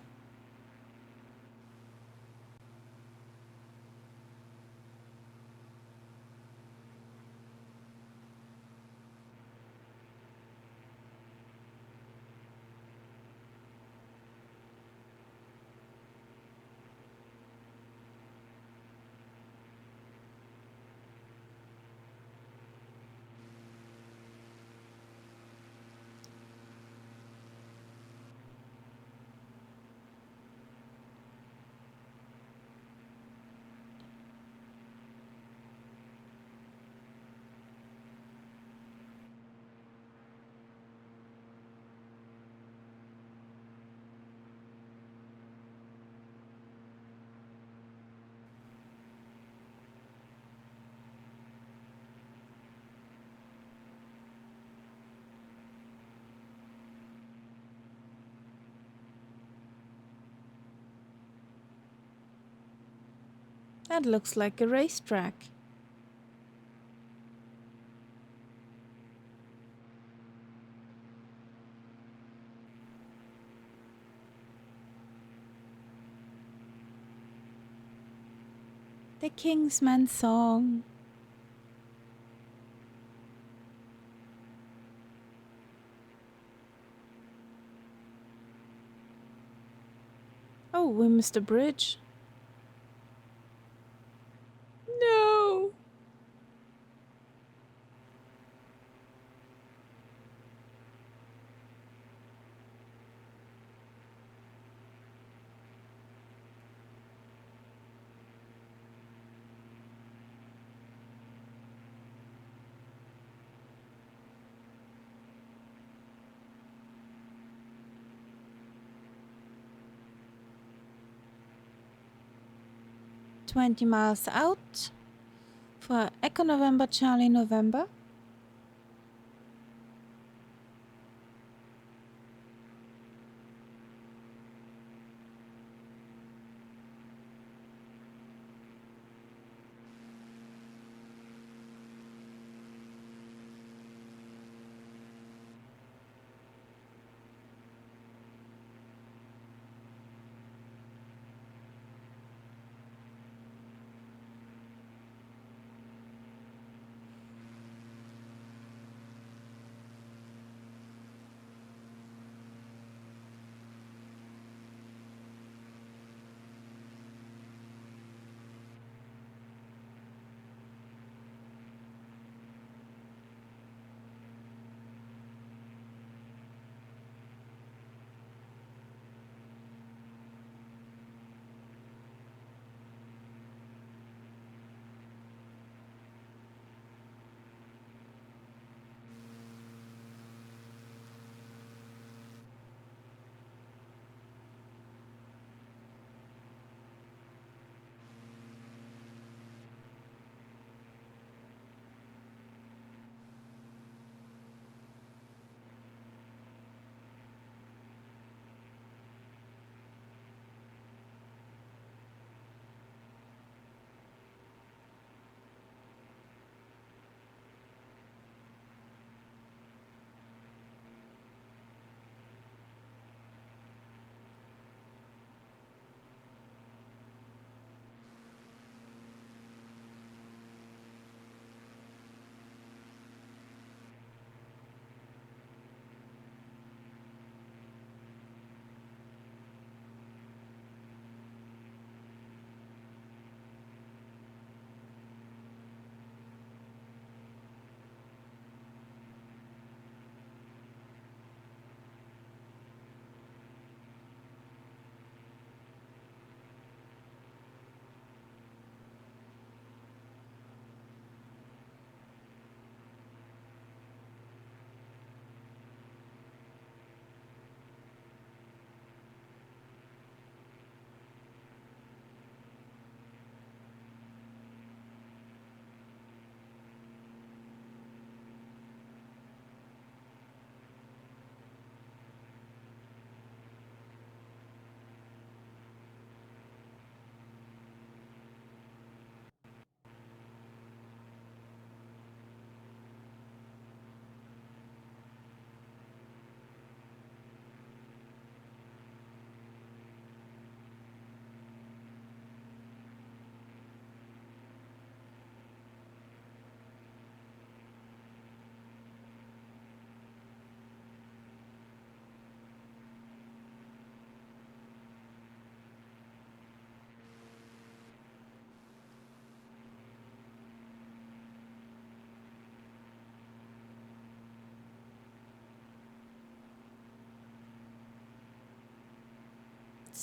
That looks like a racetrack. The Kingsman song. Oh, we missed a bridge. No. 20 miles out for Echo November Charlie November.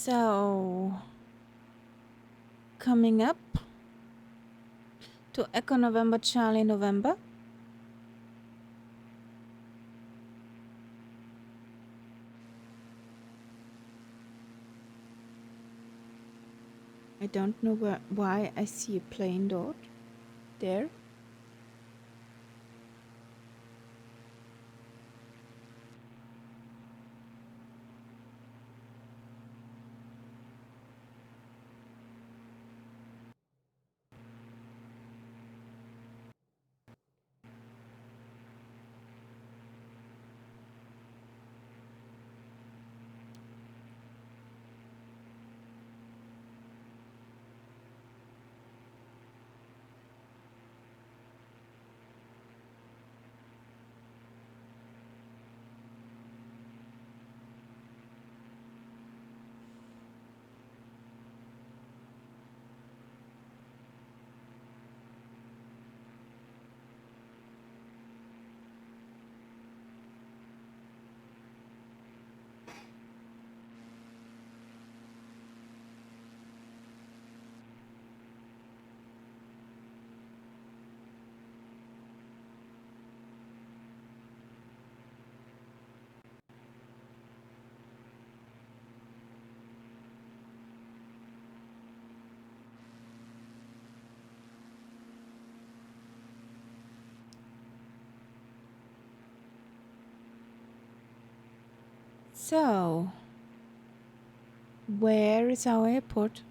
So, coming up to Echo November Charlie November. I don't know why I see a plane dot there. So, where is our airport?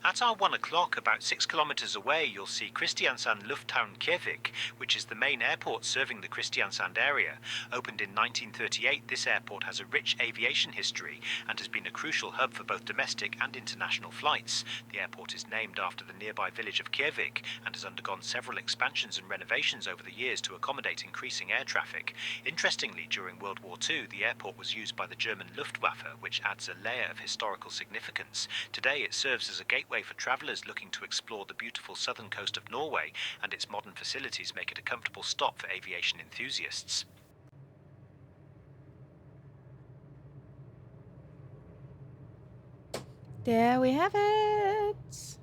At our 1 o'clock, about 6 kilometres away, you'll see Kristiansand Lufthavn Kjevik, which is the main airport serving the Kristiansand area. Opened in 1938, this airport has a rich aviation history and has been a crucial hub for both domestic and international flights. The airport is named after the nearby village of Kjevik and has undergone several expansions and renovations over the years to accommodate increasing air traffic. Interestingly, during World War II, the airport was used by the German Luftwaffe, which adds a layer of historical significance. Today, it serves as a gateway for travellers looking to explore the beautiful southern coast of Norway, and its modern facilities make it a comfortable stop for aviation enthusiasts. There we have it.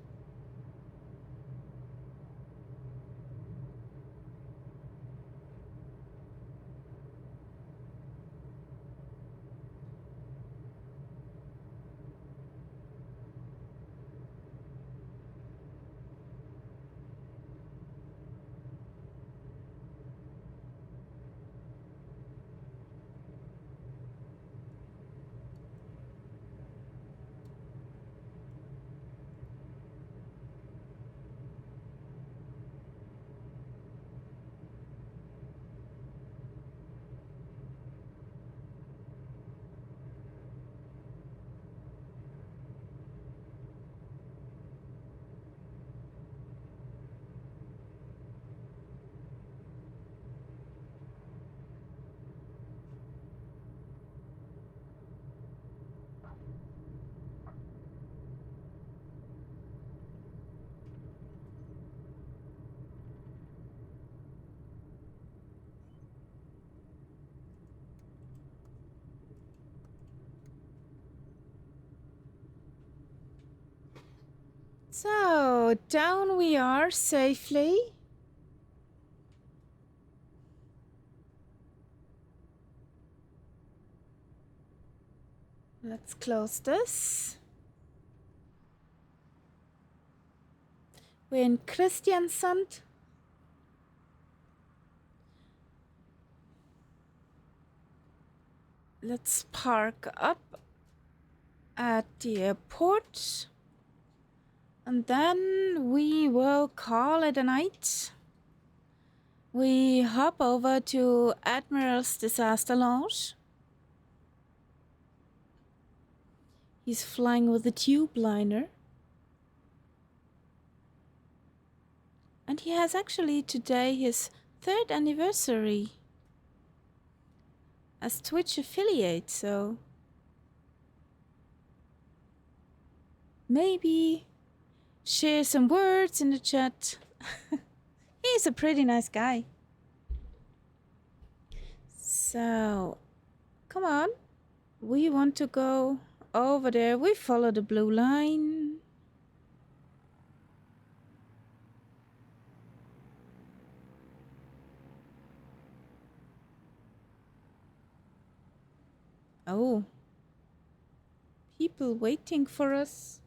So, down we are safely. Let's close this. We're in Kristiansand. Let's park up at the airport. And then we will call it a night. We hop over to Admiral's Disaster Lounge. He's flying with a tube liner. And he has actually today his 3rd anniversary as Twitch affiliate, so maybe share some words in the chat. He's a pretty nice guy. So, come on. We want to go over there. We follow the blue line. Oh. People waiting for us.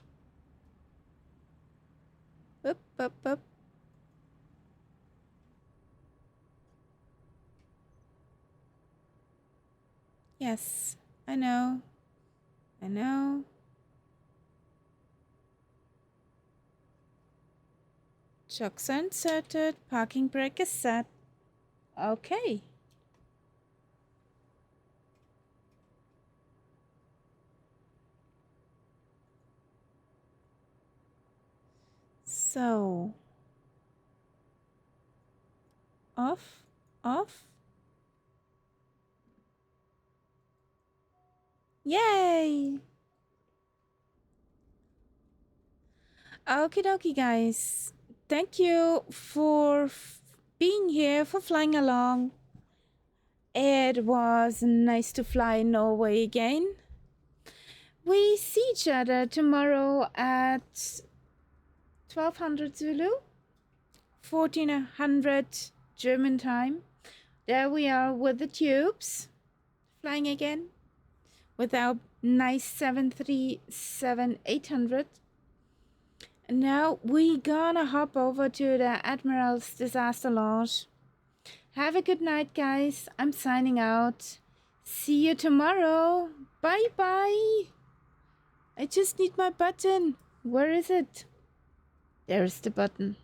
Up, up, up. Yes, I know. I know. Chocks are inserted. Parking brake is set. Okay. So. Off. Off. Yay! Okie dokie, guys. Thank you for being here, for flying along. It was nice to fly in Norway again. We see each other tomorrow at 1200 Zulu. 1400 German time. There we are with the tubes, flying again with our nice 737-800. And now we gonna hop over to the Admiral's Disaster Launch. Have a good night, guys. I'm signing out. See you tomorrow. Bye bye. I just need my button. Where is it? There's the button.